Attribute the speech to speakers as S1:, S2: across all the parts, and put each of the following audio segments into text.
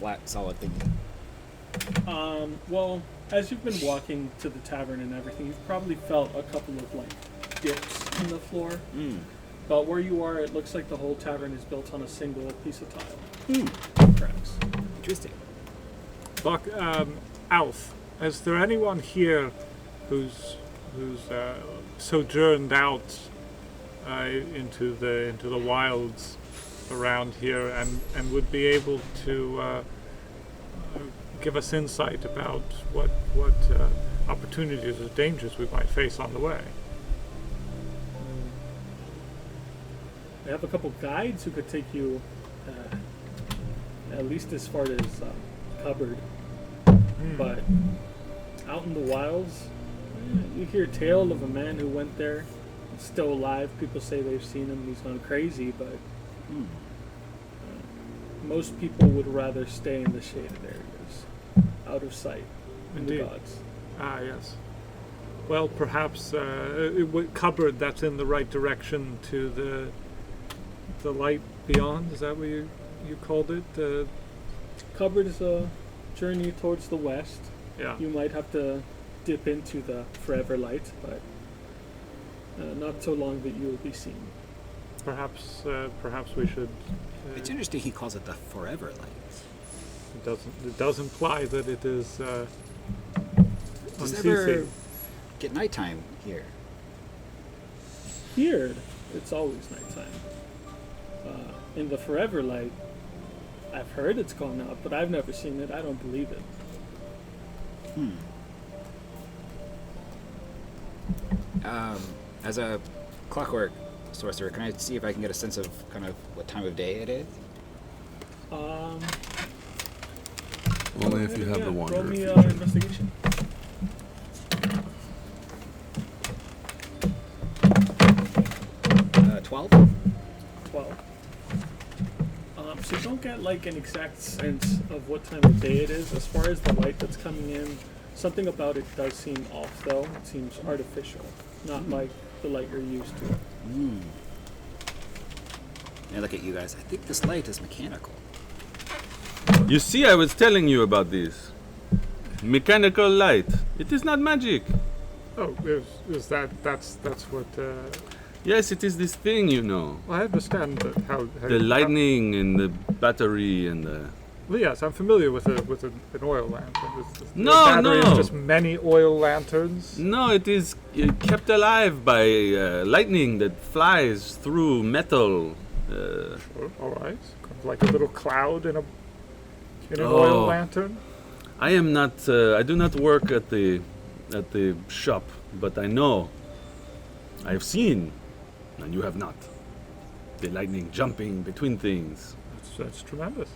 S1: flat, solid thing?
S2: Well, as you've been walking to the tavern and everything, you've probably felt a couple of dips in the floor. But where you are, it looks like the whole tavern is built on a single piece of tile. Cracks.
S1: Interesting.
S3: Buck, Alf, is there anyone here who's sojourned out into the wilds around here and would be able to give us insight about what opportunities or dangers we might face on the way?
S2: I have a couple guides who could take you at least as far as Cupboard. But out in the wilds, you hear a tale of a man who went there, still alive. People say they've seen him. He's gone crazy, but most people would rather stay in the shaded areas, out of sight, in the
S3: Indeed.
S2: gods.
S3: Ah, yes. Well, perhaps Cupboard, that's in the right direction to the light beyond. Is that what you called it?
S2: Cupboard is a journey towards the west.
S3: Yeah.
S2: You might have to dip into the forever light, but not so long that you will be seen.
S3: Perhaps we should.
S1: It's interesting he calls it the Forever Light.
S3: It does imply that it is
S1: Does it
S3: unceasing.
S1: ever get nighttime here?
S2: Here, it's always nighttime. In the forever light, I've heard it's gone out, but I've never seen it. I don't believe it.
S1: As a clockwork sorcerer, can I see if I can get a sense of kind of what time of day it is?
S4: Only if you have
S2: yeah,
S4: the wonder.
S2: roll me
S4: if you-
S2: investigation.
S1: 12?
S2: 12. So you don't get an exact sense of what time of day it is. As far as the light that's coming in, something about it does seem off, though. It seems artificial, not like the light you're used to.
S1: I look at you guys. I think this light is mechanical.
S4: You see, I was telling you about this. Mechanical light. It is not magic.
S3: Oh, is that's what?
S4: Yes, it is this thing, you know.
S3: I understand how
S4: The lightning and the battery and the...
S3: Well, yes, I'm familiar with an oil lantern. The
S4: No,
S3: battery
S4: no.
S3: is just many oil lanterns.
S4: No, it is kept alive by lightning that flies through metal.
S3: All right, kind of like a little cloud in an
S4: Oh.
S3: oil lantern.
S4: I am not. I do not work at the shop, but I know. I have seen, and you have not. The lightning jumping between things.
S3: That's tremendous.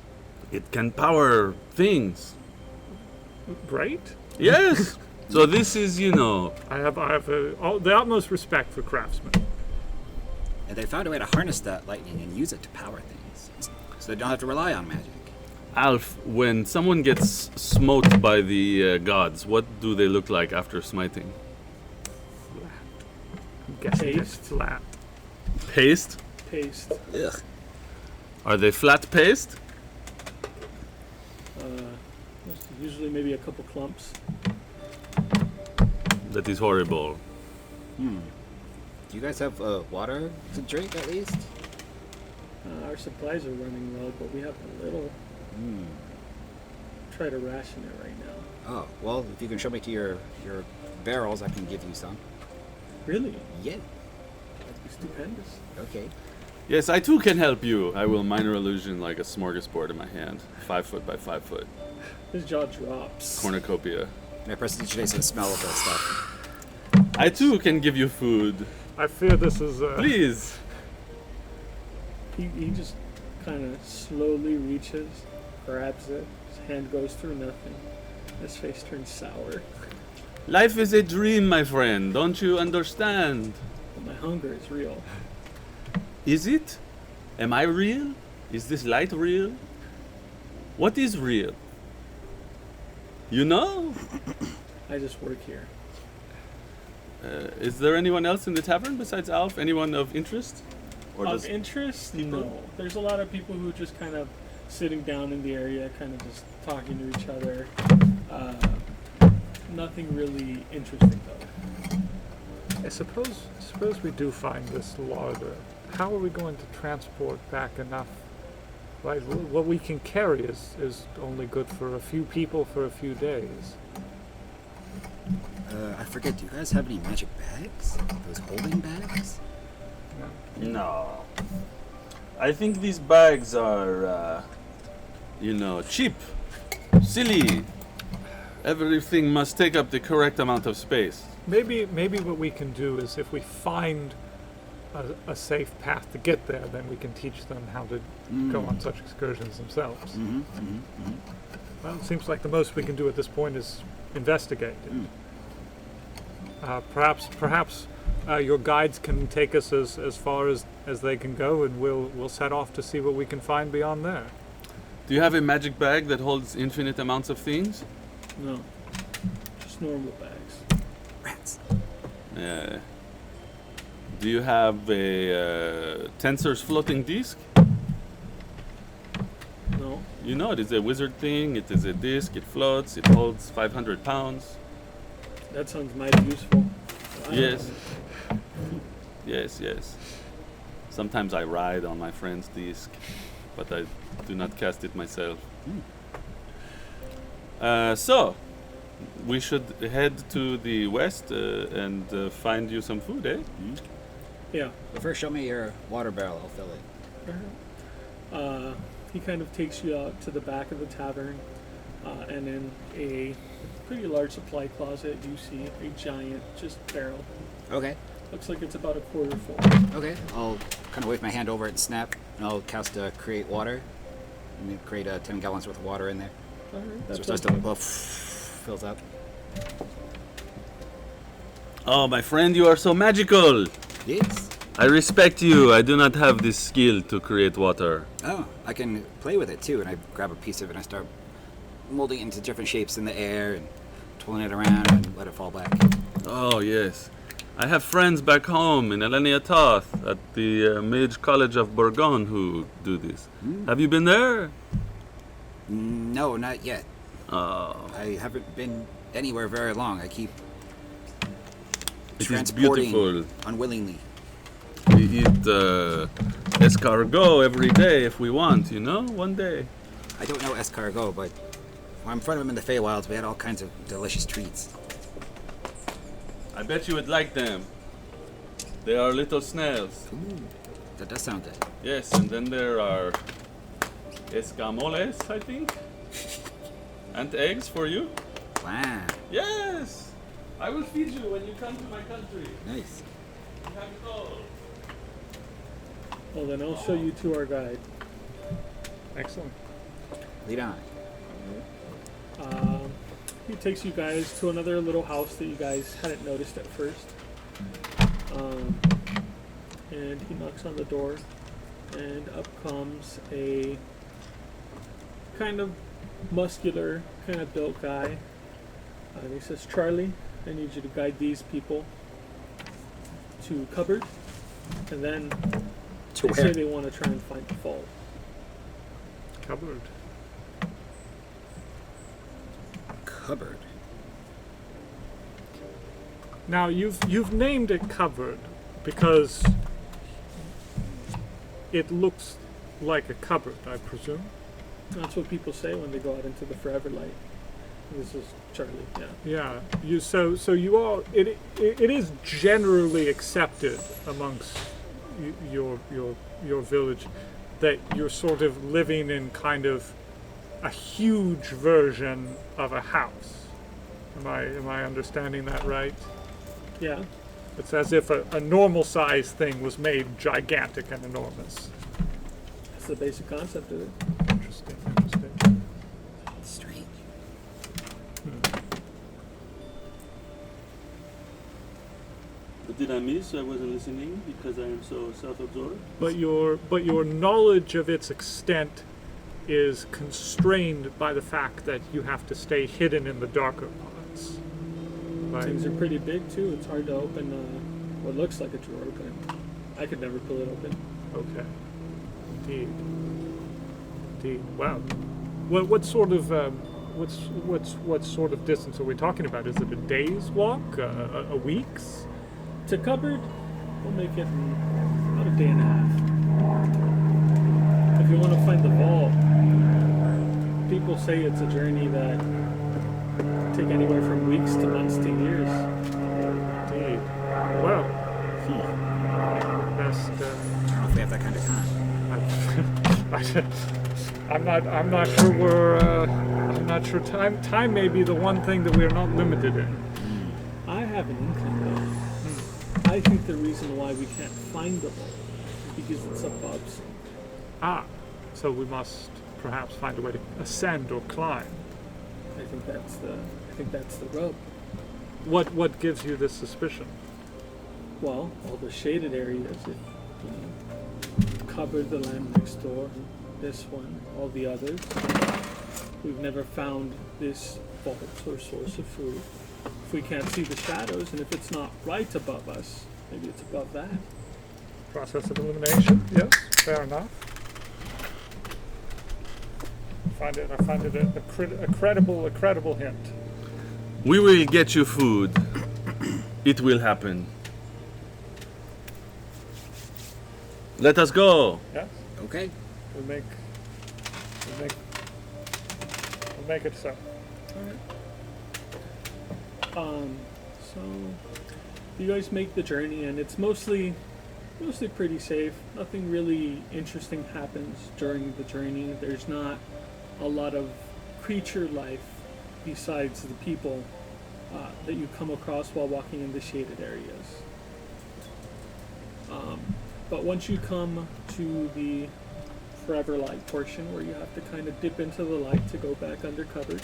S4: It can power things.
S3: Great.
S4: Yes. So this is, you know.
S3: I have the utmost respect for craftsmen.
S1: And they found a way to harness that lightning and use it to power things. So they don't have to rely on magic.
S4: Alf, when someone gets smote by the gods, what do they look like after smiting?
S3: I'm guessing it's
S2: Paste.
S3: flat.
S4: Paste?
S2: Paste.
S1: Ugh.
S4: Are they flat paste?
S2: There's usually maybe a couple clumps.
S4: That is horrible.
S1: Do you guys have water to drink at least?
S2: Our supplies are running low, but we have a little. Try to ration it right now.
S1: Oh, well, if you can show me to your barrels, I can give you some.
S2: Really?
S1: Yeah.
S2: That'd be stupendous.
S1: Okay.
S4: Yes, I too can help you. I will minor illusion like a smorgasbord in my hand. 5 foot by 5 foot.
S2: His jaw drops.
S4: Cornucopia.
S1: And I prestidigitate the smell of that stuff.
S4: I too can give you food.
S3: I fear this is.
S4: Please.
S2: He just kind of slowly reaches, grabs it. His hand goes through nothing. His face turns sour.
S4: Life is a dream, my friend. Don't you understand?
S2: But my hunger is real.
S4: Is it? Am I real? Is this light real? What is real? You know?
S2: I just work here.
S4: Is there anyone else in the tavern besides Alf? Anyone of interest? Or
S2: Of
S4: does
S2: interest?
S4: people-
S2: No. There's a lot of people who just kind of sitting down in the area, kind of just talking to each other. Nothing really interesting though.
S3: I suppose we do find this larder. How are we going to transport back enough? Right, what we can carry is only good for a few people for a few days.
S1: I forget, do you guys have any magic bags? Those holding bags?
S4: No. I think these bags are, cheap, silly. Everything must take up the correct amount of space.
S3: Maybe what we can do is if we find a safe path to get there, then we can teach them how to go on such excursions themselves. Well, it seems like the most we can do at this point is investigate it. Perhaps your guides can take us as far as they can go, and we'll set off to see what we can find beyond there.
S4: Do you have a magic bag that holds infinite amounts of things?
S2: No, just normal bags.
S1: Rats.
S4: Do you have a Tensor's floating disc?
S2: No.
S4: You know, it is a wizard thing. It is a disc. It floats. It holds 500 pounds.
S2: That sounds mighty useful. I don't
S4: Yes.
S2: know.
S4: Yes. Sometimes I ride on my friend's disc, but I do not cast it myself. So, we should head to the west and find you some food, eh?
S2: Yeah.
S1: But first, show me your water barrel. I'll fill it.
S2: He kind of takes you out to the back of the tavern, and in a pretty large supply closet, you see a giant just barrel.
S1: Okay.
S2: Looks like it's about a quarter full.
S1: Okay. I'll kind of wave my hand over it and snap, and I'll cast create water. And then create 10 gallons worth of water in there.
S2: All right,
S1: So
S2: that's
S1: it starts to fills up.
S4: Oh, my friend, you are so magical!
S1: Yes.
S4: I respect you. I do not have this skill to create water.
S1: Oh, I can play with it too, and I grab a piece of it and I start molding it into different shapes in the air and twirling it around and let it fall back.
S4: Oh, yes. I have friends back home in Elenia Toth at the Mage College of Bourgogne who do this. Have you been there?
S1: No, not yet.
S4: Oh,
S1: I haven't been anywhere very long. I keep
S4: it is
S1: transporting
S4: beautiful.
S1: unwillingly.
S4: We eat escargot every day if we want, one day.
S1: I don't know escargot, but when I'm in front of him in the Feywilds, we had all kinds of delicious treats.
S4: I bet you would like them. They are little snails.
S1: Ooh, that does sound good.
S4: Yes, and then there are escamoles, I think. And eggs for you.
S1: Wow,
S4: Yes! I will feed you when you come to my country.
S1: nice.
S4: You have it all.
S2: Well, then I'll show you to our guide.
S3: Excellent.
S1: Lead on.
S2: He takes you guys to another little house that you guys hadn't noticed at first. And he knocks on the door, and up comes a kind of muscular, kind of built guy. And he says, "Charlie, I need you to guide these people to cupboard, and then
S1: To
S2: they say
S1: where?
S2: they want to try and find the fault."
S3: Cupboard.
S1: Cupboard.
S3: Now you've named it cupboard because it looks like a cupboard, I presume.
S2: That's what people say when they go out into the forever light. This is Charlie, yeah.
S3: Yeah. It is generally accepted amongst your village that you're sort of living in kind of a huge version of a house. Am I understanding that right?
S2: Yeah,
S3: It's as if a normal size thing was made gigantic and enormous.
S2: that's the basic concept of it.
S3: Interesting.
S1: Strange.
S4: What did I miss? I wasn't listening because I am so self-absorbed.
S3: But your knowledge of its extent is constrained by the fact that you have to stay hidden in the darker parts. Right?
S2: Things are pretty big too. It's hard to open what looks like a drawer, but I could never pull it open.
S3: Okay. Indeed. Indeed. Wow. What sort of what sort of distance are we talking about? Is it a day's walk? A week's?
S2: To cupboard, we'll make it in about a day and a half. If you want to find the vault, people say it's a journey that take anywhere from weeks to months to years.
S3: Indeed. Well, best.
S1: I don't know if we have that kind of time.
S3: I'm not sure I'm not sure time may be the one thing that we're not limited in.
S2: I have an inkling though. I think the reason why we can't find the vault is because it's above something.
S3: So we must perhaps find a way to ascend or climb.
S2: I think that's the rub.
S3: What gives you this suspicion?
S2: Well, all the shaded areas, cupboard, the land next door, this one, all the others. We've never found this vault or source of food. If we can't see the shadows, and if it's not right above us, maybe it's above that.
S3: Process of elimination. Yes, fair enough. I find it a credible hint.
S4: We will get you food. It will happen. Let us go.
S3: Yes,
S1: Okay.
S3: we'll make it so.
S2: So you guys make the journey, and it's mostly pretty safe. Nothing really interesting happens during the journey. There's not a lot of creature life besides the people that you come across while walking in the shaded areas. But once you come to the forever light portion, where you have to kind of dip into the light to go back under cover,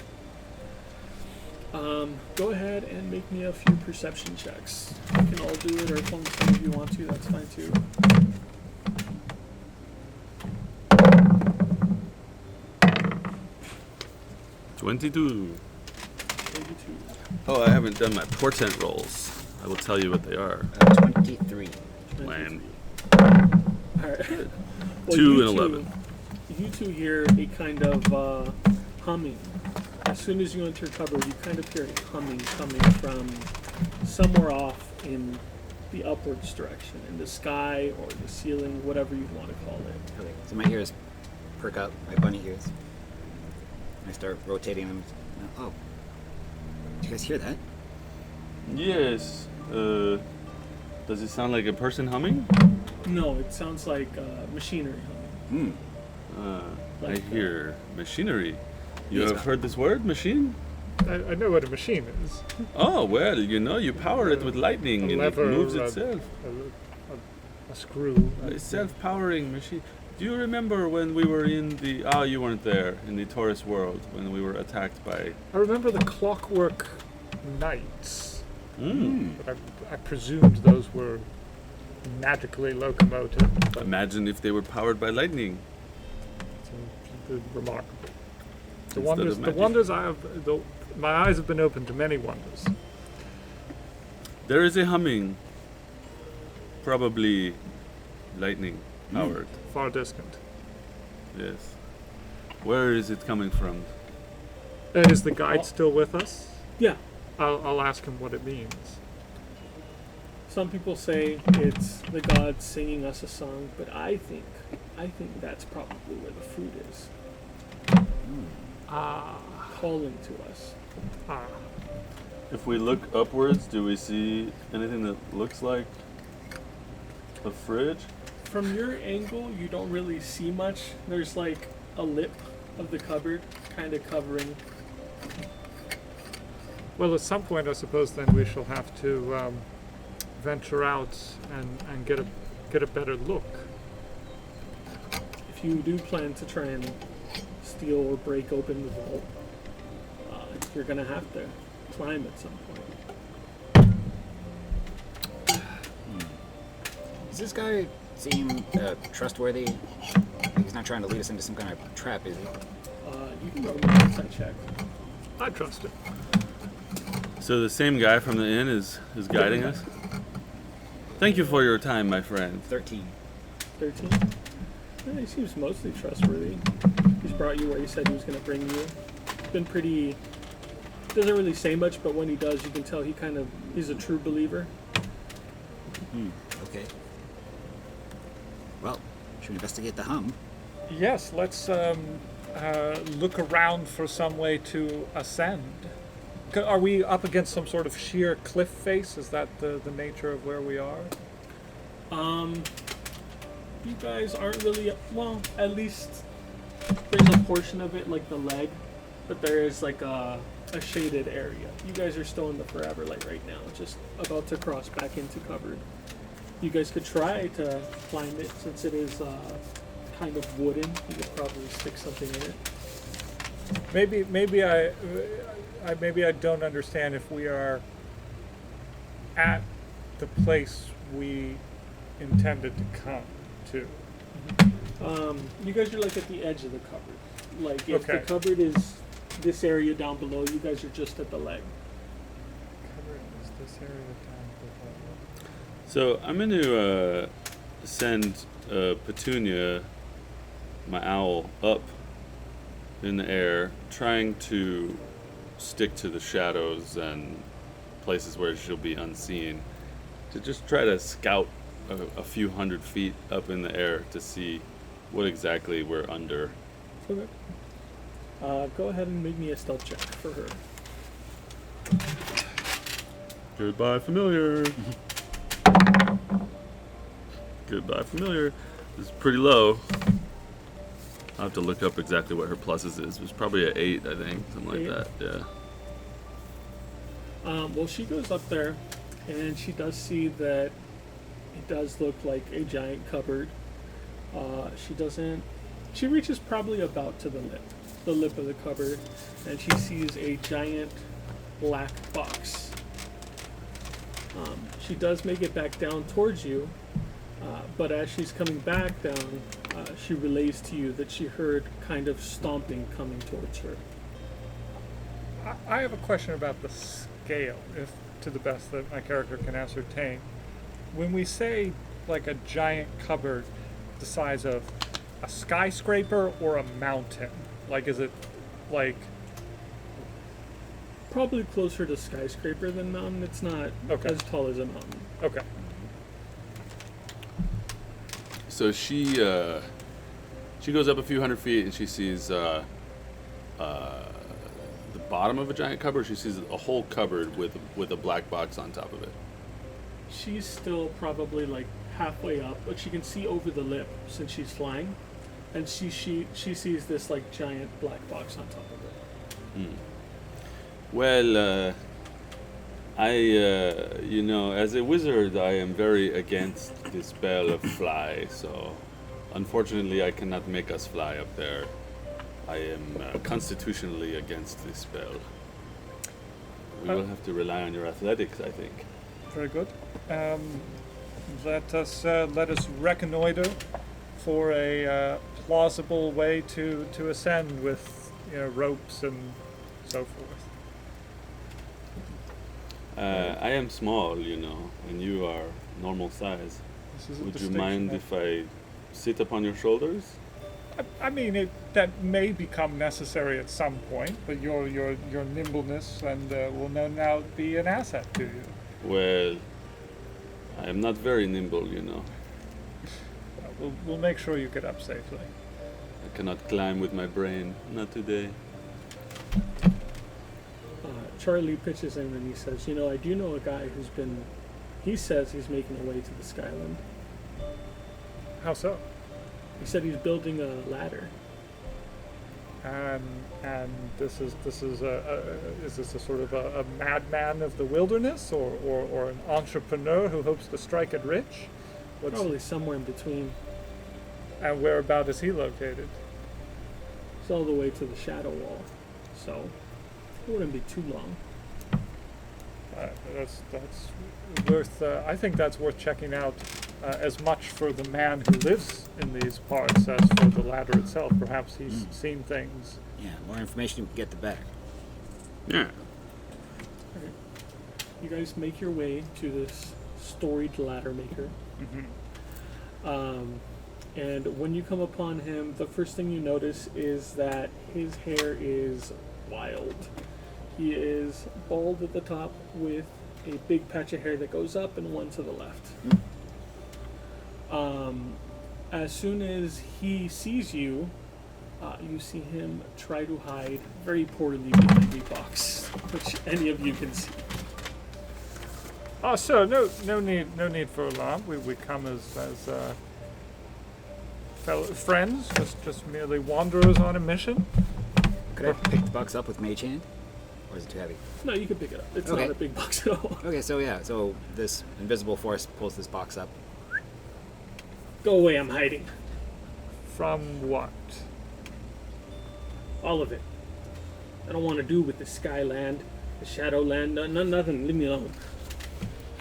S2: go ahead and make me a few perception checks. You can all do it, or if only some of you want to, that's fine too.
S4: 22.
S2: 82.
S4: Oh, I haven't done my portent rolls. I will tell you what they are.
S1: 23.
S4: Lame.
S2: Alright.
S4: 2 and 11.
S2: You two hear a kind of humming. As soon as you enter cover, you kind of hear a humming coming from somewhere off in the upwards direction, in the sky or the ceiling, whatever you want to call it.
S1: Okay. So my ears perk up, my bunny ears. I start rotating them. Oh. Did you guys hear that?
S4: Yes. Does it sound like a person humming?
S2: No, it sounds like machinery humming.
S4: I
S2: Like,
S4: hear machinery. You
S1: Yes,
S4: have
S1: ma'am.
S4: heard this word, machine?
S3: I know what a machine is.
S4: Oh, well, you power it with lightning
S3: A
S4: and
S3: lever,
S4: it moves
S3: a-
S4: itself.
S3: A screw.
S4: A self-powering machine. Do you remember when we were in the... Oh, you weren't there. In the Taurus world, when we were attacked by...
S3: I remember the clockwork knights,
S4: Mm.
S3: but I presumed those were magically locomotive. But
S4: Imagine if they were powered by lightning.
S3: it's remarkable. The
S4: Instead
S3: wonders,
S4: of
S3: the
S4: magic.
S3: wonders my eyes have been opened to many wonders.
S4: There is a humming. Probably lightning powered.
S3: Far distant.
S4: Yes. Where is it coming from?
S3: Is the guide still with us?
S2: Yeah,
S3: I'll ask him what it means.
S2: some people say it's the gods singing us a song, but I think that's probably where the food is, calling to us.
S4: If we look upwards, do we see anything that looks like a fridge?
S2: From your angle, you don't really see much. There's like a lip of the cupboard kind of covering.
S3: Well, at some point, I suppose then we shall have to venture out and get a better look.
S2: If you do plan to try and steal or break open the vault, you're gonna have to climb at some point.
S1: Does this guy seem trustworthy? He's not trying to lead us into some kind of trap, is he?
S2: You can roll me an insight check.
S3: I trust it.
S4: So the same guy from the inn is guiding us? Thank you for your time, my friend.
S1: 13.
S2: 13. He seems mostly trustworthy. He's brought you where he said he was going to bring you. Been pretty. Doesn't really say much, but when he does, you can tell he's a true believer.
S1: Okay. Well, should we investigate the hum?
S3: Yes, let's look around for some way to ascend. Are we up against some sort of sheer cliff face? Is that the nature of where we are?
S2: You guys aren't really, well, at least there's a portion of it, like the leg, but there is like a shaded area. You guys are still in the Forever Light right now, just about to cross back into covered. You guys could try to climb it since it is kind of wooden. You could probably stick something in it.
S3: Maybe I don't understand if we are at the place we intended to come to.
S2: You guys are like at the edge of the cupboard. Like if the
S3: Okay.
S2: cupboard is this area down below, you guys are just at the leg.
S3: Covered is this area down below.
S4: So I'm going to send Petunia, my owl, up in the air, trying to stick to the shadows and places where she'll be unseen, to just try to scout a few hundred feet up in the air to see what exactly we're under.
S2: Okay. Go ahead and make me a stealth check for her.
S4: Goodbye, familiar. Goodbye, familiar. It's pretty low. I'll have to look up exactly what her pluses is. It was probably an 8, I think, something like
S2: 8?
S4: that. Yeah.
S2: Well, she goes up there, and she does see that it does look like a giant cupboard. She reaches probably about to the lip of the cupboard, and she sees a giant black box. She does make it back down towards you, but as she's coming back down, she relays to you that she heard kind of stomping coming towards her.
S3: I have a question about the scale, if to the best that my character can ascertain. When we say like a giant cupboard the size of a skyscraper or a mountain, like is it like
S2: Probably closer to skyscraper than mountain. It's not
S3: Okay.
S2: as tall as a mountain.
S3: okay?
S4: So she goes up a few hundred feet and she sees the bottom of a giant cupboard. She sees a whole cupboard with a black box on top of it.
S2: She's still probably like halfway up, but she can see over the lip since she's flying, and she sees this like giant black box on top of it.
S4: Well, as a wizard, I am very against the spell of fly, so unfortunately I cannot make us fly up there. I am constitutionally against this spell. We will have to rely on your athletics, I think.
S3: Very good. Let us reconnoiter for a plausible way to ascend with ropes and so forth.
S4: I am small, and you are normal size.
S3: This is a
S4: Would you mind
S3: distinction.
S4: if I sit upon your shoulders?
S3: I mean, that may become necessary at some point, but your nimbleness and will no doubt be an asset to you.
S4: Well, I am not very nimble,
S3: We'll make sure you get up safely.
S4: I cannot climb with my brain. Not today.
S2: Charlie pitches in and he says, I do know a guy he says he's making a way to the Skyland.
S3: How so?
S2: He said he's building a ladder.
S3: And this is this a sort of a madman of the wilderness, or an entrepreneur who hopes to strike it rich?
S2: Probably somewhere in between.
S3: And whereabout is he located?
S2: It's all the way to the Shadow Wall, so it wouldn't be too long.
S3: That's worth. I think that's worth checking out as much for the man who lives in these parts as for the ladder itself. Perhaps he's seen things.
S1: Yeah, more information you can get, the better.
S4: Yeah.
S2: You guys make your way to this storied ladder maker. And when you come upon him, the first thing you notice is that his hair is wild. He is bald at the top with a big patch of hair that goes up and one to the left. As soon as he sees you, you see him try to hide very poorly behind the box, which any of you can see.
S3: Oh, sir, no need for alarm. We come as fellow friends, just merely wanderers on a mission.
S1: Could I pick the box up with Mage Hand? Or is it too heavy?
S2: No, you can pick it up. It's
S1: Okay.
S2: not a big box at all.
S1: Okay, so yeah, so this invisible force pulls this box up.
S2: Go away, I'm hiding.
S3: From what?
S2: All of it. I don't want to do with the Skyland, the Shadowland, nothing. Leave me alone.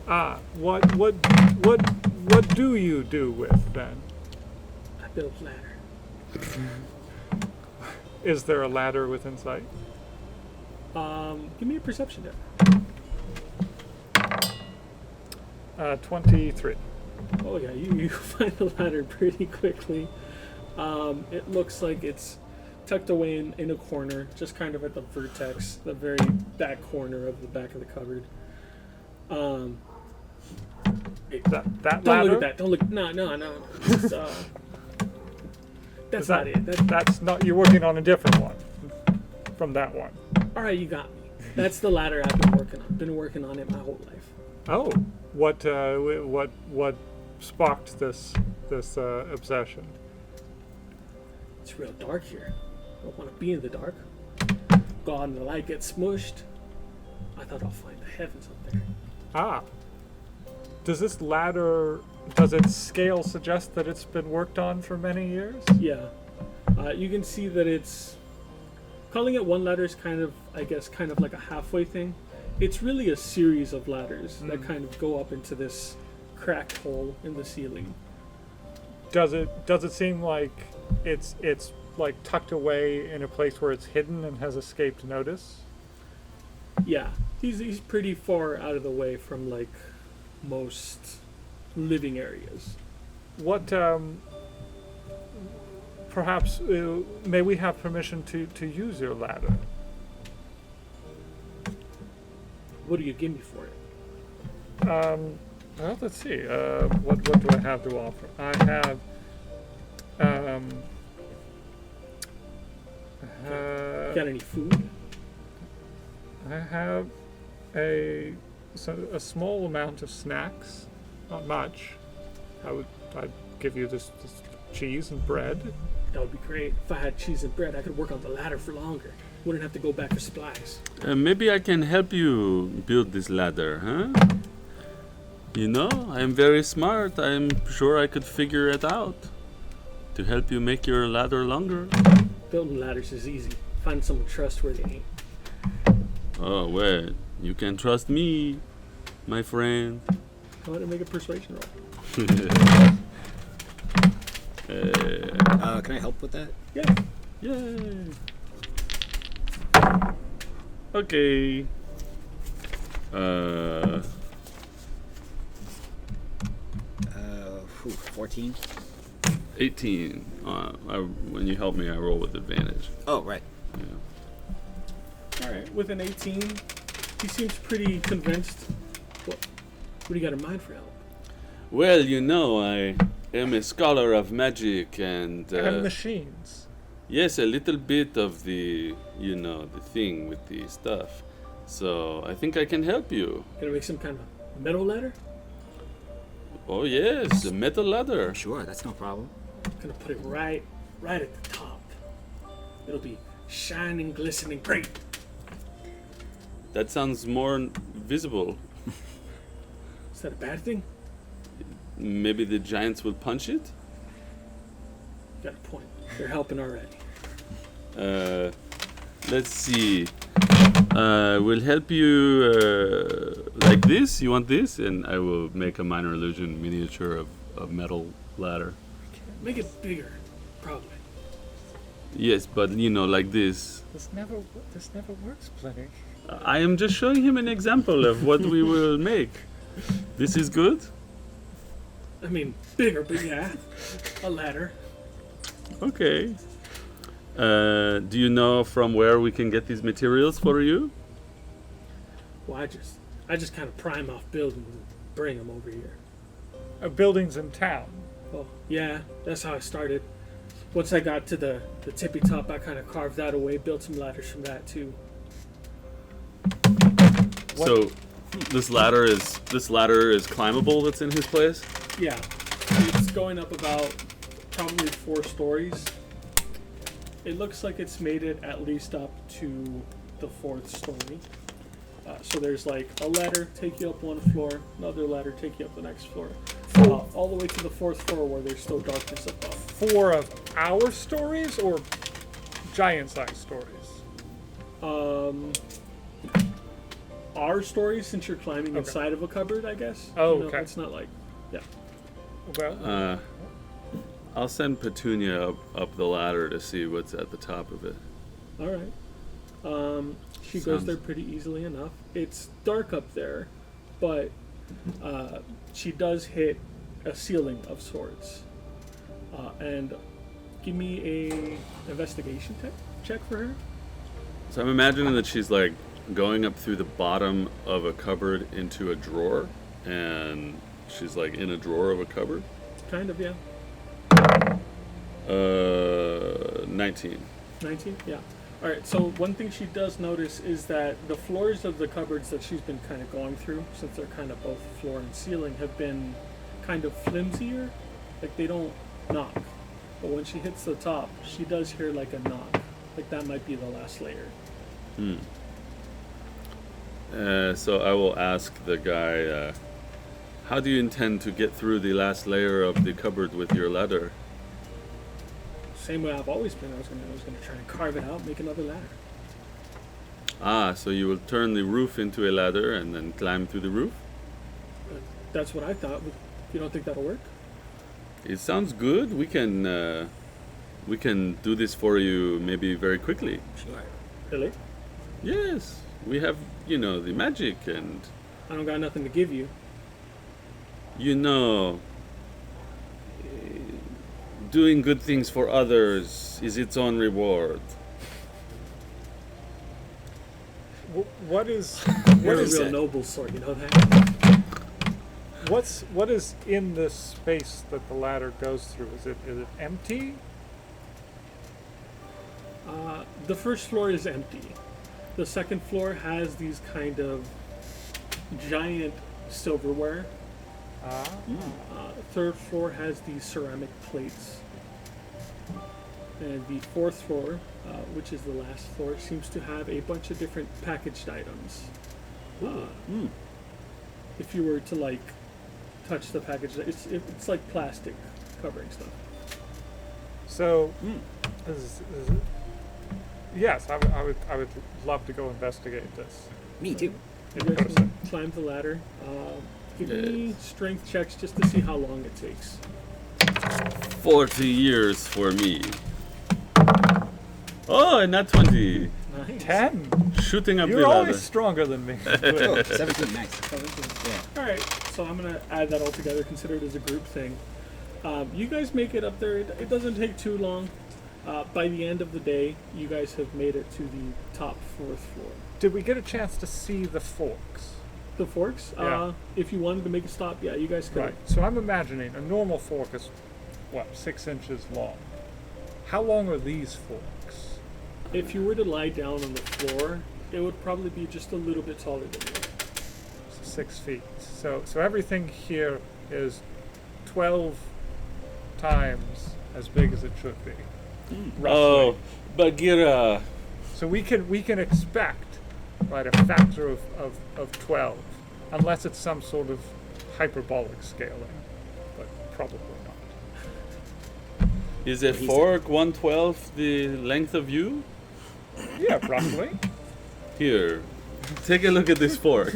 S3: Ah, what do you do with then?
S2: I built ladder.
S3: Is there a ladder within sight?
S2: Give me a perception check.
S3: 23.
S2: Oh yeah, you find the ladder pretty quickly. It looks like it's tucked away in a corner, just kind of at the vertex, the very back corner of the back of the cupboard.
S3: That
S2: Don't
S3: ladder?
S2: look at that. Don't look. No. It's, that's not it.
S3: That's not. You're working on a different one from that one.
S2: All right, you got me. That's the ladder I've been working on. Been working on it my whole life.
S3: Oh, what sparked this obsession?
S2: It's real dark here. I don't want to be in the dark. Go out in the light, get smushed. I thought I'll find the heavens up there.
S3: Ah, does this ladder? Does its scale suggest that it's been worked on for many years?
S2: Yeah. You can see that it's... Calling it one ladder is kind of like a halfway thing. It's really a series of ladders that kind of go up into this cracked hole in the ceiling.
S3: Does it seem like it's like tucked away in a place where it's hidden and has escaped notice?
S2: Yeah. He's pretty far out of the way from, like, most living areas.
S3: What perhaps may we have permission to use your ladder?
S2: What do you give me for it?
S3: Well, let's see. What do I have to offer? I have
S2: Got any food?
S3: I have a small amount of snacks, not much. I'd give you this cheese and bread.
S2: That would be great. If I had cheese and bread, I could work on the ladder for longer. Wouldn't have to go back for supplies.
S4: Maybe I can help you build this ladder, huh? You know, I'm very smart. I'm sure I could figure it out to help you make your ladder longer.
S2: Building ladders is easy. Find someone trustworthy.
S4: Oh, well, you can trust me, my friend.
S2: Go ahead and make a persuasion roll.
S1: Can I help with that?
S2: Yeah.
S4: Yay. Okay.
S1: 14.
S4: 18. When you help me, I roll with advantage.
S1: Oh, right.
S4: Yeah.
S2: All right. With an 18, he seems pretty convinced. What do you got in mind for help?
S4: Well, you know, I am a scholar of magic and...
S3: And machines.
S4: Yes, a little bit of the, the thing with the stuff. So I think I can help you.
S2: Gonna make some kind of metal ladder?
S4: Oh yes, a metal ladder.
S1: Sure, that's no problem.
S2: Gonna put it right at the top. It'll be shining, glistening, great.
S4: That sounds more visible.
S2: Is that a bad thing?
S4: Maybe the giants will punch it?
S2: Got a point. They're helping already.
S4: Let's see. We'll help you like this. You want this? And I will make a minor illusion miniature of a metal ladder.
S2: Make it bigger, probably.
S4: Yes, but like this.
S3: This never works, Plenty.
S4: I am just showing him an example of what we will make. This is good?
S2: I mean, bigger, but yeah, a ladder.
S4: Okay. Do you know from where we can get these materials for you?
S2: Well, I just kind of prime off buildings and bring them over here.
S3: Buildings in town.
S2: Well, yeah, that's how I started. Once I got to the tippy top, I kind of carved that away, built some ladders from that too.
S3: What-
S4: So this ladder is climbable that's in his place?
S2: Yeah, it's going up about probably 4 stories. It looks like it's made it at least up to the 4th story. So there's like a ladder take you up 1 floor, another ladder take you up the next floor, all the way to the 4th floor where there's still darkness above.
S3: 4 of our stories or giant-sized stories?
S2: Our stories, since you're climbing
S3: Okay.
S2: inside of a cupboard, I guess.
S3: Oh,
S2: You know,
S3: okay.
S2: It's not like, yeah.
S3: Well,
S4: I'll send Petunia up the ladder to see what's at the top of it.
S2: All right. She goes
S4: Sounds-
S2: there pretty easily enough. It's dark up there, but she does hit a ceiling of sorts. And give me a investigation check for her.
S4: So I'm imagining that she's like going up through the bottom of a cupboard into a drawer, and she's like in a drawer of a cupboard.
S2: Kind of, yeah.
S4: 19.
S2: 19? Yeah. All right, so one thing she does notice is that the floors of the cupboards that she's been kind of going through, since they're kind of both floor and ceiling, have been kind of flimsier. Like, they don't knock. But when she hits the top, she does hear like a knock. Like, that might be the last layer.
S4: So I will ask the guy, how do you intend to get through the last layer of the cupboard with your ladder?
S2: Same way I've always been. I was gonna try and carve it out, make another ladder.
S4: Ah, so you will turn the roof into a ladder and then climb through the roof?
S2: That's what I thought. You don't think that'll work?
S4: It sounds good. We can do this for you maybe very quickly.
S1: Sure.
S2: Really?
S4: Yes, we have, the magic and,
S2: I don't got nothing to give you.
S4: doing good things for others is its own reward.
S3: what is
S2: You're a
S1: is
S2: real
S1: it?
S2: noble sort, you know that?
S3: what is in this space that the ladder goes through? Is it empty?
S2: The first floor is empty. The second floor has these kind of giant silverware. Third floor has these ceramic plates. And the 4th floor, which is the last floor, seems to have a bunch of different packaged items. If you were to like touch the package, it's like plastic covering stuff.
S3: So, yes, I would love to go investigate this.
S1: Me too.
S2: You guys can climb the ladder. Give me strength checks just to see how long it takes.
S4: 40 years for me. Oh, and not 20.
S2: Nice.
S3: 10.
S4: Shooting up
S3: You're
S4: the ladder.
S3: always stronger than me.
S1: Oh, 17, nice.
S2: 17.
S1: Yeah.
S2: All right, so I'm gonna add that all together. Consider it as a group thing. You guys make it up there. It doesn't take too long. By the end of the day, you guys have made it to the top 4th floor.
S3: Did we get a chance to see the forks?
S2: The forks.
S3: Yeah.
S2: If you wanted to make a stop, yeah, you guys could.
S3: Right. So I'm imagining a normal fork is, 6 inches long. How long are these forks?
S2: If you were to lie down on the floor, it would probably be just a little bit taller than you.
S3: So 6 feet. So everything here is 12 times as big as it should be. Roughly.
S4: Oh, Bagheera.
S3: So we can expect, right, a factor of 12, unless it's some sort of hyperbolic scaling, but probably not.
S4: Is a fork 1/12 the length of you?
S3: Yeah, roughly.
S4: Here, take a look at this fork.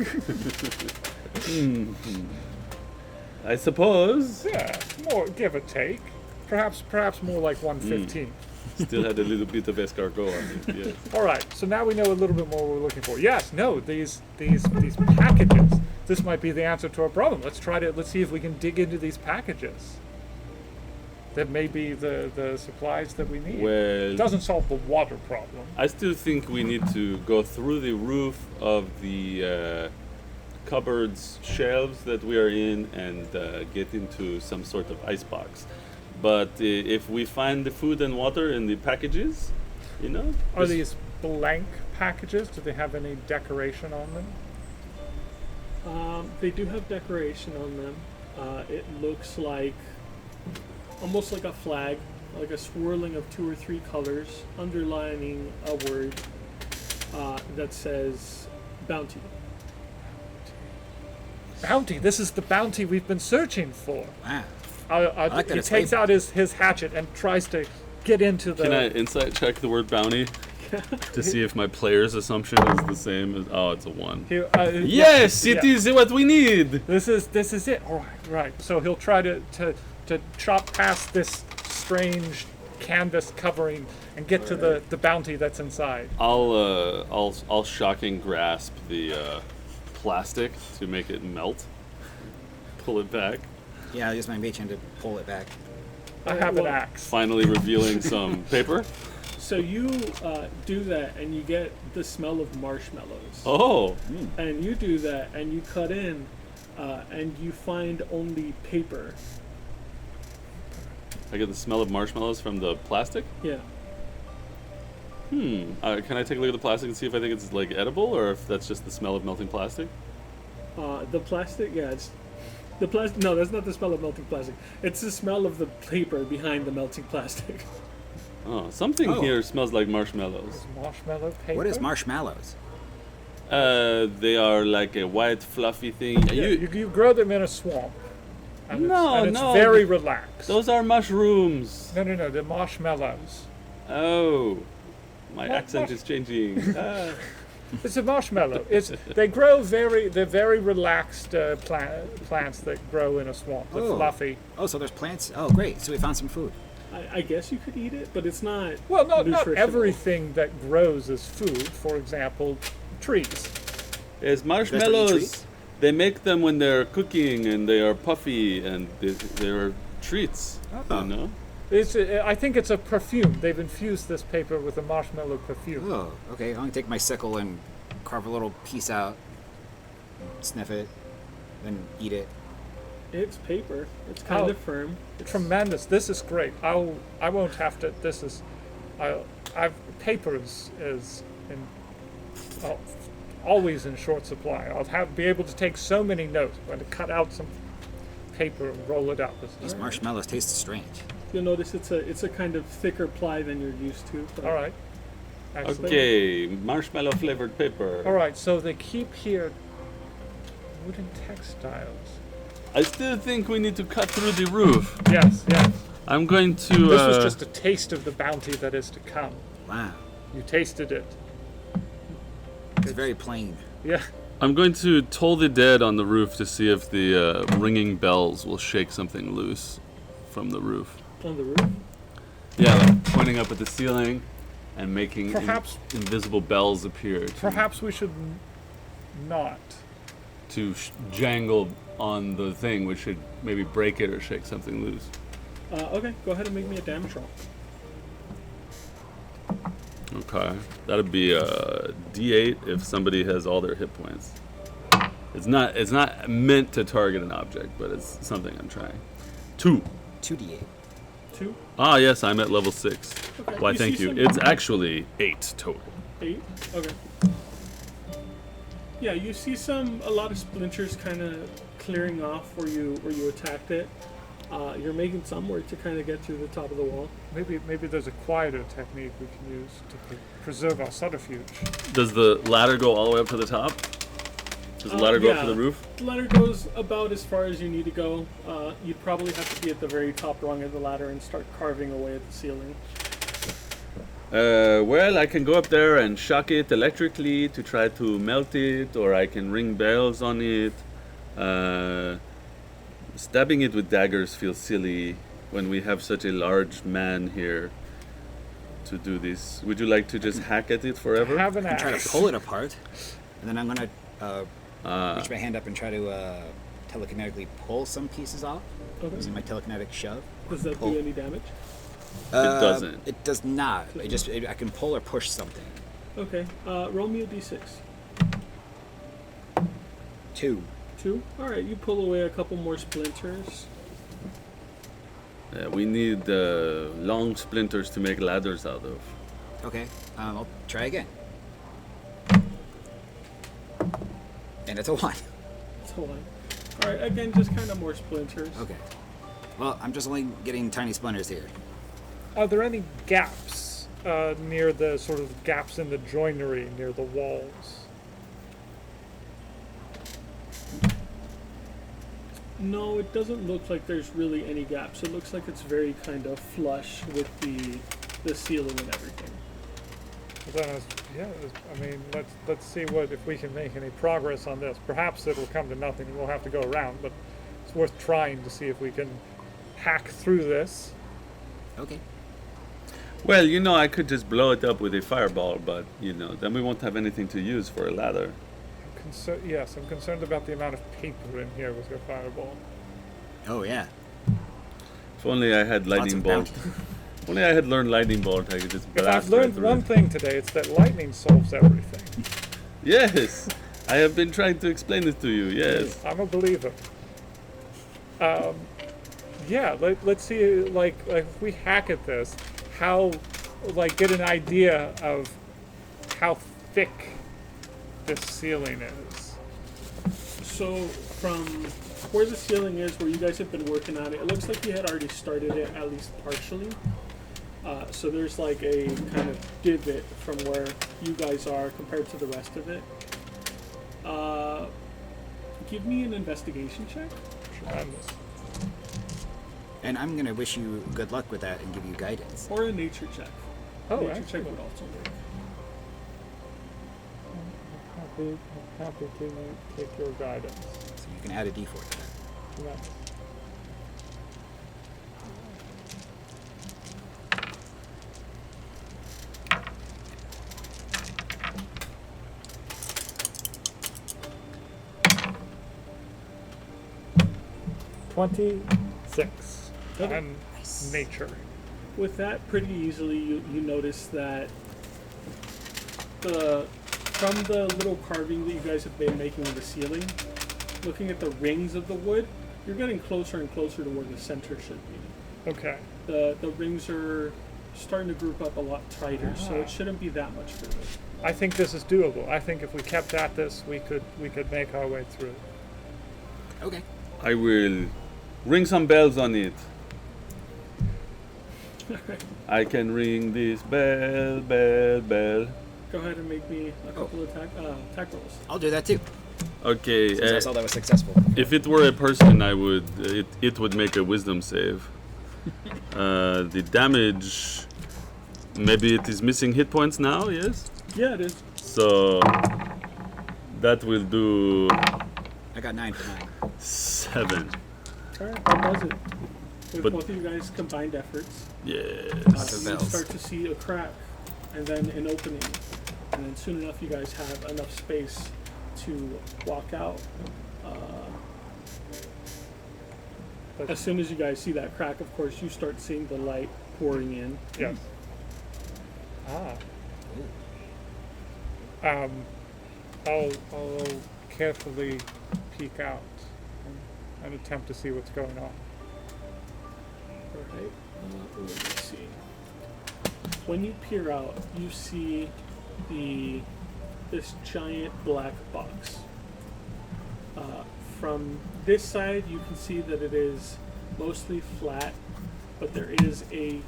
S4: I suppose.
S3: Yeah, more give or take. Perhaps more like 1/15.
S4: Still had a little bit of escargot on it. Yes.
S3: All right, so now we know a little bit more what we're looking for. Yes, no, these packages, this might be the answer to our problem. Let's see if we can dig into these packages. That may be the supplies that we need.
S4: Well,
S3: It doesn't solve the water problem.
S4: I still think we need to go through the roof of the cupboards, shelves that we are in, and get into some sort of icebox. But if we find the food and water in the packages, you know,
S3: Are
S4: this-
S3: these blank packages? Do they have any decoration on them?
S2: They do have decoration on them. It looks like almost like a flag, like a swirling of 2 or 3 colors, underlining a word that says bounty.
S3: Bounty. This is the bounty we've been searching for.
S1: Wow. like that
S3: He
S1: it's
S3: takes
S1: labeled.
S3: out his hatchet and tries to get into the.
S4: Can I insight check the word bounty to see if my player's assumption is the same as? Oh, it's a 1. Yes, it
S3: yeah.
S4: is what we need.
S3: This is it. All right. So he'll try to chop past this strange canvas covering and get to the bounty that's inside.
S4: I'll shocking grasp the plastic to make it melt. Pull it back.
S1: Yeah, I'll use my mage hand to pull it back.
S3: I have an
S2: Well,
S3: axe.
S4: Finally revealing some paper.
S2: So you do that, and you get the smell of marshmallows.
S4: Oh,
S2: And you do that, and you cut in, and you find only paper.
S4: I get the smell of marshmallows from the plastic.
S2: Yeah.
S4: Can I take a look at the plastic and see if I think it's like edible or if that's just the smell of melting plastic?
S2: The plastic, yeah, it's the plastic. No, that's not the smell of melting plastic. It's the smell of the paper behind the melting plastic.
S4: Oh, something
S1: Oh.
S4: here smells like marshmallows.
S3: Marshmallow paper.
S1: What is marshmallows?
S4: They are like a white fluffy thing.
S3: Yeah, you grow them in a swamp. And it's
S4: No,
S3: very relaxed.
S4: those are mushrooms.
S3: No, they're marshmallows.
S4: Oh, my
S3: What-
S4: accent
S3: what?
S4: is changing. Ah.
S3: It's a marshmallow. They're very relaxed plants that grow in a swamp. They're
S1: Oh.
S3: fluffy.
S1: Oh, so there's plants. Oh, great. So we found some food.
S2: I guess you could eat it, but it's not.
S3: Well, not
S2: nutritional.
S3: everything that grows is food. For example, trees.
S4: Yes, marshmallows. They make them when they're cooking and they are puffy and they're treats.
S1: Oh.
S4: You know?
S3: I think it's a perfume. They've infused this paper with a marshmallow perfume.
S1: Oh, okay. I'm gonna take my sickle and carve a little piece out, sniff it, then eat it.
S2: It's paper. It's kind
S3: Oh.
S2: of firm.
S3: Tremendous. This is great. I won't have to. This is, paper is always in short supply. I'll be able to take so many notes. I'm going to cut out some paper and roll it up.
S1: These marshmallows taste strange.
S2: You'll notice it's a kind of thicker ply than you're used to. But
S3: All right. Excellent.
S4: Okay, marshmallow flavored paper.
S3: All right. So they keep here wooden textiles.
S4: I still think we need to cut through the roof.
S3: Yes.
S4: I'm going to.
S3: This was just a taste of the bounty that is to come.
S1: Wow.
S3: You tasted it.
S1: It's very plain.
S3: Yeah.
S4: I'm going to toll the dead on the roof to see if the ringing bells will shake something loose from the roof.
S2: on the roof.
S4: Yeah, like pointing up at the ceiling and making
S3: Perhaps-
S4: invisible bells appear
S3: Perhaps we should not.
S4: to jangle on the thing, which should maybe break it or shake something loose.
S2: Okay, go ahead and make me a damage roll.
S4: Okay, that'd be a D8 if somebody has all their hit points. It's not meant to target an object, but it's something I'm trying. 2.
S1: 2d8.
S2: 2,
S4: Ah, yes, I'm at level 6.
S2: Okay,
S4: Why,
S2: you
S4: thank
S2: see
S4: you.
S2: some-
S4: It's actually 8 total.
S2: 8. Okay. Yeah, you see a lot of splinters kind of clearing off where you attacked it. You're making some work to kind of get to the top of the wall.
S3: Maybe there's a quieter technique we can use to preserve our subterfuge.
S4: Does the ladder go all the way up to the top? Does the ladder go up to
S2: yeah.
S4: the roof?
S2: The ladder goes about as far as you need to go. You'd probably have to be at the very top rung of the ladder and start carving away at the ceiling.
S4: Well, I can go up there and shock it electrically to try to melt it, or I can ring bells on it. Stabbing it with daggers feels silly when we have such a large man here to do this. Would you like to just hack at it forever?
S3: Have an
S1: I'm trying to
S3: axe.
S1: pull it apart, and then I'm gonna reach my hand up and try to telekinetically pull some pieces off using my telekinetic shove.
S2: Does that
S1: Pull.
S2: do any damage?
S4: doesn't.
S1: It does not. I can pull or push something.
S2: Okay. Roll me a d6.
S1: 2.
S2: 2. All right. You pull away a couple more splinters.
S4: We need long splinters to make ladders out of.
S1: Okay. I'll try again. And it's a 1.
S2: So on. All right. Again, just kind of more splinters.
S1: Okay. Well, I'm just only getting tiny splinters here.
S3: Are there any gaps near the sort of gaps in the joinery near the walls?
S2: No, it doesn't look like there's really any gaps. It looks like it's very kind of flush with the ceiling and everything.
S3: Then, I mean, let's see if we can make any progress on this. Perhaps it'll come to nothing and we'll have to go around, but it's worth trying to see if we can hack through this.
S1: Okay.
S4: Well, I could just blow it up with a fireball, but then we won't have anything to use for a ladder.
S3: I'm concerned about the amount of paper in here with your fireball.
S1: Oh, yeah.
S4: If only I had
S1: Lots
S4: lightning
S1: of
S4: bolt.
S1: bounty.
S4: If only I had learned lightning bolt, I could just
S3: If
S4: blast
S3: I've learned
S4: right
S3: one
S4: through.
S3: thing today, it's that lightning solves everything.
S4: Yes, I have been trying to explain it to you. Yes.
S3: I'm a believer. Let's see, like if we hack at this, how, get an idea of how thick this ceiling is.
S2: So from where the ceiling is, where you guys have been working on it, it looks like you had already started it at least partially. So there's like a kind of divot from where you guys are compared to the rest of it. Give me an investigation check.
S3: Tremendous.
S1: And I'm going to wish you good luck with that and give you guidance.
S2: Or a nature check.
S3: Oh,
S2: nature
S3: actually.
S2: check would also work.
S3: Happy to take your guidance.
S1: So you can add a d4 to that.
S3: Tremendous. $26
S2: Okay.
S3: and nature.
S2: With that, pretty easily you notice that from the little carving that you guys have been making of the ceiling, looking at the rings of the wood, you're getting closer and closer to where the center should be.
S3: Okay.
S2: The rings are starting to group up a lot tighter, so it shouldn't be that much further.
S3: I think this is doable. I think if we kept at this, we could make our way through.
S1: Okay.
S4: I will ring some bells on it. I can ring this bell, bell, bell.
S2: Go ahead and make me a couple of attack rolls.
S1: I'll do that too.
S4: Okay.
S1: Since I saw that was successful.
S4: If it were a person, it would make a wisdom save. The damage, maybe it is missing hit points now. Yes.
S2: Yeah, it is.
S4: So that will do
S1: I got 9 for 9.
S4: 7.
S2: Alright, that does it. With
S4: But-
S2: both of you guys' combined efforts,
S4: Yes.
S1: Lots of
S2: you
S1: bells.
S2: start to see a crack and then an opening. And then soon enough, you guys have enough space to walk out. As soon as you guys see that crack, of course, you start seeing the light pouring in.
S3: Yes. I'll carefully peek out and attempt to see what's going on.
S2: Alright, let me see. When you peer out, you see this giant black box. From this side, you can see that it is mostly flat, but there is a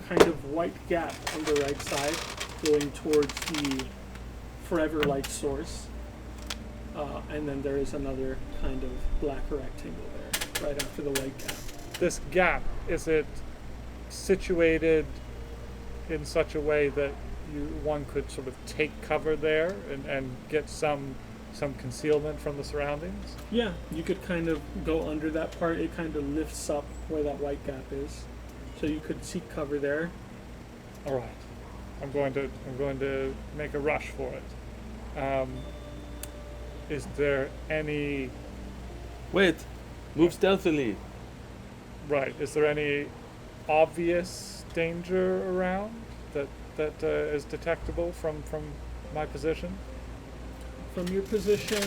S2: kind of white gap on the right side going towards the forever light source. And then there is another kind of black rectangle there, right after the white gap.
S3: This gap, is it situated in such a way that one could sort of take cover there and get some concealment from the surroundings?
S2: Yeah, you could kind of go under that part. It kind of lifts up where that white gap is, so you could seek cover there.
S3: All right, I'm going to make a rush for it. Is there any
S4: Wait, move stealthily.
S3: right? Is there any obvious danger around that is detectable from my position?
S2: From your position,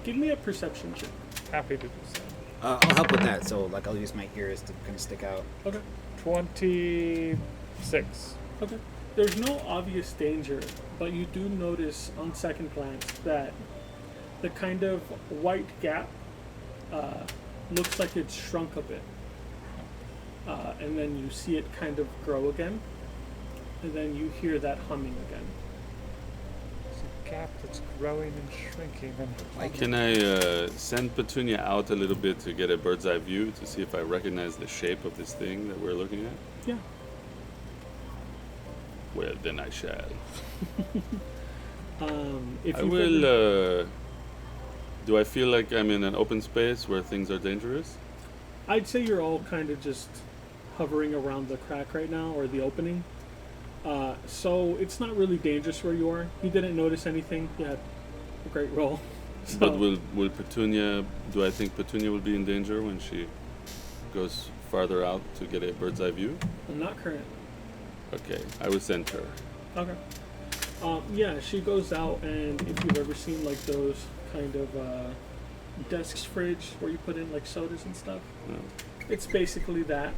S2: give me a perception check.
S3: Happy to do so.
S1: I'll help with that. So, like, I'll use my ears to kind of stick out.
S2: Okay.
S3: 26.
S2: Okay. There's no obvious danger, but you do notice on second glance that the kind of white gap looks like it's shrunk a bit. And then you see it kind of grow again. And then you hear that humming again.
S3: It's a gap that's growing and shrinking and
S4: Can I send Petunia out a little bit to get a bird's eye view to see if I recognize the shape of this thing that we're looking at?
S2: Yeah.
S4: Well, then I shall.
S2: If
S4: I
S2: you've
S4: will.
S2: ever-
S4: Do I feel like I'm in an open space where things are dangerous?
S2: I'd say you're all kind of just hovering around the crack right now, or the opening. So it's not really dangerous where you are. He didn't notice anything. He had a great roll. So,
S4: But will Petunia? Do I think Petunia will be in danger when she goes farther out to get a bird's eye view?
S2: not current.
S4: Okay, I will send her.
S2: Okay. Yeah, she goes out, and if you've ever seen like those kind of desks fridge where you put in like sodas and stuff,
S4: No.
S2: it's basically that.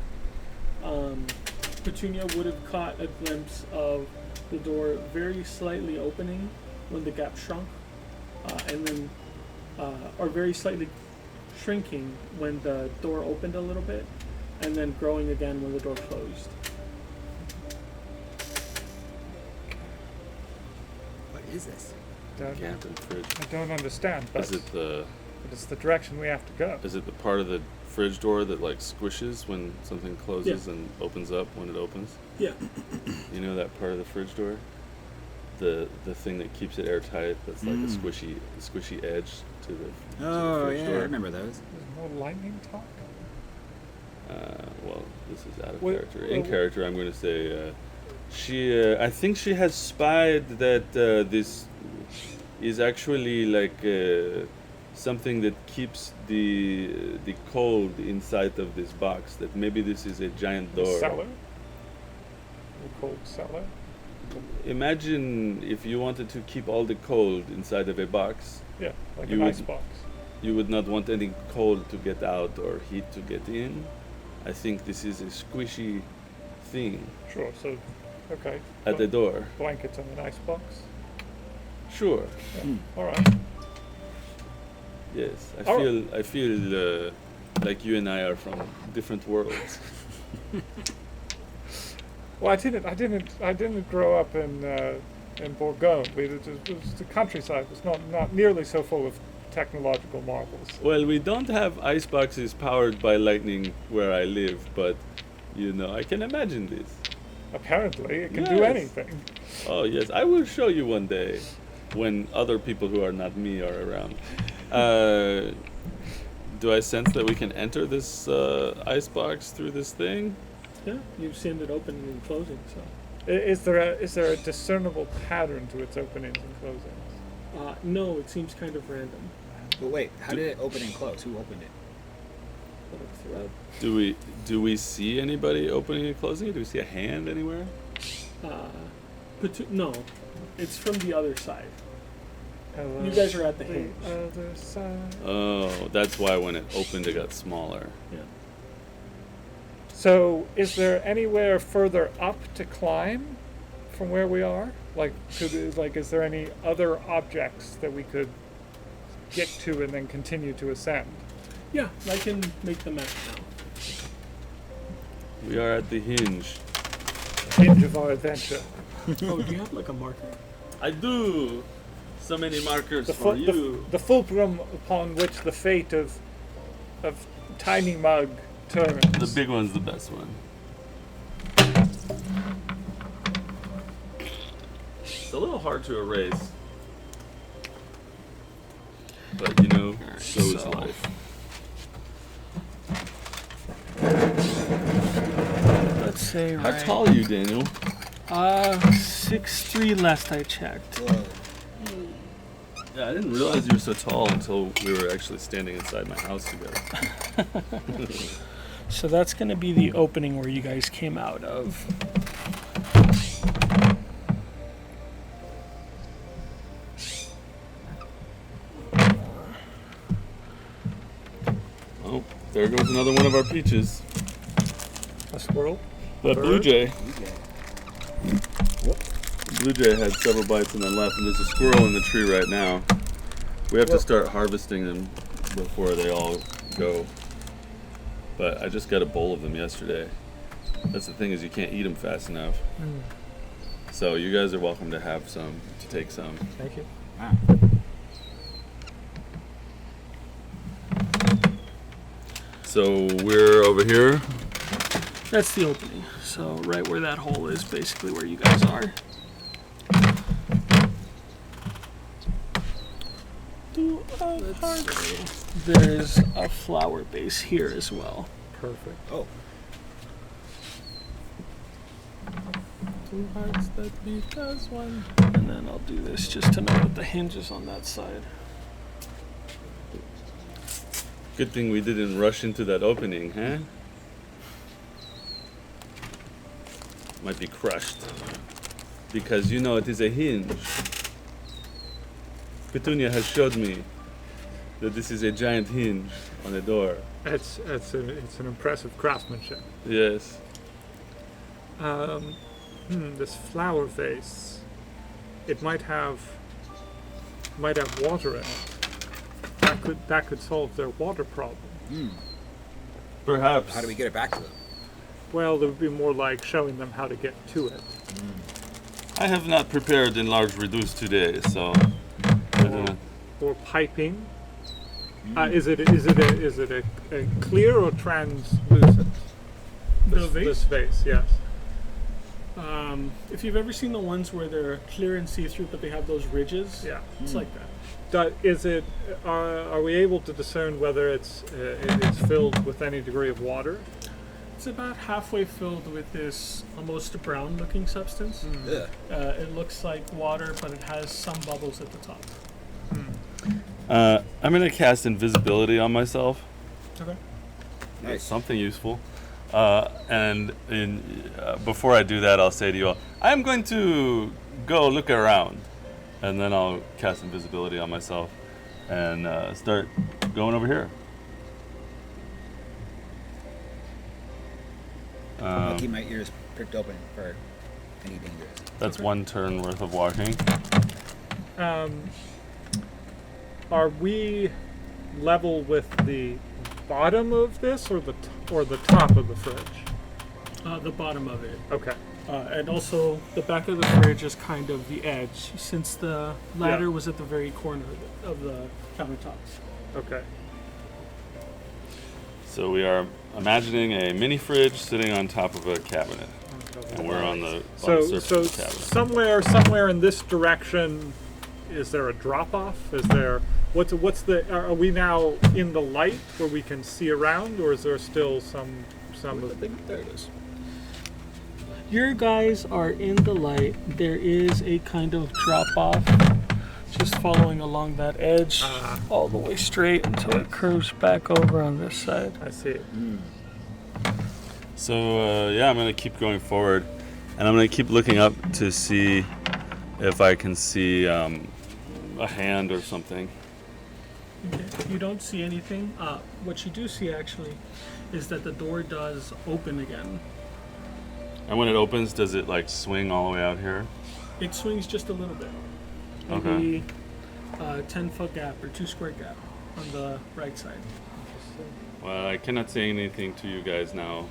S2: Petunia would have caught a glimpse of the door very slightly opening when the gap shrunk, and then, or very slightly shrinking when the door opened a little bit, and then growing again when the door closed.
S1: What is this?
S4: Gap and fridge.
S3: I don't understand, but
S4: Is it the?
S3: it's the direction we have to go.
S4: Is it the part of the fridge door that like squishes when something closes and opens up when it opens?
S2: Yeah.
S4: You know that part of the fridge door? The thing that keeps it airtight. That's like a squishy edge to the. to the
S1: Oh,
S4: fridge
S1: yeah,
S4: door.
S1: I remember those.
S3: There's more lightning talk.
S4: Well, this is out of
S3: Well,
S4: character. In
S3: well,
S4: character, I'm going to say I think she has spied that this is actually like something that keeps the cold inside of this box. That maybe this is a giant
S3: The
S4: door.
S3: cellar. The cold cellar.
S4: Imagine if you wanted to keep all the cold inside of a box.
S3: Yeah, like
S4: You
S3: an
S4: would-
S3: ice box.
S4: You would not want any cold to get out or heat to get in. I think this is a squishy thing
S3: Sure. So, okay.
S4: at the door.
S3: Blankets in an ice box.
S4: Sure.
S3: Yeah. All right.
S4: Yes, I
S3: All
S4: feel like you and I are from different worlds.
S3: Well, I didn't grow up in Bourgogne. It was the countryside. It's not nearly so full of technological marvels.
S4: Well, we don't have ice boxes powered by lightning where I live, but you know, I can imagine this.
S3: Apparently, it can do
S4: Yes.
S3: anything.
S4: Oh yes, I will show you one day when other people who are not me are around. Do I sense that we can enter this ice box through this thing?
S2: Yeah, you've seen it opening and closing, so.
S3: Is there a discernible pattern to its openings and closings?
S2: No, it seems kind of random.
S1: But wait, how did it open and close? Who opened it?
S2: But it's throughout.
S4: Do we see anybody opening and closing it? Do we see a hand anywhere?
S2: No, it's from the other side.
S3: Hello,
S2: You guys are at the hinge.
S3: other side.
S4: Oh, that's why when it opened it got smaller.
S2: Yeah.
S3: So, is there anywhere further up to climb from where we are? Is there any other objects that we could get to and then continue to ascend?
S2: Yeah, I can make the map now.
S4: We are at the hinge.
S3: Hinge of our adventure.
S2: Oh, do you have like a marker?
S4: I do. So many markers
S3: The,
S4: for
S3: fu-
S4: you.
S3: the fulcrum upon which the fate of Tiny Mug turns.
S4: The big one's the best one. It's a little hard to erase. But you know, so is life.
S2: Let's say
S4: How tall are you, Daniel?
S2: 6'3" last I checked.
S1: Whoa.
S4: Yeah, I didn't realize you were so tall until we were actually standing inside my house together.
S2: So that's going to be the opening where you guys came out of.
S4: Oh, there goes another one of our peaches.
S3: A squirrel?
S4: The
S3: Bird?
S4: blue jay. The blue jay had several bites and then left, and there's a squirrel in the tree right now. We have to start harvesting them before they all go. But I just got a bowl of them yesterday. That's the thing, is you can't eat them fast enough. So you guys are welcome to have some, to take some.
S3: Thank you.
S1: Wow.
S4: So we're over here.
S2: That's the opening. So right where that hole is, basically where you guys are. There's a flower base here as well.
S3: Perfect.
S1: Oh,
S4: Two hearts that beat as one.
S2: And then I'll do this just to know that the hinge is on that side.
S4: Good thing we didn't rush into that opening, huh? Might be crushed. Because you know it is a hinge. Petunia has showed me that this is a giant hinge on a door.
S3: It's an impressive craftsmanship.
S4: Yes.
S3: This flower vase. It might have water in it. That could solve their water problem.
S4: Perhaps.
S1: how do we get it back to them?
S3: Well, there would be more like showing them how to get to it.
S4: I have not prepared in large reduce today, so I don't know.
S3: Or piping. Is it a clear or translucent?
S2: The vase?
S3: This vase, yes.
S2: If you've ever seen the ones where they're clear and see-through, but they have those ridges,
S3: Yeah.
S2: it's like that.
S3: Are we able to discern whether it's filled with any degree of water?
S2: It's about halfway filled with this almost brown-looking substance.
S1: Ugh.
S2: It looks like water, but it has some bubbles at the top.
S4: I'm gonna cast invisibility on myself.
S2: Okay.
S1: Nice.
S4: Something useful. Before I do that, I'll say to you all, I'm going to go look around. And then I'll cast invisibility on myself and start going over here.
S1: I'll keep my ears pricked open for any dangers.
S4: That's
S2: Okay.
S4: one turn worth of walking.
S3: Are we level with the bottom of this or the top of the fridge?
S2: The bottom of it.
S3: Okay.
S2: And also, the back of the fridge is kind of the edge, since the ladder
S3: Yeah.
S2: was at the very corner of the countertops.
S3: Okay.
S4: So we are imagining a mini fridge sitting on top of a cabinet. And we're on the surface
S3: So
S4: of the cabinet.
S3: somewhere in this direction, is there a drop off? Is there what's the? Are we now in the light where we can see around, or is there still some?
S1: There it is.
S2: Your guys are in the light. There is a kind of drop off, just following along that edge all the way straight until it curves back over on this side.
S3: I see.
S4: So yeah, I'm gonna keep going forward, and I'm gonna keep looking up to see if I can see a hand or something.
S2: Okay. You don't see anything. What you do see actually is that the door does open again.
S4: And when it opens, does it like swing all the way out here?
S2: It swings just a little bit.
S4: Okay.
S2: Maybe a 10-foot gap or 2-square gap on the right side.
S4: Well, I cannot say anything to you guys now.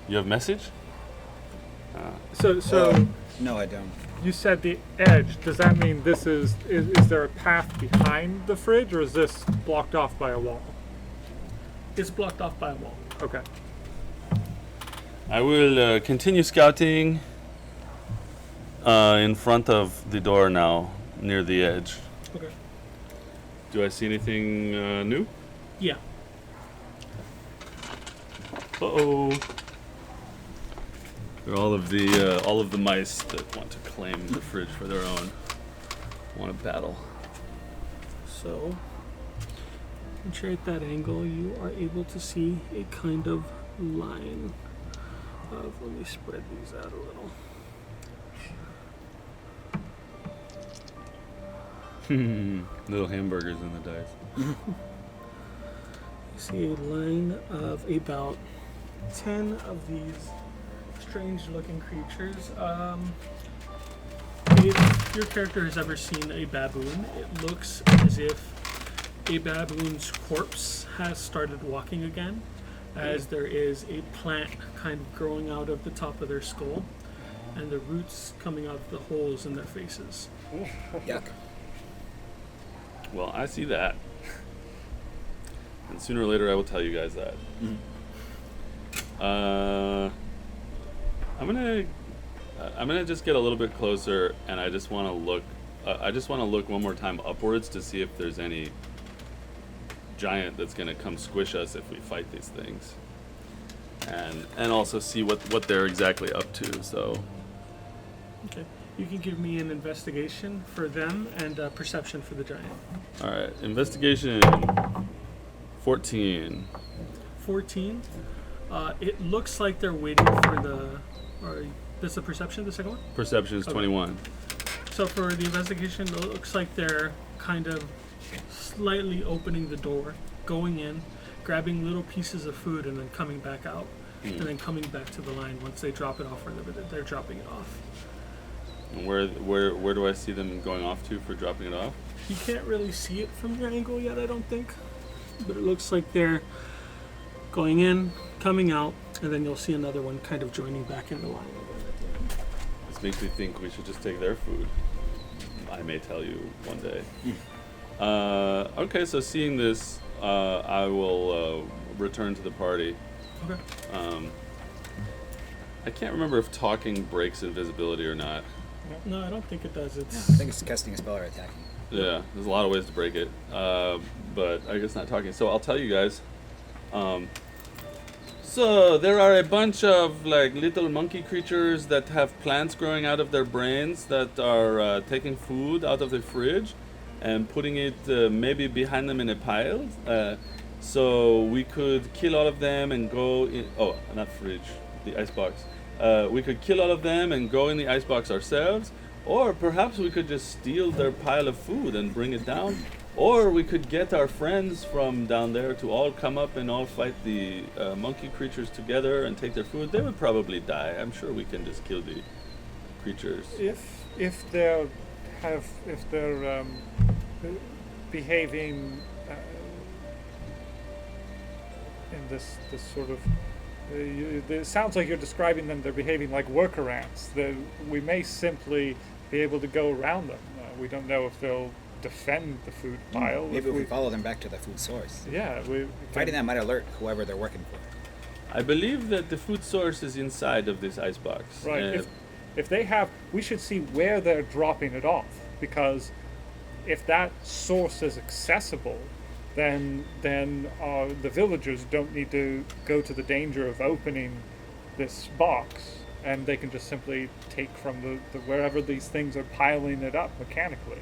S4: You have message?
S3: So
S1: No, I don't.
S3: you said the edge. Does that mean this is there a path behind the fridge, or is this blocked off by a wall?
S2: It's blocked off by a wall.
S3: Okay.
S4: I will continue scouting in front of the door now, near the edge.
S2: Okay.
S4: Do I see anything new?
S2: Yeah.
S4: Uh-oh. They're all of the mice that want to claim the fridge for their own. want to battle.
S2: So, once you're at that angle, you are able to see a kind of line of, let me spread these out a little.
S4: Little hamburgers in the dice.
S2: You see a line of about 10 of these strange looking creatures. If your character has ever seen a baboon, it looks as if a baboon's corpse has started walking again, as there is a plant kind of growing out of the top of their skull and the roots coming out of the holes in their faces.
S1: Yuck.
S4: Well, I see that. And sooner or later I will tell you guys that. I'm gonna just get a little bit closer, and I just want to look. I just want to look one more time upwards to see if there's any giant that's gonna come squish us if we fight these things, and also see what they're exactly up to. So
S2: Okay. You can give me an investigation for them and perception for the giant.
S4: all right, investigation 14.
S2: 14. It looks like they're waiting for the. Or this the perception, the second one?
S4: Perception is
S2: Okay.
S4: 21.
S2: So for the investigation, it looks like they're kind of slightly opening the door, going in, grabbing little pieces of food, and then coming back out, and then coming back to the line once they drop it off, or they're dropping it off.
S4: And where do I see them going off to for dropping it off?
S2: You can't really see it from your angle yet, I don't think, but it looks like they're going in, coming out, and then you'll see another one kind of joining back in the line.
S4: This makes me think we should just take their food. I may tell you one day. Okay, so seeing this, I will return to the party.
S2: Okay.
S4: I can't remember if talking breaks invisibility or not.
S2: No, I don't think it does. It's.
S1: I think it's casting a spell or attacking.
S4: Yeah, there's a lot of ways to break it, but I guess not talking. So I'll tell you guys. So there are a bunch of like little monkey creatures that have plants growing out of their brains that are taking food out of the fridge and putting it maybe behind them in a pile. So we could kill all of them and go in. Oh, not fridge, the icebox. We could kill all of them and go in the icebox ourselves, or perhaps we could just steal their pile of food and bring it down, or we could get our friends from down there to all come up and all fight the monkey creatures together and take their food. They would probably die. I'm sure we can just kill the creatures.
S3: If they're behaving in this sort of. It sounds like you're describing them. They're behaving like worker ants. We may simply be able to go around them. We don't know if they'll defend the food pile.
S1: Maybe if we follow them back to the food source.
S3: Yeah, we
S1: Fighting them might alert whoever they're working for.
S4: I believe that the food source is inside of this icebox.
S3: Right. If they have, we should see where they're dropping it off, because if that source is accessible, then the villagers don't need to go to the danger of opening this box, and they can just simply take from the wherever these things are piling it up mechanically.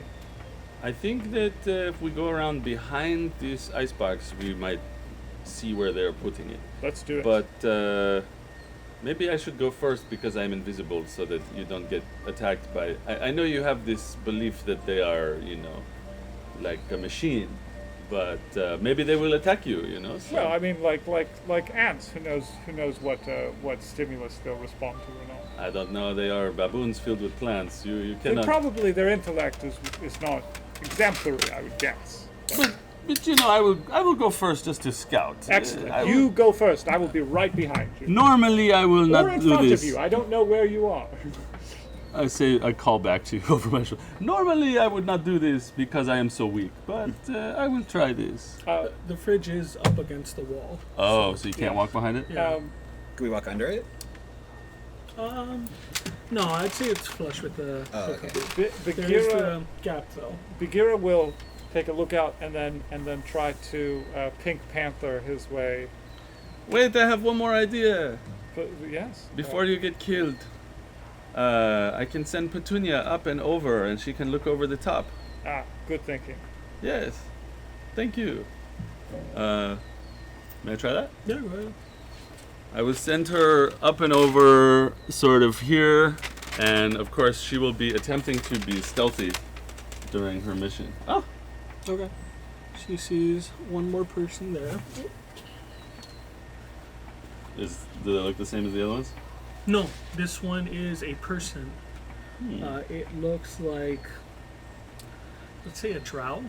S4: I think that if we go around behind this icebox, we might see where they're putting it.
S3: Let's do it.
S4: But maybe I should go first because I'm invisible, so that you don't get attacked by. I know you have this belief that they are, like a machine, but maybe they will attack you. So.
S3: Well, I mean, like ants. Who knows what stimulus they'll respond to or not.
S4: I don't know. They are baboons filled with plants. You cannot.
S3: Probably their intellect is not exemplary, I would guess.
S4: But I will go first just to scout.
S3: Excellent. You go first. I will be right behind you.
S4: Normally I will
S3: Or
S4: not
S3: in
S4: do
S3: front
S4: this.
S3: of you. I don't know where you are.
S4: I call back to you over my shoulder. Normally I would not do this because I am so weak, but I will try this.
S2: The fridge is up against the wall.
S4: Oh, so you can't
S3: yeah.
S4: walk behind it?
S2: Yeah.
S1: Can we walk under it?
S2: No, I'd say it's flush with the.
S1: Oh,
S2: the
S1: okay.
S2: cupboard. There's
S3: Bagheera
S2: the gap though.
S3: Bagheera will take a look out and then try to Pink Panther his way.
S4: Wait, I have one more idea.
S3: But, yes.
S4: Before you get killed, I can send Petunia up and over, and she can look over the top.
S3: Good thinking.
S4: Yes. Thank you. May I try that?
S2: Yeah, go ahead.
S4: I will send her up and over, sort of here, and of course she will be attempting to be stealthy during her mission. Oh,
S2: Okay. She sees one more person there.
S4: do they look the same as the other ones?
S2: No, this one is a person. It looks like, let's say, a drow.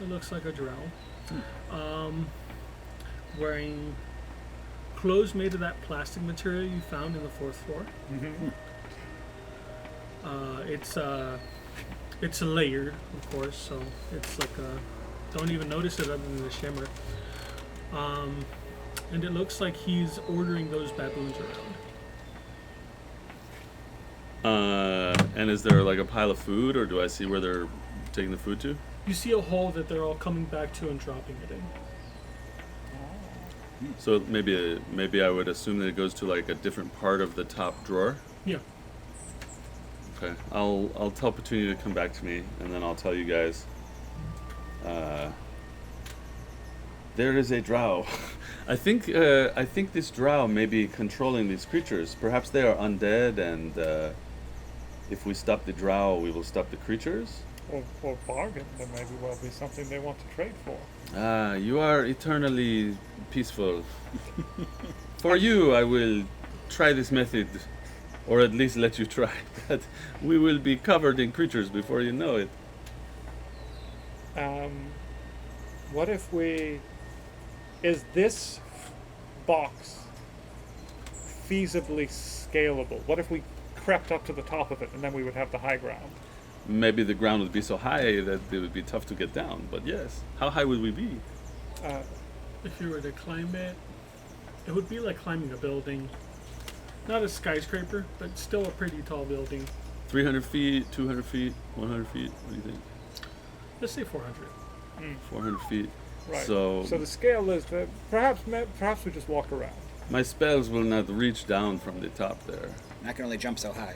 S2: It looks like a drow. Wearing clothes made of that plastic material you found in the 4th floor. It's layered, of course, so it's like don't even notice it other than the shimmer. And it looks like he's ordering those baboons around.
S4: And is there like a pile of food, or do I see where they're taking the food to?
S2: You see a hole that they're all coming back to and dropping it in.
S4: So maybe I would assume that it goes to like a different part of the top drawer.
S2: Yeah.
S4: Okay, I'll tell Petunia to come back to me, and then I'll tell you guys. There is a drow. I think this drow may be controlling these creatures. Perhaps they are undead, and if we stop the drow, we will stop the creatures.
S3: Or bargain. There may well be something they want to trade for.
S4: Ah, you are eternally peaceful. For you, I will try this method, or at least let you try. But we will be covered in creatures before you know it.
S3: What if we... Is this box feasibly scalable? What if we crept up to the top of it and then we would have the high ground?
S4: Maybe the ground would be so high that it would be tough to get down. But yes, how high would we be?
S2: If you were to climb it, it would be like climbing a building. Not a skyscraper, but still a pretty tall building.
S4: 300 feet, 200 feet, 100 feet? What do you think?
S2: Let's say 400.
S4: 400 feet.
S3: Right.
S4: So
S3: the scale is that perhaps we just walk around.
S4: my spells will not reach down from the top there.
S1: And I can only jump so high.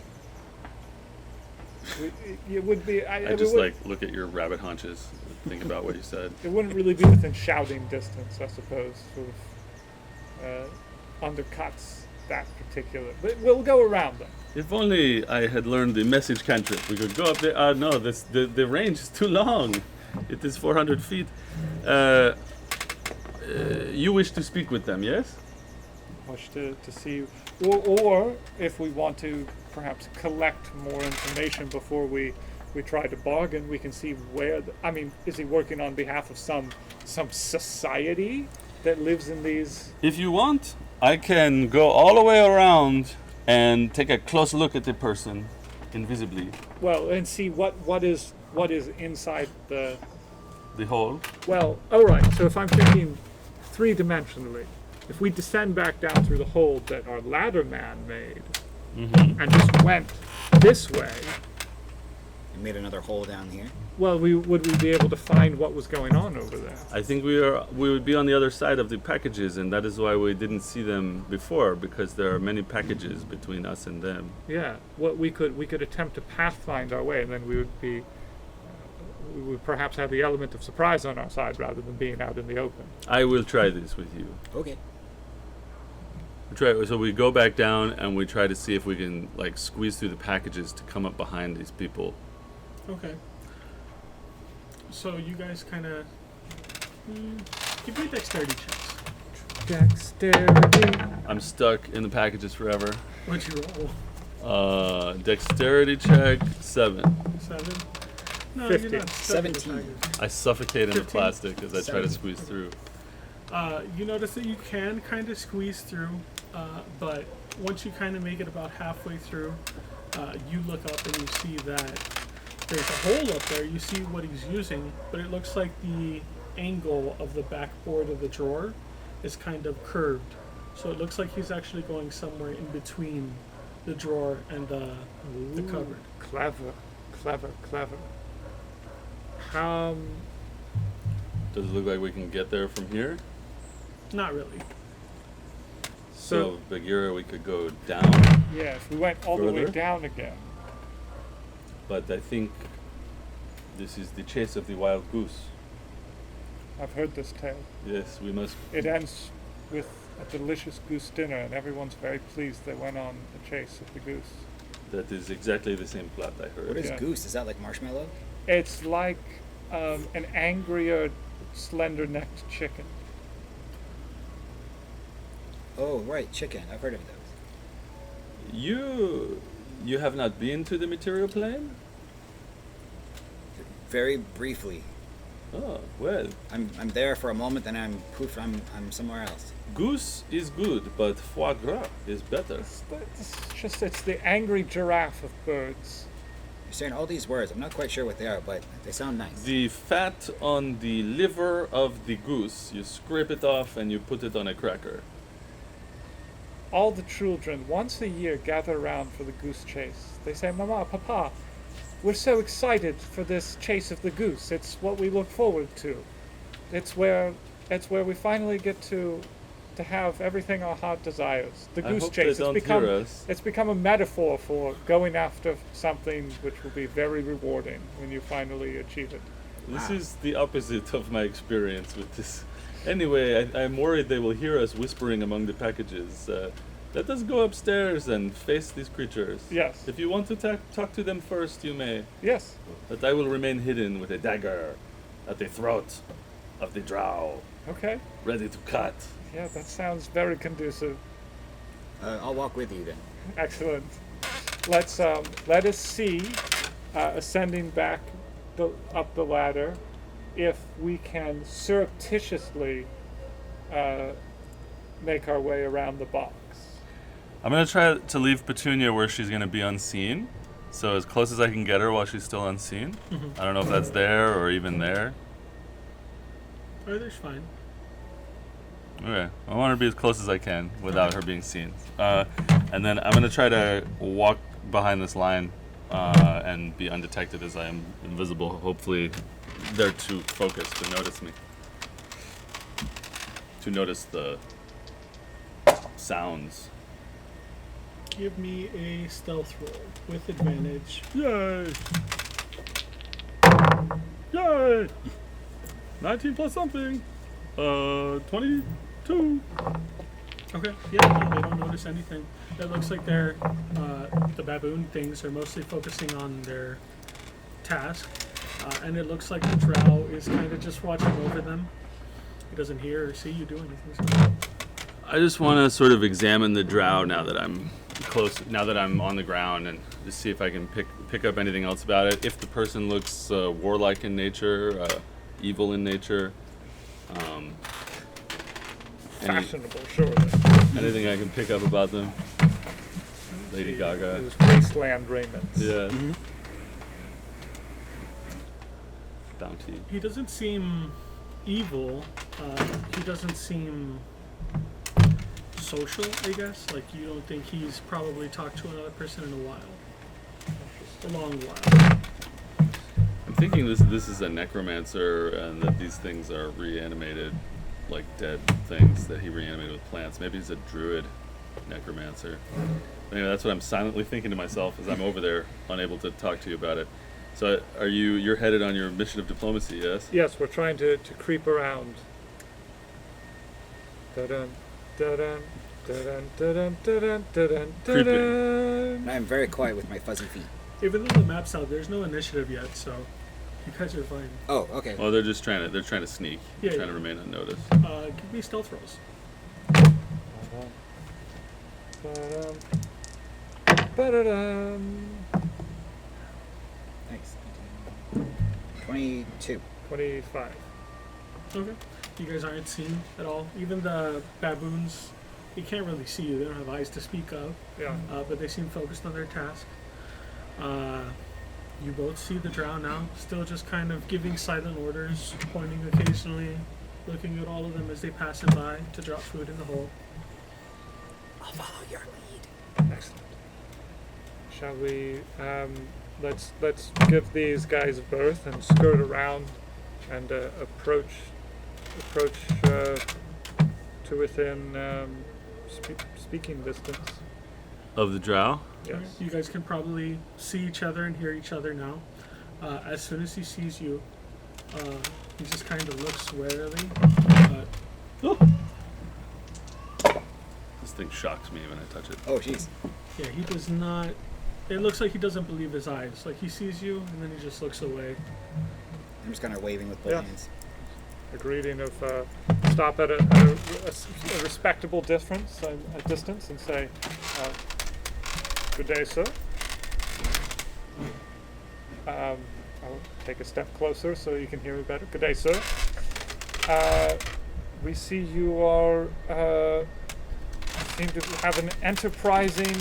S3: It would be.
S4: I just like look at your rabbit haunches, think about what you said.
S3: It wouldn't really be within shouting distance, I suppose. Sort of undercuts that particular. But we'll go around them.
S4: If only I had learned the message cantrip, we could go up there. No, the range is too long. It is 400 feet. You wish to speak with them, yes?
S3: Wish to see, or if we want to perhaps collect more information before we try to bargain, we can see where. Is he working on behalf of some society that lives in these?
S4: If you want, I can go all the way around and take a close look at the person, invisibly.
S3: Well, and see what is inside the.
S4: The hole.
S3: Well, all right. So if I'm thinking three-dimensionally, if we descend back down through the hole that our ladder man made, and just went this way,
S1: And made another hole down here.
S3: well, would we be able to find what was going on over there?
S4: I think we would be on the other side of the packages, and that is why we didn't see them before, because there are many packages between us and them.
S3: Yeah. What we could attempt to pathfind our way, and then we would be. We would perhaps have the element of surprise on our side rather than being out in the open.
S4: I will try this with you.
S1: Okay.
S4: So we go back down and we try to see if we can like squeeze through the packages to come up behind these people.
S2: Okay. So you guys kind of give me dexterity checks.
S3: Dexterity.
S4: I'm stuck in the packages forever.
S2: What'd you roll?
S4: Dexterity check 7.
S2: 7. No,
S3: 15.
S2: you're not stuck in the
S1: 17.
S2: package.
S4: I suffocate in the
S2: 15?
S4: plastic as I try to
S1: 17.
S4: squeeze through.
S2: You notice that you can kind of squeeze through, but once you kind of make it about halfway through, you look up and you see that there's a hole up there. You see what he's using, but it looks like the angle of the backboard of the drawer is kind of curved. So it looks like he's actually going somewhere in between the drawer and the cupboard.
S3: Clever.
S4: Does it look like we can get there from here?
S2: Not really.
S4: So, Bagheera, we could go down,
S3: Yes, we went all the way
S4: Further?
S3: down again.
S4: but I think This is the chase of the wild goose.
S3: I've heard this tale.
S4: Yes, we must.
S3: It ends with a delicious goose dinner, and everyone's very pleased they went on the chase of the goose.
S4: That is exactly the same plot I heard.
S1: What is
S3: Yeah.
S1: goose? Is that like marshmallow?
S3: It's like an angrier, slender-necked chicken.
S1: Oh, right, chicken. I've heard of those.
S4: You have not been to the material plane?
S1: Very briefly.
S4: Oh, well.
S1: I'm there for a moment, then I'm poof. I'm somewhere else.
S4: Goose is good, but foie gras is better.
S3: It's the angry giraffe of birds.
S1: You're saying all these words. I'm not quite sure what they are, but they sound nice.
S4: The fat on the liver of the goose, you scrape it off and you put it on a cracker.
S3: All the children, once a year, gather around for the goose chase. They say, Mama, Papa, we're so excited for this chase of the goose. It's what we look forward to. It's where we finally get to have everything our heart desires. The
S4: I
S3: goose
S4: hope
S3: chase.
S4: they don't hear us.
S3: It's become a metaphor for going after something which will be very rewarding when you finally achieve it.
S4: This
S1: Wow.
S4: is the opposite of my experience with this. Anyway, I'm worried they will hear us whispering among the packages. Let us go upstairs and face these creatures.
S3: Yes.
S4: If you want to talk to them first, you may.
S3: Yes.
S4: But I will remain hidden with a dagger at the throat of the drow,
S3: Okay.
S4: ready to cut.
S3: Yeah, that sounds very conducive.
S1: I'll walk with you then.
S3: Excellent. Let us see, ascending back up the ladder, if we can surreptitiously make our way around the box.
S4: I'm gonna try to leave Petunia where she's gonna be unseen. So as close as I can get her while she's still unseen. I don't know if that's there or even there.
S2: Oh, there's fine.
S4: Okay, I want her to be as close as I can without her being seen. And then I'm gonna try to walk behind this line and be undetected as I am invisible. Hopefully, they're too focused to notice me. To notice the sounds.
S2: Give me a stealth roll with advantage.
S4: Yay! Yay! 19 plus something. 22.
S2: Okay. Yeah, no, they don't notice anything. It looks like they're the baboon things are mostly focusing on their task, and it looks like the drow is kind of just watching over them. He doesn't hear or see you do anything. So.
S4: I just want to sort of examine the drow now that I'm close, now that I'm on the ground, and just see if I can pick up anything else about it. If the person looks warlike in nature, evil in nature,
S3: Fashionable, surely.
S4: anything I can pick up about them. Lady Gaga.
S3: Those wasteland raiments.
S4: Yeah. Bounty.
S2: He doesn't seem evil. He doesn't seem social, I guess. Like, you don't think he's probably talked to another person in a while. A long while.
S4: I'm thinking this is a necromancer, and that these things are reanimated, like dead things that he reanimated with plants. Maybe he's a druid necromancer. Anyway, that's what I'm silently thinking to myself as I'm over there, unable to talk to you about it. So, you're headed on your mission of diplomacy, yes?
S3: Yes, we're trying to creep around. Da-dun, da-dun, da-dun, da-dun, da-dun, da-dun, da-dun.
S1: And I'm very quiet with my fuzzy feet.
S2: Even though the map's out, there's no initiative yet, so you guys are fine.
S1: Oh, okay.
S4: Oh, they're trying to sneak.
S2: Yeah,
S4: Trying
S2: yeah.
S4: to remain unnoticed.
S2: Give me stealth rolls.
S3: Ba-dum, ba-da-dum.
S1: Thanks. 22.
S3: 25.
S2: Okay. You guys aren't seen at all. Even the baboons, you can't really see you. They don't have eyes to speak of,
S3: Yeah.
S2: but they seem focused on their task. You both see the drow now, still just kind of giving silent orders, pointing occasionally, looking at all of them as they pass it by to drop food in the hole.
S1: I'll follow your lead.
S3: Excellent. Shall we, let's give these guys birth and skirt around and approach to within speaking distance.
S4: Of the drow?
S3: Yes.
S2: You guys can probably see each other and hear each other now. As soon as he sees you, he just kind of looks warily.
S4: This thing shocks me when I touch it.
S1: Oh, jeez.
S2: Yeah, he does not. It looks like he doesn't believe his eyes. Like he sees you and then he just looks away.
S1: I'm just kind of waving with both
S3: Yeah.
S1: hands.
S3: A greeting of stop at a respectable distance and say, "Good day, sir." I'll take a step closer so you can hear me better. Good day, sir. We see you are seem to have an enterprising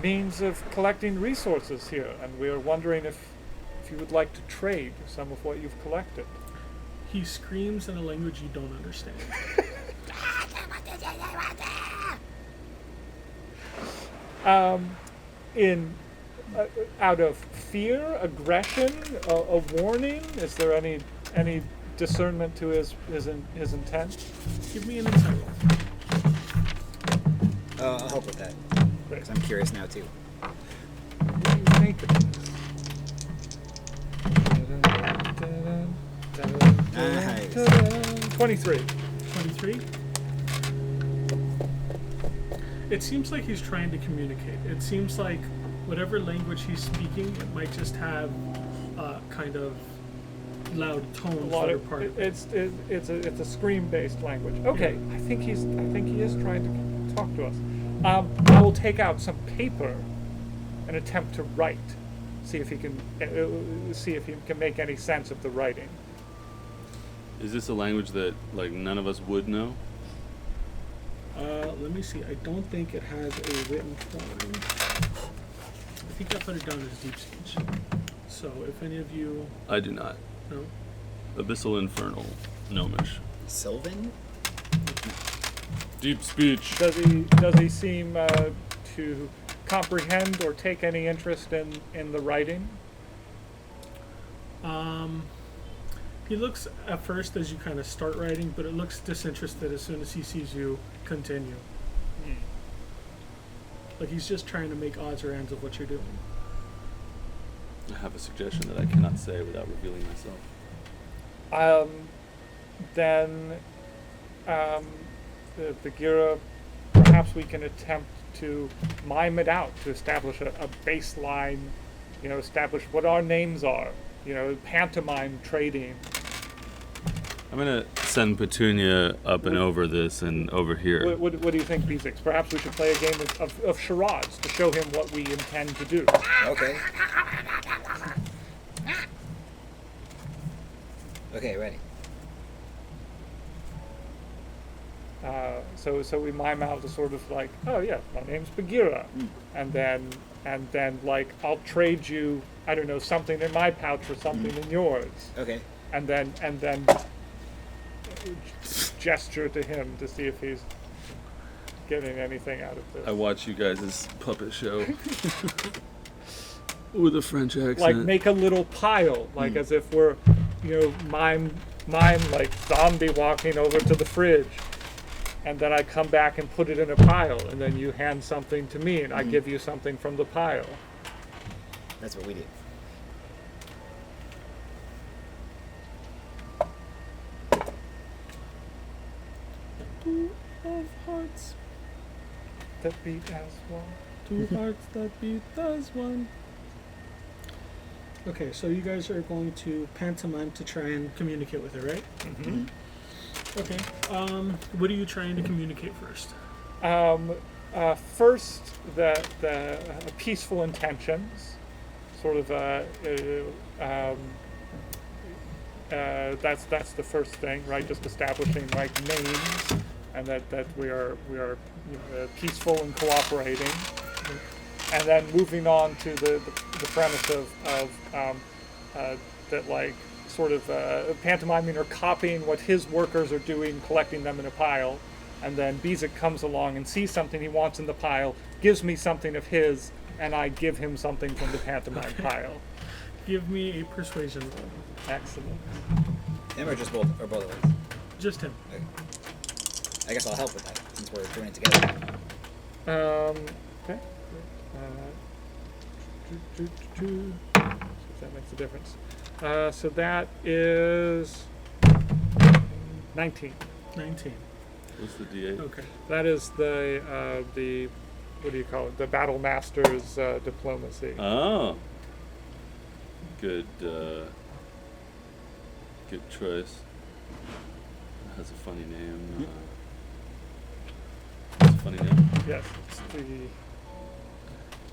S3: means of collecting resources here, and we are wondering if you would like to trade some of what you've collected.
S2: He screams in a language you don't understand.
S3: Out of fear, aggression, a warning. Is there any discernment to his intent?
S2: Give me an insight roll.
S1: I'll help with that.
S3: Great.
S1: Because I'm curious now, too.
S3: What do you think of this?
S1: Nice.
S3: 23.
S2: 23. It seems like he's trying to communicate. It seems like whatever language he's speaking, it might just have kind of loud tones
S3: A lot
S2: that are
S3: of
S2: part of it.
S3: it's a scream-based language. Okay, I think he is trying to talk to us. I will take out some paper and attempt to write. See if he can make any sense of the writing.
S4: Is this a language that like none of us would know?
S2: Let me see. I don't think it has a written form. I think I put it down as deep speech. So if any of you
S4: I do not.
S2: know,
S4: Abyssal Infernal Gnomish.
S1: Sylvan?
S4: Deep speech.
S3: Does he seem to comprehend or take any interest in the writing?
S2: he looks at first as you kind of start writing, but it looks disinterested as soon as he sees you continue. Like he's just trying to make odds or ends of what you're doing.
S4: I have a suggestion that I cannot say without revealing myself.
S3: The Gira, perhaps we can attempt to mime it out to establish a baseline, establish what our names are, pantomime trading.
S4: I'm gonna send Petunia up and over this and over here.
S3: What do you think, Beezix? Perhaps we should play a game of charades to show him what we intend to do.
S1: Okay. Okay, ready.
S3: So we mime out a sort of like, oh yeah, my name's Bagheera, and then like I'll trade you, I don't know, something in my pouch for something in yours,
S1: Okay.
S3: and then gesture to him to see if he's getting anything out of this.
S4: I watch you guys' puppet show with a French accent.
S3: Like make a little pile, like as if we're, mime like zombie walking over to the fridge. And then I come back and put it in a pile, and then you hand something to me, and I give you something from the pile.
S1: That's what we do.
S2: Two of hearts,
S3: That beat as one.
S2: two hearts that beat as one. Okay, so you guys are going to pantomime to try and communicate with her, right?
S3: Mm-hmm.
S2: Okay. What are you trying to communicate first?
S3: First, the peaceful intentions, sort of. That's the first thing, right? Just establishing like names, and that we are peaceful and cooperating, and then moving on to the premise of that like. Sort of pantomiming or copying what his workers are doing, collecting them in a pile, and then Beezek comes along and sees something he wants in the pile, gives me something of his, and I give him something from the pantomime pile.
S2: Give me a persuasion roll.
S3: Excellent.
S1: Him or just both, or both of us?
S2: Just him.
S1: Okay. I guess I'll help with that since we're doing it together.
S3: Okay. That makes a difference. So that is 19.
S2: 19.
S4: What's the D8?
S2: Okay.
S3: That is the what do you call it? The Battle Master's diplomacy.
S4: Oh. Good choice. It has a funny name. It's a funny name.
S3: Yes, it's the.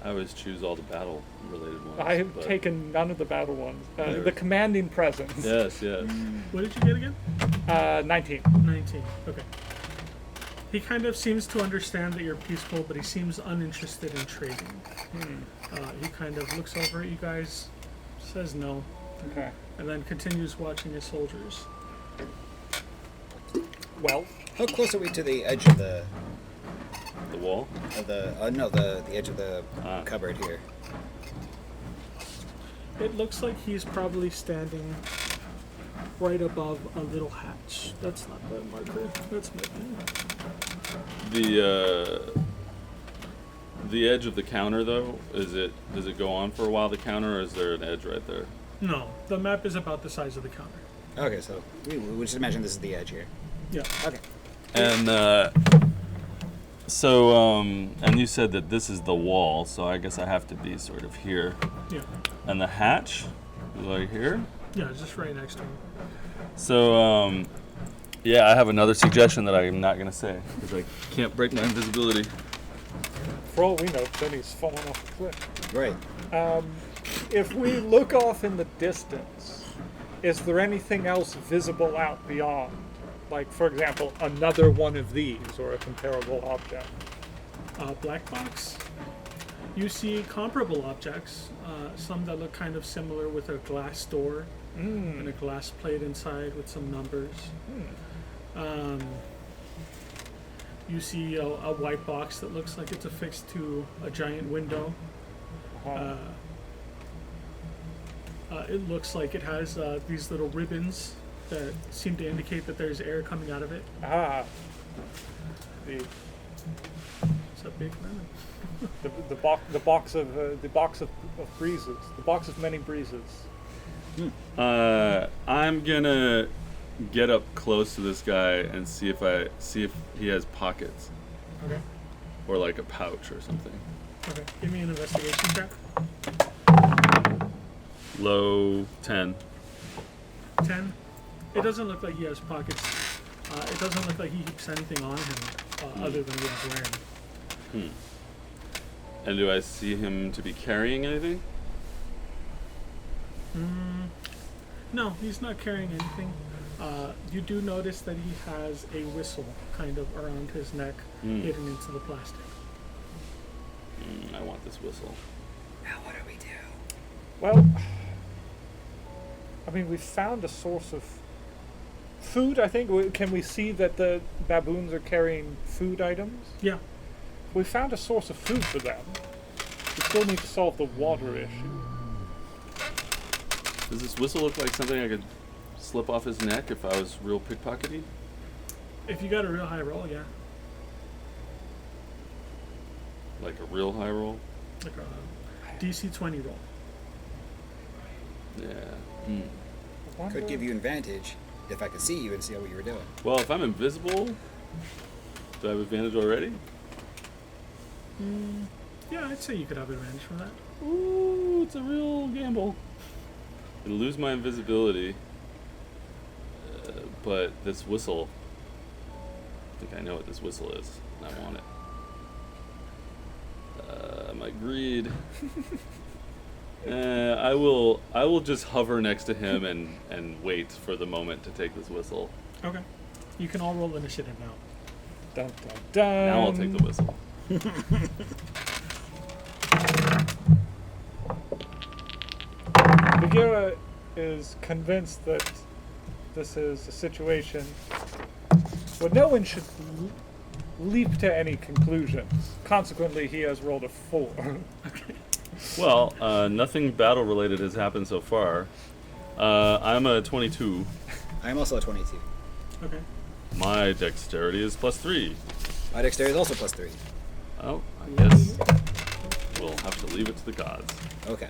S4: I always choose all the battle-related ones.
S3: I have
S4: but-
S3: taken none of the battle ones.
S4: There.
S3: The commanding presence.
S4: Yes, yes.
S2: What did you get again?
S3: 19.
S2: 19. Okay. He kind of seems to understand that you're peaceful, but he seems uninterested in trading. He kind of looks over at you guys, says no,
S3: Okay.
S2: and then continues watching his soldiers.
S3: Well,
S1: How close are we to the edge of the
S4: wall?
S1: the edge of the
S4: Ah.
S1: cupboard here?
S2: It looks like he's probably standing right above a little hatch. That's not the marker. That's maybe.
S4: The edge of the counter, though, does it go on for a while, the counter, or is there an edge right there?
S2: No, the map is about the size of the counter.
S1: Okay, so we just imagine this is the edge here.
S2: Yeah.
S1: Okay.
S4: And and you said that this is the wall, so I guess I have to be sort of here.
S2: Yeah.
S4: And the hatch is right here.
S2: Yeah, it's just right next to him.
S4: So yeah, I have another suggestion that I'm not gonna say because I can't break my invisibility.
S3: for all we know, Benny's fallen off the cliff.
S1: Right.
S3: If we look off in the distance, is there anything else visible out beyond? Like, for example, another one of these or a comparable object?
S2: Black box. You see comparable objects, some that look kind of similar with a glass door and a glass plate inside with some numbers. You see a white box that looks like it's affixed to a giant window. It looks like it has these little ribbons that seem to indicate that there's air coming out of it.
S3: The
S2: It's a big lemon.
S3: the box of breezes, the box of many breezes.
S4: I'm gonna get up close to this guy and see if he has pockets
S2: Okay.
S4: or like a pouch or something.
S2: Okay. Give me an investigation check.
S4: Low 10.
S2: 10. It doesn't look like he has pockets. It doesn't look like he keeps anything on him other than what he's wearing.
S4: And do I see him to be carrying anything?
S2: No, he's not carrying anything. You do notice that he has a whistle kind of around his neck, hidden into the plastic.
S4: I want this whistle.
S1: Now what do we do?
S3: Well, I mean, we found a source of food. I think. Can we see that the baboons are carrying food items?
S2: Yeah.
S3: We found a source of food for them. We still need to solve the water issue.
S4: Does this whistle look like something I could slip off his neck if I was real pickpockety?
S2: If you got a real high roll, yeah.
S4: Like a real high roll?
S2: Like a DC 20 roll.
S4: Yeah.
S1: Could give you advantage if I could see you and see what you were doing.
S4: Well, if I'm invisible, do I have advantage already?
S2: Yeah, I'd say you could have advantage from that.
S4: Ooh, it's a real gamble. I lose my invisibility, but this whistle, I think I know what this whistle is, and I want it. My greed. I will just hover next to him and wait for the moment to take this whistle.
S2: Okay. You can all roll initiative now.
S3: Dun, dun, dun.
S4: Now I'll take the whistle.
S3: Bagheera is convinced that this is a situation where no one should leap to any conclusions. Consequently, he has rolled a 4.
S4: Well, nothing battle related has happened so far. I'm a 22.
S1: I'm also a 22.
S2: Okay.
S4: My dexterity is +3.
S1: My dexterity is also +3.
S4: Oh, I guess we'll have to leave it to the gods.
S1: Okay.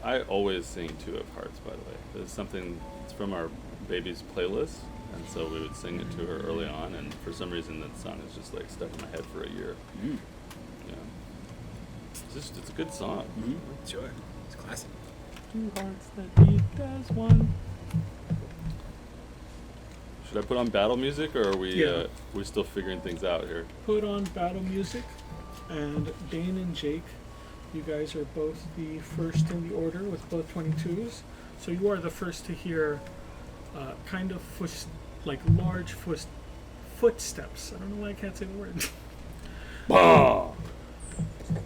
S4: I always sing Two of Hearts, by the way. It's something, it's from our baby's playlist, and so we would sing it to her early on, and for some reason that song is just like stuck in my head for a year.
S1: Mm.
S4: Yeah. It's a good song.
S1: Mm-hmm. Sure. It's classic.
S3: Two hearts that beat as one.
S4: Should I put on battle music, or are we
S2: Yeah.
S4: we're still figuring things out here?
S2: Put on battle music, and Dane and Jake, you guys are both the first in the order with both 22s. So you are the first to hear kind of large footsteps. I don't know why I can't say the word.
S4: Bah!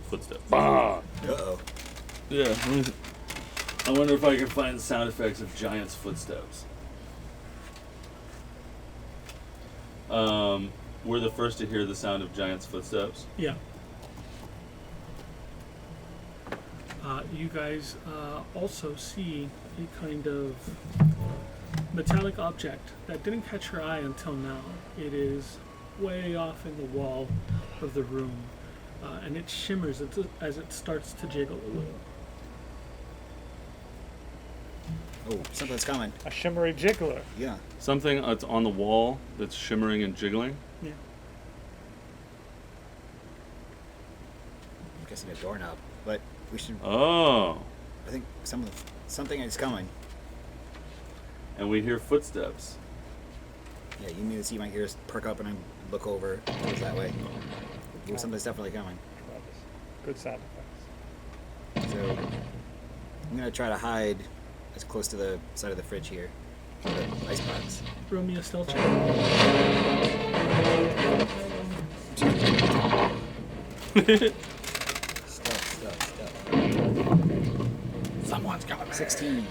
S4: Footsteps. Bah!
S1: Uh-oh.
S4: Yeah. I wonder if I can find sound effects of giants' footsteps. We're the first to hear the sound of giants' footsteps.
S2: Yeah. You guys also see a kind of metallic object that didn't catch your eye until now. It is way off in the wall of the room, and it shimmers as it starts to jiggle a little.
S1: Oh, something's coming.
S3: A shimmery jiggler.
S1: Yeah.
S4: Something that's on the wall that's shimmering and jiggling.
S2: Yeah.
S1: I'm guessing a doorknob, but we should.
S4: Oh.
S1: I think something is coming.
S4: And we hear footsteps.
S1: Yeah, you need to see my ears perk up and I look over. It goes that way. Ooh, something's definitely coming.
S3: Good sound effects.
S1: So I'm gonna try to hide as close to the side of the fridge here, the icebox.
S2: Roll me a stealth check.
S1: Stuff.
S4: Someone's coming.
S1: 16.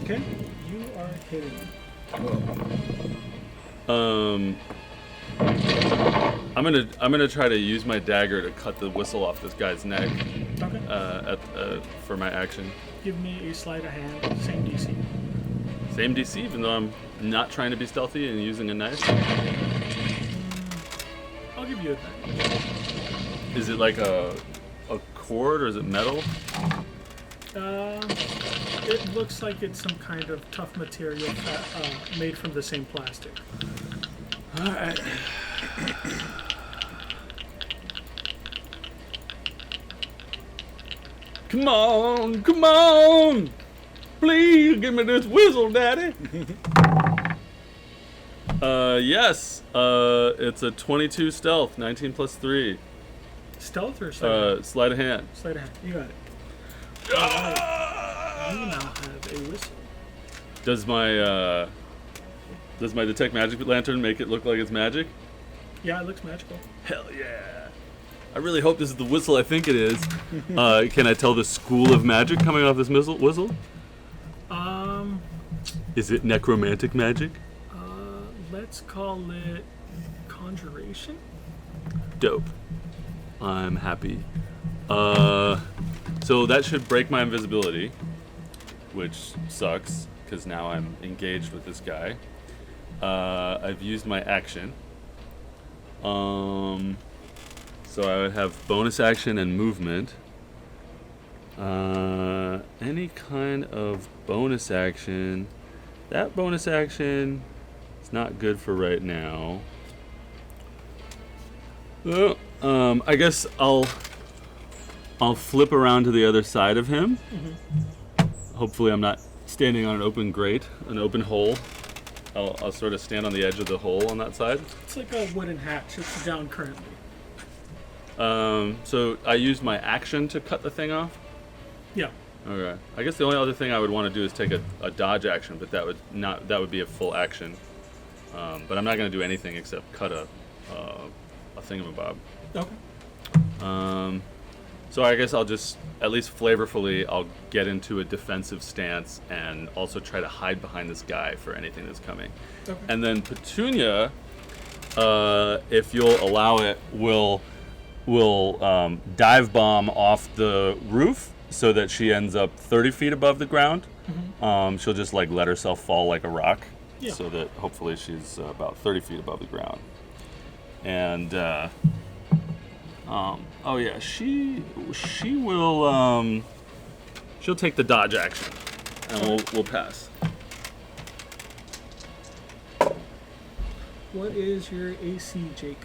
S2: Okay. You are hitting.
S1: Whoa.
S4: I'm gonna try to use my dagger to cut the whistle off this guy's neck
S2: Okay.
S4: for my action.
S2: Give me a sleight of hand. Same DC.
S4: Same DC, even though I'm not trying to be stealthy and using a knife.
S2: I'll give you advantage.
S4: Is it like a cord or is it metal?
S2: It looks like it's some kind of tough material made from the same plastic.
S4: All right. Come on! Please give me this whistle, Daddy. Yes. It's a 22 stealth, 19 plus 3.
S2: Stealth or sleight?
S4: Sleight of hand.
S2: Sleight of hand. You got it. Alright. You now have a whistle.
S4: Does my detect magic lantern make it look like it's magic?
S2: Yeah, it looks magical.
S4: Hell yeah! I really hope this is the whistle I think it is. Can I tell the school of magic coming off this whistle? Is it necromantic magic?
S2: Let's call it conjuration.
S4: Dope. I'm happy. So that should break my invisibility, which sucks because now I'm engaged with this guy. I've used my action. So I would have bonus action and movement. Any kind of bonus action. That bonus action is not good for right now. Well, I guess I'll flip around to the other side of him.
S2: Mm-hmm.
S4: Hopefully I'm not standing on an open grate, an open hole. I'll sort of stand on the edge of the hole on that side.
S2: It's like a wooden hatch. It's down currently.
S4: So I used my action to cut the thing off.
S2: Yeah.
S4: Okay. I guess the only other thing I would want to do is take a dodge action, but that would be a full action. But I'm not going to do anything except cut a thingamabob.
S2: Okay.
S4: So I guess I'll just, at least flavorfully, I'll get into a defensive stance and also try to hide behind this guy for anything that's coming.
S2: Okay.
S4: And then Petunia, if you'll allow it, will dive bomb off the roof so that she ends up 30 feet above the ground.
S2: Mm-hmm.
S4: She'll just like let herself fall like a rock,
S2: Yeah.
S4: so that hopefully she's about 30 feet above the ground. And Oh yeah, she will she'll take the dodge action, and we'll pass.
S2: What is your AC, Jake?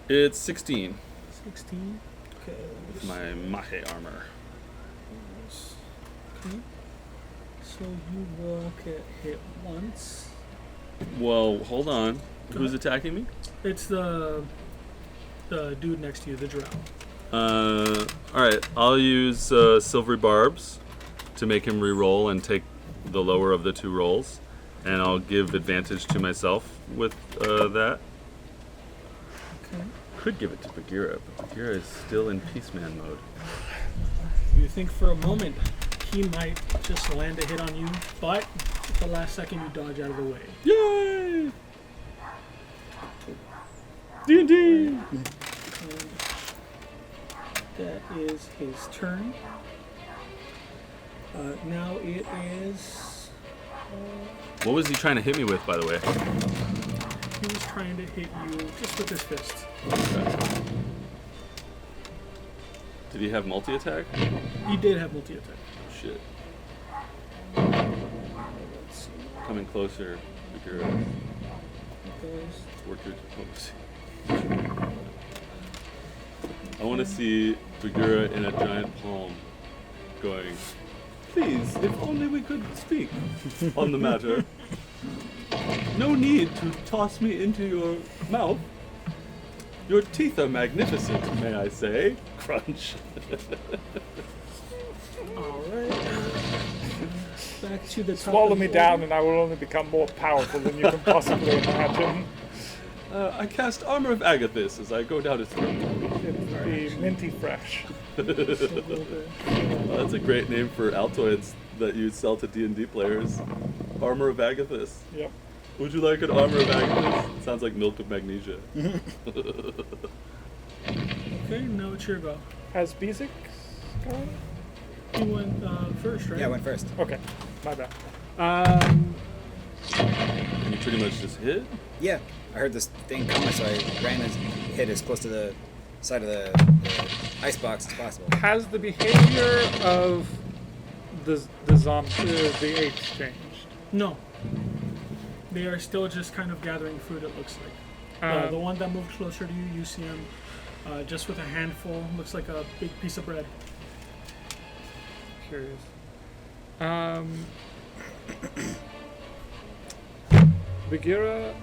S4: It's 16
S2: 16. Okay.
S4: with my Mahe armor.
S2: Okay. So you will get hit once.
S4: Well, hold on.
S2: Go
S4: Who's
S2: ahead.
S4: attacking me?
S2: It's the dude next to you, the drow.
S4: All right. I'll use silvery barbs to make him re-roll and take the lower of the two rolls, and I'll give advantage to myself with that.
S2: Okay.
S4: Could give it to Bagheera, but Bagheera is still in Peaceman mode.
S2: You think for a moment he might just land a hit on you, but at the last second you dodge out of the way.
S4: Yay! D&D!
S2: And that is his turn. Now it is.
S4: What was he trying to hit me with, by the way?
S2: He was trying to hit you just with his fist.
S4: Okay. Did he have multi-attack?
S2: He did have multi-attack.
S4: Oh, shit.
S2: Let's see.
S4: Coming closer, Bagheera.
S2: Those.
S4: Work your diplomacy. I want to see Bagheera in a giant palm going, please, if only we could speak on the matter. No need to toss me into your mouth. Your teeth are magnificent, may I say. Crunch.
S2: Alright. Back to the top.
S3: Swallow
S2: of
S3: me
S2: the
S3: down,
S2: order.
S3: and I will only become more powerful than you can possibly imagine.
S4: I cast Armor of Agathis as I go down its throat.
S3: It'll be minty fresh.
S2: Just a little bit.
S4: That's a great name for Altoids that you sell to D&D players. Armor of Agathis.
S3: Yep.
S4: Would you like an Armor of Agathis? Sounds like milk of magnesia.
S2: Okay, now it's your go.
S3: Has Bezic gone?
S2: You went first, right?
S1: Yeah, I went first.
S3: Okay, my bad.
S4: And you pretty much just hit?
S1: Yeah, I heard this thing coming, so I ran and hit as close to the side of the ice box as possible.
S3: Has the behavior of the zombie, the apes changed?
S2: No. They are still just kind of gathering food, it looks like. The one that moved closer to you, you see him just with a handful. Looks like a big piece of bread.
S3: Curious. Bagheera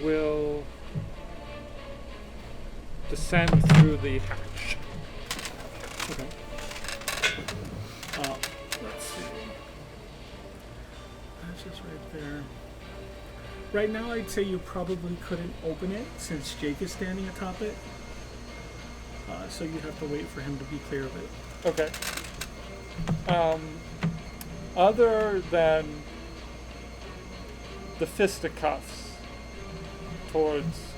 S3: will descend through the hatch.
S2: Okay. Let's see. That's just right there. Right now, I'd say you probably couldn't open it since Jake is standing atop it. So you'd have to wait for him to be clear of it.
S3: Okay. Other than the fisticuffs towards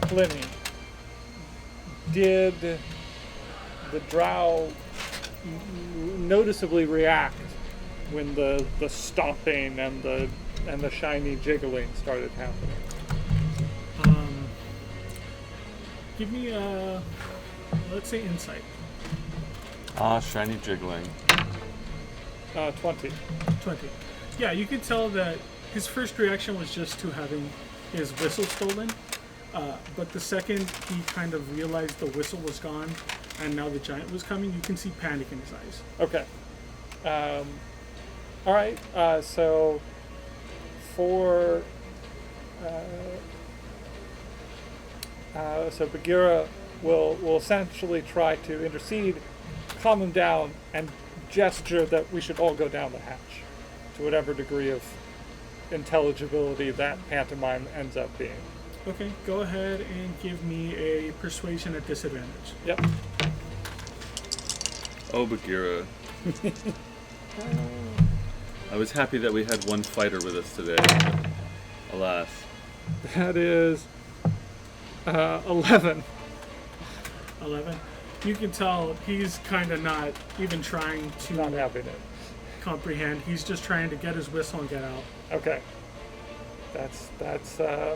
S3: Pliny, did the drow noticeably react when the stomping and the shiny jiggling started happening?
S2: Give me a, let's say, insight.
S4: Ah, shiny jiggling.
S3: 20.
S2: 20. Yeah, you could tell that his first reaction was just to having his whistle stolen. But the second he kind of realized the whistle was gone and now the giant was coming, you can see panic in his eyes.
S3: Okay. All right. So for so Bagheera will essentially try to intercede, calm him down, and gesture that we should all go down the hatch, to whatever degree of intelligibility that pantomime ends up being.
S2: Okay, go ahead and give me a persuasion at disadvantage.
S3: Yep.
S4: Oh, Bagheera. I was happy that we had one fighter with us today. Alas.
S3: That is 11.
S2: 11. You can tell he's kind of not even trying to
S3: Not having it.
S2: comprehend. He's just trying to get his whistle and get out.
S3: Okay. That's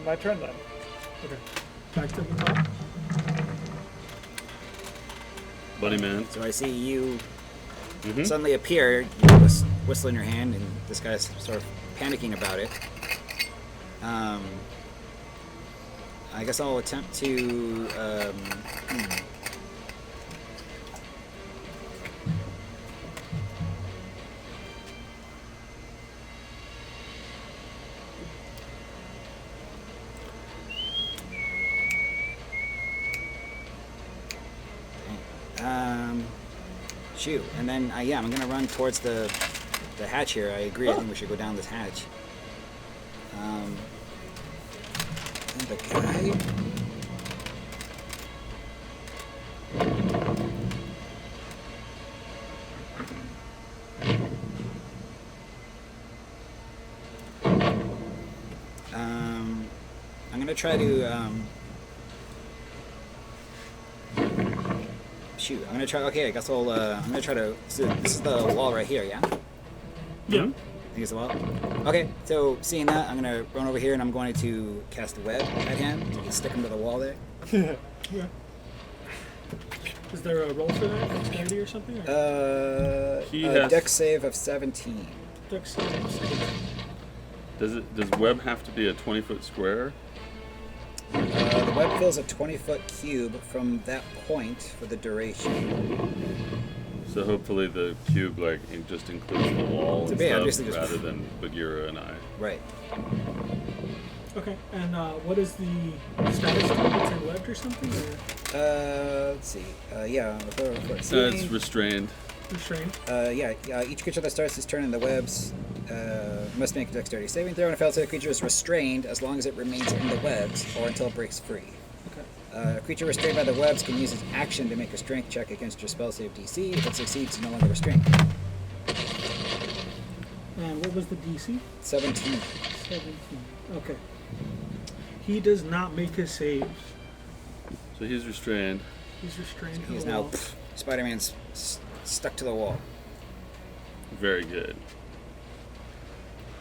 S3: my turn then.
S2: Okay, back to the top.
S4: Bunny man.
S1: So I see you
S4: Mm-hmm.
S1: suddenly appear, you whistle in your hand, and this guy's sort of panicking about it. I guess I'll attempt to. Shoot, and then yeah, I'm gonna run towards the hatch here. I agree. I think we should go down this hatch. And the guy. I'm gonna try to. Shoot, I'm gonna try. Okay, I guess I'll. I'm gonna try to. So this is the wall right here, yeah?
S2: Yeah.
S1: I think it's the wall. Okay, so seeing that, I'm gonna run over here and I'm going to cast a web at him to stick him to the wall there.
S2: Yeah. Is there a roll for that? Dexterity or something? Or?
S4: He has-
S1: Dex save of 17.
S2: Dexterity.
S4: Does web have to be a 20-foot square?
S1: The web fills a 20-foot cube from that point for the duration.
S4: So hopefully the cube it just includes the wall
S1: So
S4: and
S1: yeah,
S4: stuff
S1: basically just-
S4: rather than Bagheera and I.
S1: Right.
S2: Okay, and what is the status to it? It's webbed or something? Or
S1: Let's see. Yeah.
S4: It's restrained.
S2: restrained?
S1: Yeah. Each creature that starts its turn in the webs must make a dexterity saving throw, and if fails, the creature is restrained as long as it remains in the webs or until it breaks free.
S2: Okay.
S1: A creature restrained by the webs can use its action to make a strength check against your spell save DC. If it succeeds, it's no longer restrained.
S2: And what was the DC?
S1: 17.
S2: 17. Okay. He does not make his saves.
S4: So he's restrained.
S2: He's restrained.
S1: He is
S2: to
S1: now
S2: wall.
S1: Spider-Man's stuck to the wall.
S4: Very good.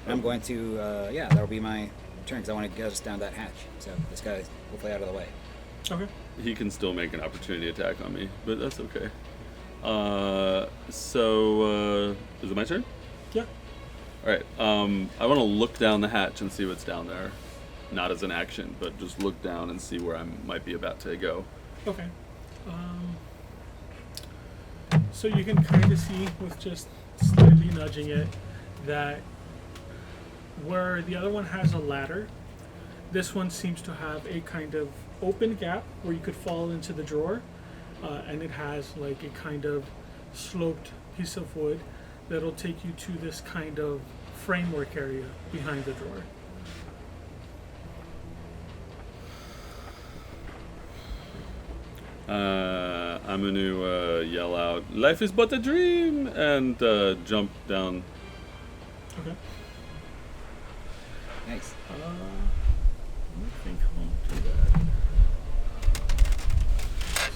S1: I'm going to, yeah, that'll be my turn because I want to get us down that hatch. So this guy will play out of the way.
S2: Okay.
S4: He can still make an opportunity attack on me, but that's okay. Is it my turn?
S2: Yeah.
S4: All right. I want to look down the hatch and see what's down there, not as an action, but just look down and see where I might be about to go.
S2: Okay. So you can kind of see with just slightly nudging it that where the other one has a ladder, this one seems to have a kind of open gap where you could fall into the drawer, and it has like a kind of sloped piece of wood that'll take you to this kind of framework area behind the drawer.
S4: I'm going to yell out, "Life is but a dream!" and jump down.
S2: Okay.
S1: Nice.
S2: I think I'll do that.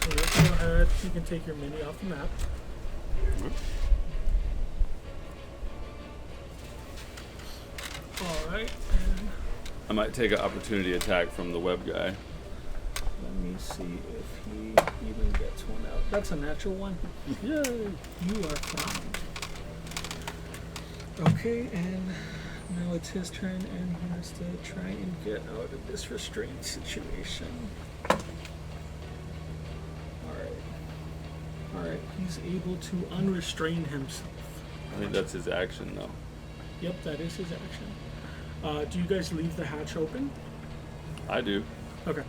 S2: So let's go ahead. You can take your mini off the map. Alright, and
S4: I might take an opportunity attack from the web guy.
S2: let me see if he even gets one out. That's a natural one.
S4: Yay!
S2: You are fine. Okay, and now it's his turn, and he has to try and get out of this restraint situation. Alright, he's able to unrestrain himself.
S4: I think that's his action, though.
S2: Yep, that is his action. Do you guys leave the hatch open?
S4: I do.
S2: Okay.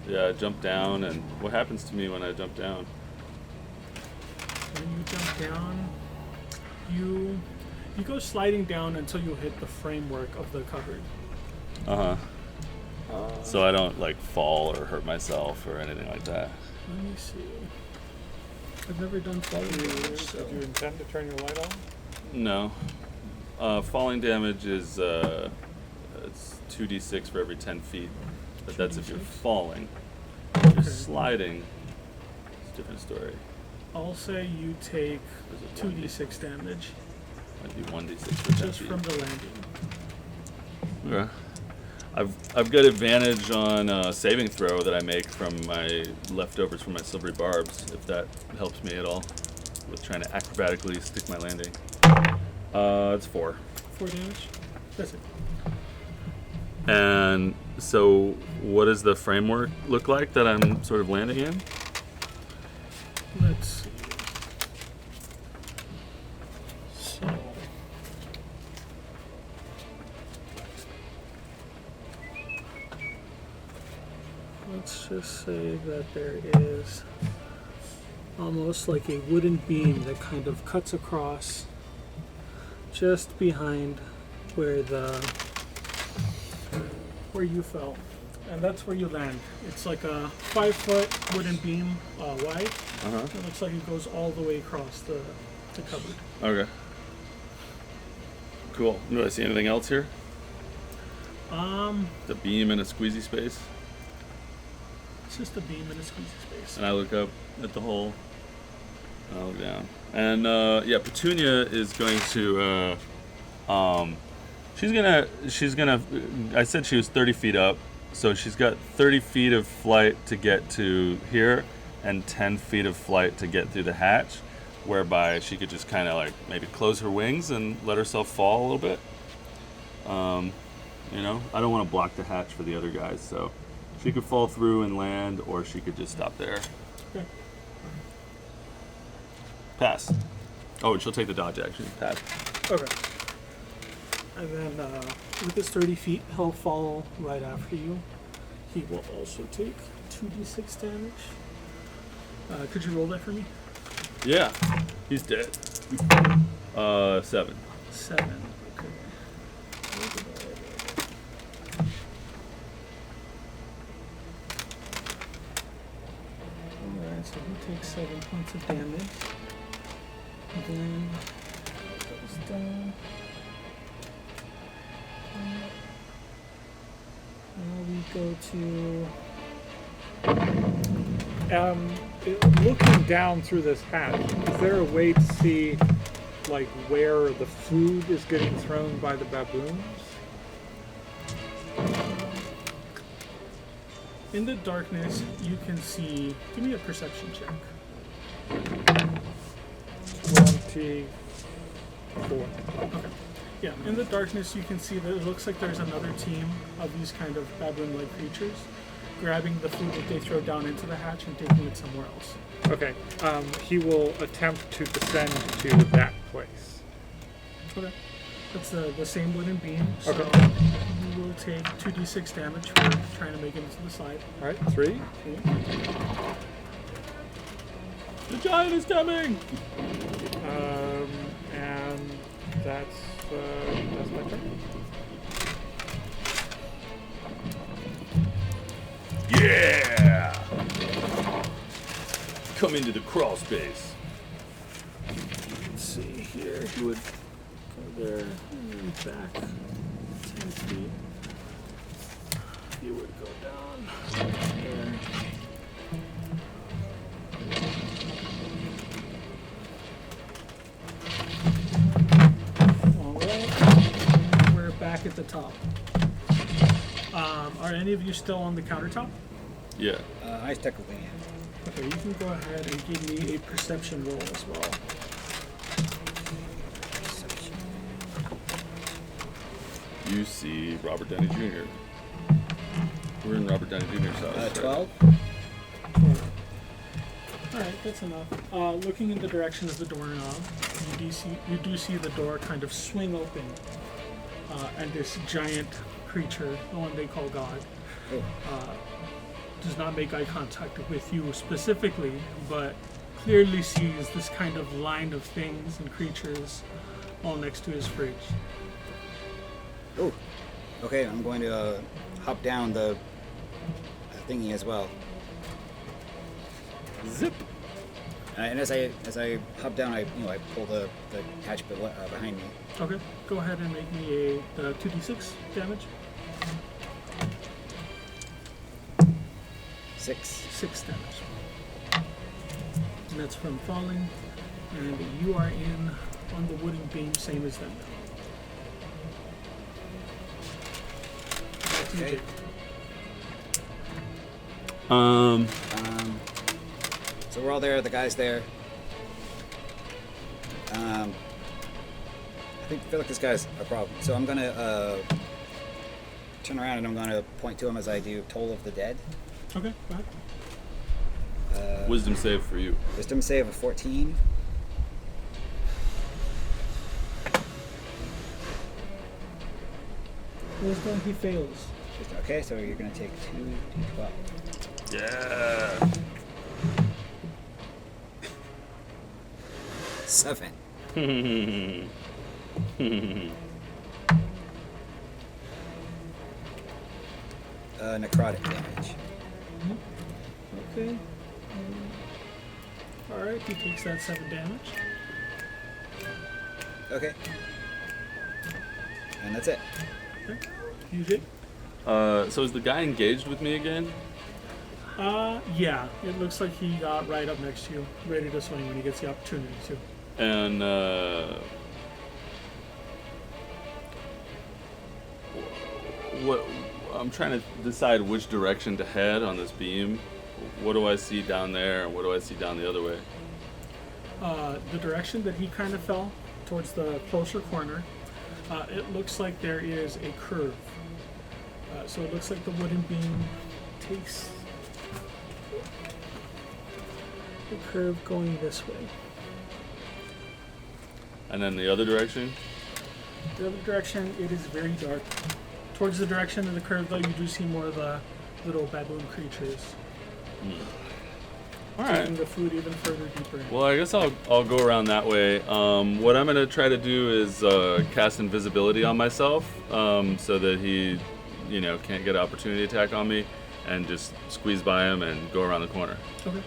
S4: Yeah, I jump down, and what happens to me when I jump down?
S2: When you jump down, you go sliding down until you hit the framework of the cupboard.
S4: Uh-huh. So I don't, fall or hurt myself or anything like that.
S2: Let me see. I've never done falling damage, so.
S3: Did you intend to turn your light on?
S4: No. Falling damage is it's 2d6 for every 10 feet. But that's if you're
S2: 2d6?
S4: falling. If you're
S2: Okay.
S4: sliding, it's a different story.
S2: I'll say you take
S4: There's a
S2: 2d6 damage
S4: Might be 1d6 for 10
S2: just
S4: feet.
S2: from the landing.
S4: Okay. I've got advantage on saving throw that I make from my leftovers from my silvery barbs, if that helps me at all with trying to acrobatically stick my landing. It's 4.
S2: 4 damage. That's it.
S4: And so, what does the framework look like that I'm sort of landing in?
S2: Let's see. So. Let's just say that there is almost like a wooden beam that kind of cuts across just behind where you fell, and that's where you land. It's like a 5-foot wooden beam wide. It looks like it goes all the way across the cupboard.
S4: Okay. Cool. Do I see anything else here? The beam in a squeezy space.
S2: It's just a beam in a squeezy space.
S4: And I look up at the hole. I look down. And yeah, Petunia is going to she's gonna I said she was 30 feet up, so she's got 30 feet of flight to get to here and 10 feet of flight to get through the hatch, whereby she could just kind of like maybe close her wings and let herself fall a little bit. You know, I don't want to block the hatch for the other guys, so she could fall through and land, or she could just stop there.
S2: Okay.
S4: Pass. Oh, and she'll take the dodge action. Pass.
S2: Okay. And then with his 30 feet, he'll follow right after you. He will also take 2d6 damage. Could you roll that for me?
S4: Yeah, he's dead. 7.
S2: 7. Okay. Alright, so he takes 7 points of damage. Then goes down. Now we go to
S3: Looking down through this hatch, is there a way to see, like, where the food is getting thrown by the baboons?
S2: in the darkness. You can see. Give me a perception check.
S3: 24.
S2: Okay. Yeah, in the darkness you can see that it looks like there's another team of these kind of baboon-like creatures grabbing the food that they throw down into the hatch and taking it somewhere else.
S3: Okay. He will attempt to descend to that place.
S2: Okay. That's the same wooden beam, so
S3: Okay.
S2: you will take 2d6 damage for trying to make it into the side.
S3: All right, 3.
S2: Okay.
S4: The giant is coming!
S3: And that's my turn.
S4: Yeah! Come into the crawl space.
S2: Let's see here. He would go there and back 10 feet. He would go down there. Alright. We're back at the top. Are any of you still on the countertop?
S4: Yeah.
S1: I stuck with Leanne.
S2: Okay, you can go ahead and give me a perception roll as well.
S4: You see Robert Downey Jr. We're in Robert Downey Jr.'s house.
S1: 12?
S2: Alright, that's enough. Looking in the direction of the doorknob, you do see the door kind of swing open, and this giant creature, the one they call God, does not make eye contact with you specifically, but clearly sees this kind of line of things and creatures all next to his fridge.
S1: Oh, okay. I'm going to hop down the thingy as well.
S4: Zip.
S1: And as I hop down, I pull the hatch behind me.
S2: Okay, go ahead and make me a 2d6 damage.
S1: 6.
S2: 6 damage. And that's from falling, and you are in on the wooden beam, same as them. to you,
S1: Okay.
S2: Jake.
S1: So we're all there. The guy's there. I feel like this guy's a problem. So I'm gonna turn around and I'm gonna point to him as I do Toll of the Dead.
S2: Okay, go ahead.
S4: Wisdom save for you.
S1: Wisdom save of 14.
S2: Wisdom, he fails.
S1: Okay, so you're gonna take 2d12.
S4: Yeah.
S1: 7. Necrotic damage.
S2: Okay. Alright, he takes that 7 damage.
S1: Okay. And that's it.
S2: Okay. You, Jake?
S4: So is the guy engaged with me again?
S2: Yeah. It looks like he got right up next to you, ready to swing when he gets the opportunity to.
S4: And what? I'm trying to decide which direction to head on this beam. What do I see down there, and what do I see down the other way?
S2: The direction that he kind of fell, towards the closer corner, it looks like there is a curve. So it looks like the wooden beam takes the curve going this way.
S4: And then the other direction?
S2: The other direction, it is very dark. Towards the direction of the curve, though, you do see more of the little baboon creatures.
S4: All
S2: Taking
S4: right.
S2: the food even further deeper in.
S4: Well, I guess I'll go around that way. What I'm gonna try to do is cast invisibility on myself, so that he, can't get an opportunity attack on me, and just squeeze by him and go around the corner.
S2: Okay.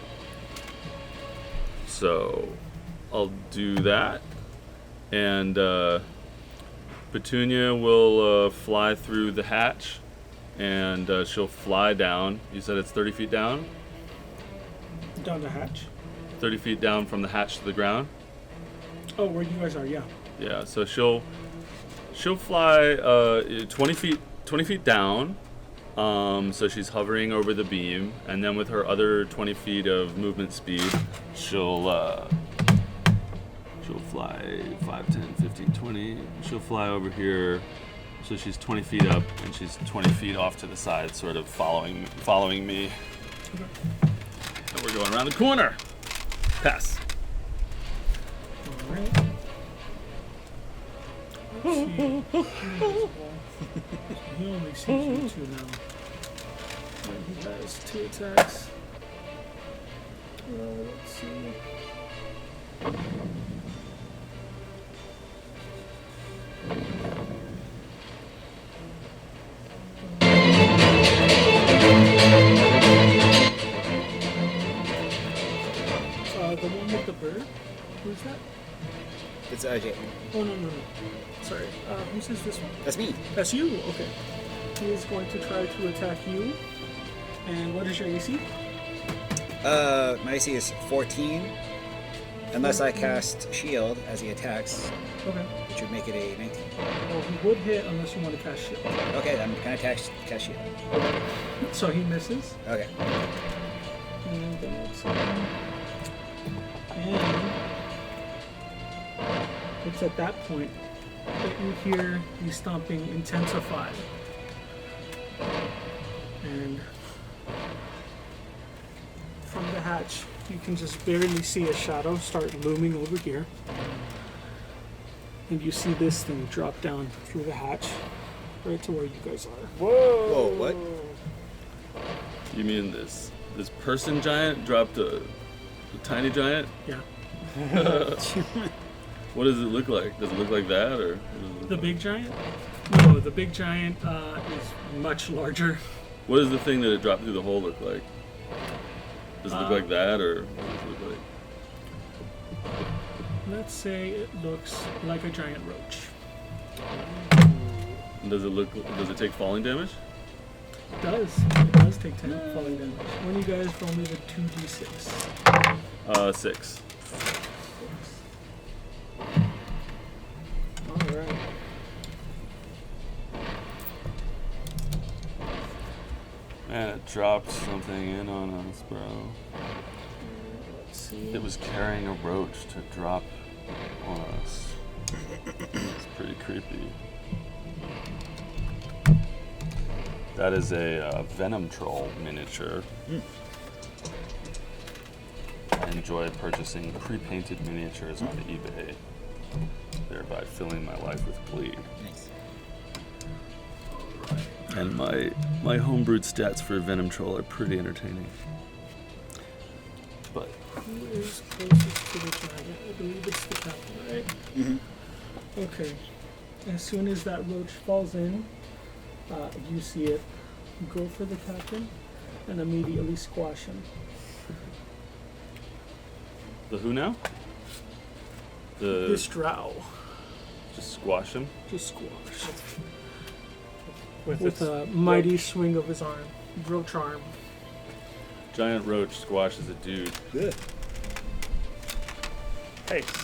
S4: So I'll do that, and Petunia will fly through the hatch, and she'll fly down. You said it's 30 feet down?
S2: Down the hatch.
S4: 30 feet down from the hatch to the ground?
S2: Oh, where you guys are, yeah.
S4: Yeah, so she'll fly 20 feet down. So she's hovering over the beam, and then with her other 20 feet of movement speed, she'll fly 5, 10, 15, 20. She'll fly over here, so she's 20 feet up, and she's 20 feet off to the side, sort of following me.
S2: Okay.
S4: And we're going around the corner. Pass.
S2: Alright. Let's see. He only sees you two now. And he has 2 attacks. Let's see. The one with the bird? Who's that?
S1: It's Jake.
S2: Oh, no. Sorry. Who says this one?
S1: That's me.
S2: That's you? Okay. He is going to try to attack you. And what is your AC?
S1: My AC is 14. Unless I cast Shield as he attacks,
S2: Okay.
S1: which would make it a 19.
S2: Well, he would hit unless you want to cast shield.
S1: Okay, then can I cast Shield?
S2: So he misses.
S1: Okay.
S2: And the next one. And it's at that point that you hear the stomping intensify. And from the hatch, you can just barely see a shadow start looming over here. And you see this thing drop down through the hatch, right to where you guys are.
S1: Whoa, what?
S4: You mean this person giant dropped a tiny giant?
S2: Yeah.
S4: What does it look like? Does it look like that, or?
S2: The big giant? No, the big giant is much larger.
S4: What does the thing that it dropped through the hole look like? Does it look like that, or what does it look like?
S2: Let's say it looks like a giant roach.
S4: And does it take falling damage?
S2: It does take 10 falling damage. When you guys roll me the 2d6.
S4: 6.
S2: Alright.
S4: dropped something in on us, bro.
S2: Let's see.
S4: It was carrying a roach to drop on us. It's pretty creepy. That is a Venom Troll miniature. I enjoy purchasing pre-painted miniatures on eBay, thereby filling my life with glee.
S1: Nice.
S4: And my homebrewed stats for Venom Troll are pretty entertaining. But
S2: Who is closest to the dragon? I believe it's the captain, right?
S1: Mm-hmm.
S2: Okay. As soon as that roach falls in, you see it go for the captain and immediately squash him.
S4: the who now? The
S2: This drow
S4: just squash him.
S2: just squashed
S3: With
S2: with
S3: its
S2: a mighty swing of his arm, roach arm.
S4: Giant roach squashes a dude.
S1: Good.
S3: paste.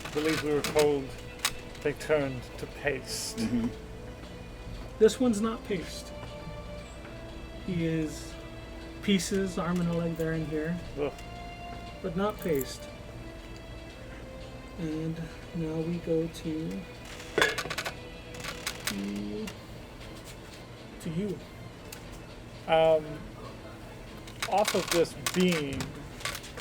S3: I believe we were told they turned to paste.
S1: Mm-hmm.
S2: This one's not paste. He is pieces, arm and a leg there and here,
S3: Ugh.
S2: but not paste. And now we go to you.
S3: Off of this beam,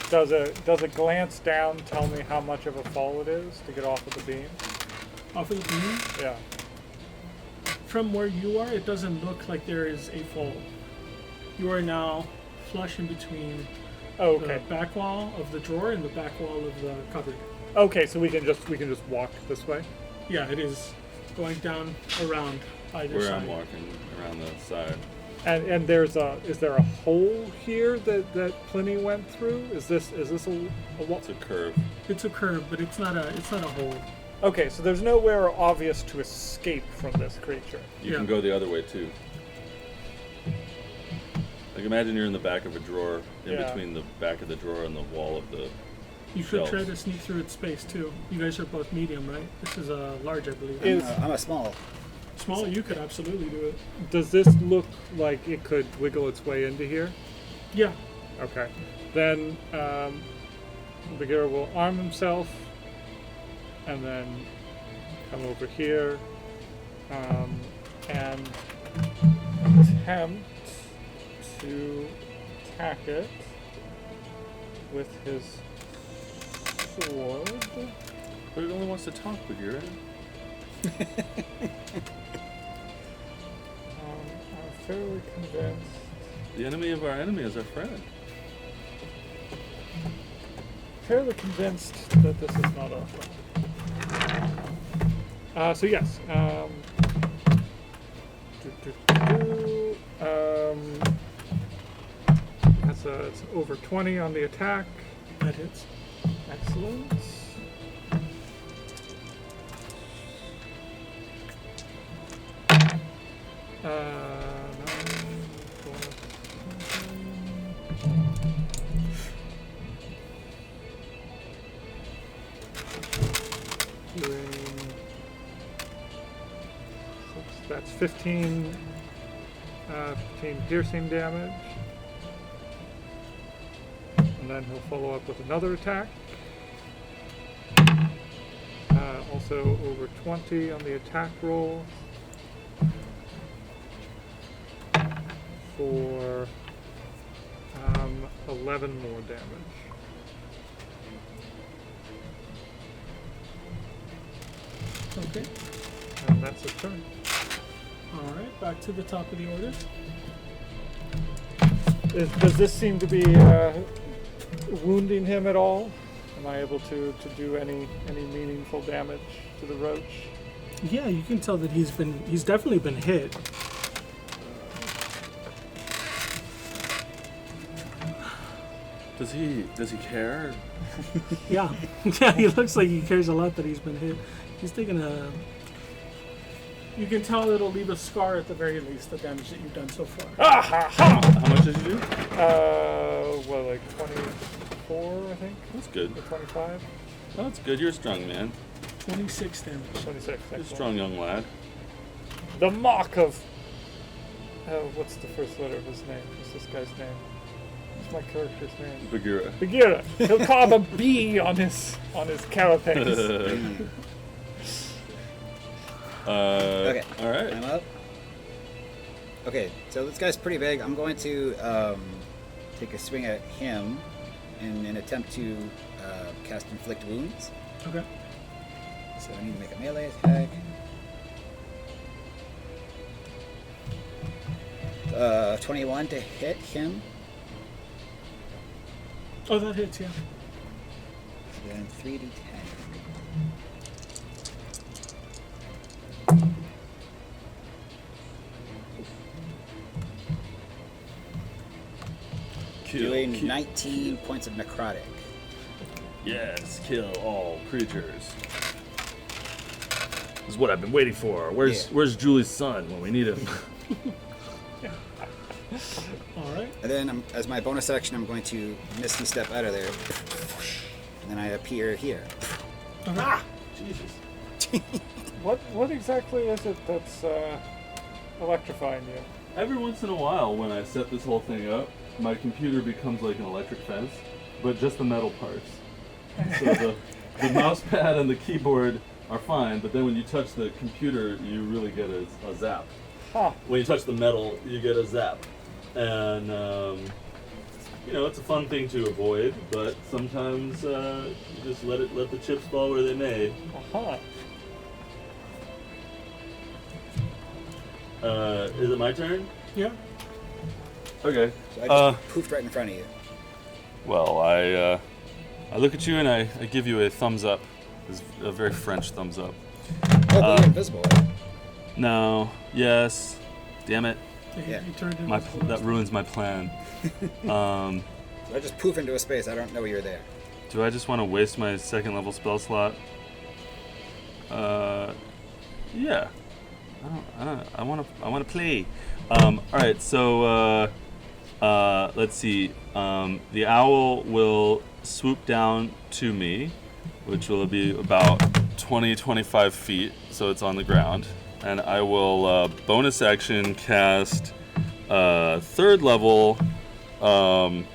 S3: does a glance down tell me how much of a fall it is to get off of the beam?
S2: Off of the beam.
S3: Yeah.
S2: From where you are, it doesn't look like there is a fall. You are now flush in between
S3: Oh,
S2: the
S3: okay.
S2: back wall of the drawer and the back wall of the cupboard.
S3: Okay, so we can just walk this way.
S2: Yeah, it is going down around either
S4: Where
S2: side.
S4: I'm walking around the side.
S3: And is there a hole here that Pliny went through? Is this a wall?
S4: It's a curve.
S2: It's a curve, but it's not a hole.
S3: Okay, so there's nowhere obvious to escape from this creature.
S4: You
S2: Yeah.
S4: can go the other way too. Like imagine you're in the back of a drawer, in
S3: Yeah.
S4: between the back of the drawer and the wall of the.
S2: You could try
S4: Shelves.
S2: to sneak through its space too. You guys are both medium, right? This is a large, I believe.
S3: Is-
S1: I'm a small.
S2: Small, you could absolutely do it.
S3: Does this look like it could wiggle its way into here?
S2: Yeah.
S3: Okay. Then Bagheera will arm himself and then come over here and attempt to attack it with his sword.
S4: But it only wants to talk with you, right?
S3: I'm fairly convinced.
S4: The enemy of our enemy is our friend.
S3: Fairly convinced that this is not a friend. So yes. It's over 20 on the attack.
S2: That hits.
S3: Excellent. Nine plus seven. Doing six, that's 15 piercing damage. And then he'll follow up with another attack. Also over 20 on the attack roll for 11 more damage.
S2: Okay.
S3: And that's his turn.
S2: All right. Back to the top of the order.
S3: Does this seem to be wounding him at all? Am I able to do any meaningful damage to the roach?
S2: Yeah, you can tell that he's definitely been hit.
S4: Does he care?
S2: Yeah. Yeah, he looks like he cares a lot that he's been hit. He's taking a. You can tell it'll leave a scar at the very least, the damage that you've done so far.
S4: How much did you do?
S3: Well, like 24, I think.
S4: That's good.
S3: Or 25.
S4: Oh, that's good. You're a strong man.
S2: 26 damage.
S3: 26.
S4: You're a
S3: excellent.
S4: strong young lad.
S3: The mock of What's the first letter of his name? What's this guy's name? What's my character's name?
S4: Bagheera.
S3: Bagheera. He'll carve a bee on his carapace.
S1: Okay.
S4: All right.
S1: I'm up. Okay, so this guy's pretty big. I'm going to take a swing at him in an attempt to cast Inflict Wounds.
S2: Okay.
S1: So I need to make a melee attack. 21 to hit him.
S2: Oh, that hits, yeah.
S1: Then 3d10. Doing 19 points of necrotic.
S4: Yes, kill all creatures. This is what I've been waiting for. Where's Julie's son when we need him?
S2: All right.
S1: And then, as my bonus action, I'm going to Misty Step out of there. And then I appear here.
S2: Okay.
S3: Jesus. What exactly is it that's electrifying you?
S4: Every once in a while, when I set this whole thing up, my computer becomes like an electric fence, but just the metal parts. So the mouse pad and the keyboard are fine, but then when you touch the computer, you really get a zap.
S3: Huh.
S4: When you touch the metal, you get a zap. And, it's a fun thing to avoid, but sometimes you just let the chips fall where they may.
S3: Uh-huh.
S4: Is it my turn?
S2: Yeah.
S4: Okay.
S1: So I just poofed right in front of you.
S4: Well, I look at you and I give you a thumbs up. It's a very French thumbs up.
S1: Oh, but you're invisible, right?
S4: No. Yes. Damn it.
S1: Yeah.
S2: You turned
S4: My
S2: invisible.
S4: that ruins my plan.
S1: So I just poof into a space. I don't know you're there.
S4: Do I just want to waste my second level spell slot? Yeah. I want to play. All right. So let's see. The owl will swoop down to me, which will be about 20-25 feet. So it's on the ground, and I will bonus action cast third level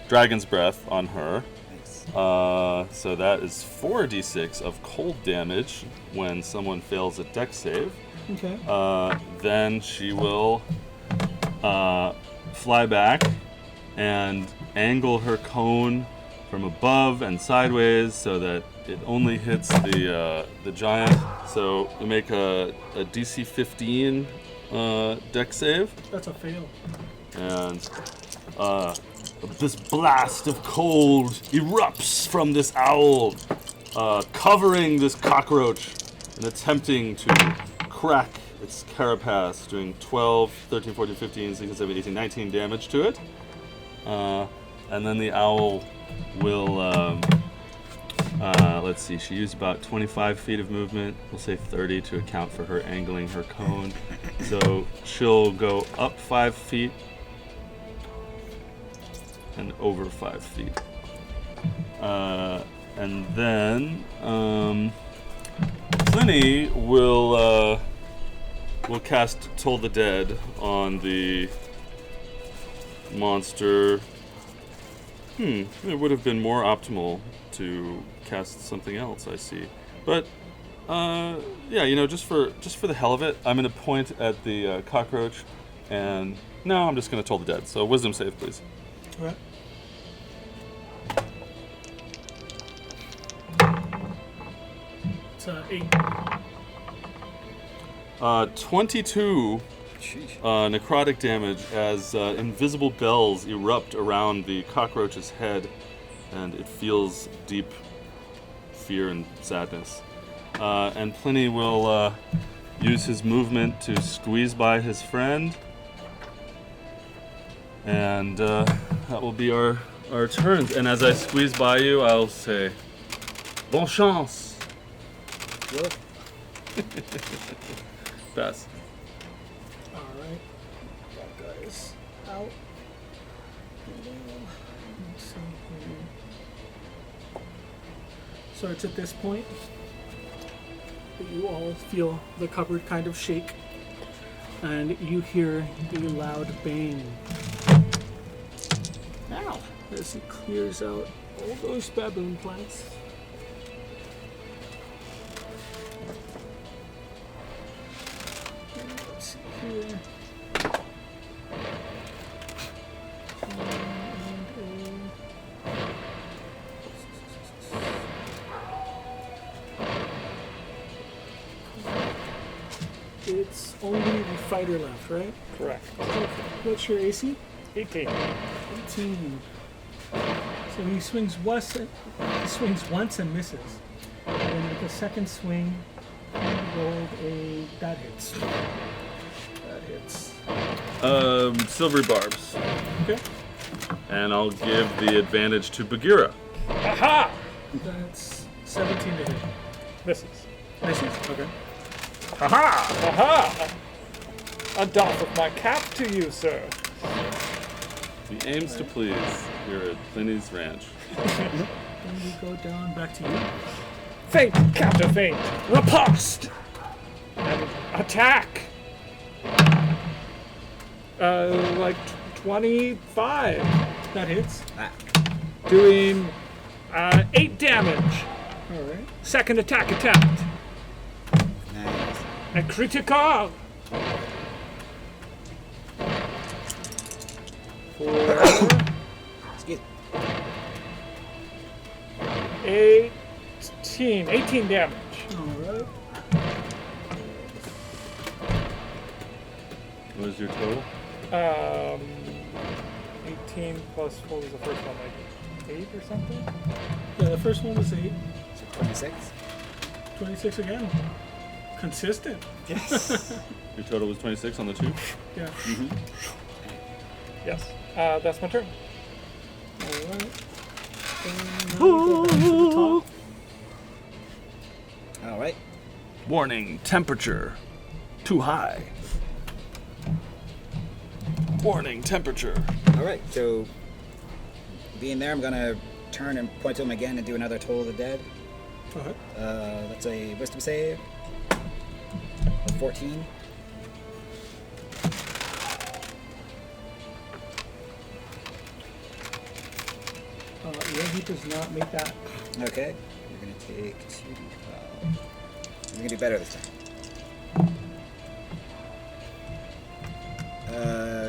S4: Dragon's Breath on her.
S1: Nice.
S4: So that is 4d6 of cold damage when someone fails a dex save.
S2: Okay.
S4: Then she will fly back and angle her cone from above and sideways so that it only hits the giant. So we make a DC 15 dex save.
S2: That's a fail.
S4: And this blast of cold erupts from this owl, covering this cockroach and attempting to crack its carapace, doing 12, 13, 14, 15, 16, 17, 18, 19 damage to it. And then the owl will, let's see, she used about 25 feet of movement. We'll say 30 to account for her angling her cone. So she'll go up 5 feet and over 5 feet. And then Pliny will cast Toll the Dead on the monster. It would have been more optimal to cast something else, I see. But yeah, just for the hell of it, I'm gonna point at the cockroach, and no, I'm just gonna Toll the Dead. So wisdom save, please.
S2: All right. It's 8.
S4: 22
S1: Sheesh.
S4: necrotic damage as invisible bells erupt around the cockroach's head, and it feels deep fear and sadness. And Pliny will use his movement to squeeze by his friend, and that will be our turns. And as I squeeze by you, I'll say, "Bon chance."
S1: Well,
S4: Pass.
S2: All right. That guy's out. Let's see here. So it's at this point that you all feel the cupboard kind of shake and you hear the loud bang
S1: Ow.
S2: as he clears out all those baboon plants. Let's see here. It's only the fighter left, right?
S3: Correct.
S2: Okay. What's your AC?
S3: 18.
S2: 18. So he swings once and misses. And then with the second swing, he rolled a... That hits. That hits.
S4: Silvery barbs.
S2: Okay.
S4: And I'll give the advantage to Bagheera.
S3: Aha!
S2: That's 17 to hit.
S3: Misses.
S2: Misses? Okay.
S3: Aha! Aha! A doff of my cap to you, sir.
S4: He aims to please here at Plinny's Ranch.
S2: Then we go down back to you.
S3: Feint, counter feint, riposte, and attack. Like 25,
S2: That hits.
S1: Ah.
S3: doing 8 damage.
S2: Alright.
S3: Second attack attempt.
S1: Nice.
S3: A critical. For
S1: Excuse
S3: 18 damage.
S2: Alright.
S4: What is your total?
S3: 18 plus what was the first one, like 8 or something?
S2: Yeah, the first one was 8.
S1: So 26.
S2: 26 again. Consistent.
S3: Yes.
S4: Your total was 26 on the 2?
S2: Yeah.
S3: Yes. That's my turn.
S2: Alright. Then now we go back to the top.
S1: All right.
S4: Warning, temperature too high. Warning, temperature.
S1: All right. So being there, I'm gonna turn and point to him again and do another Toll of the Dead.
S2: Okay.
S1: That's a wisdom save. A 14.
S2: Yeah, he does not make that.
S1: Okay. You're gonna take 2d12. You're gonna do better this time.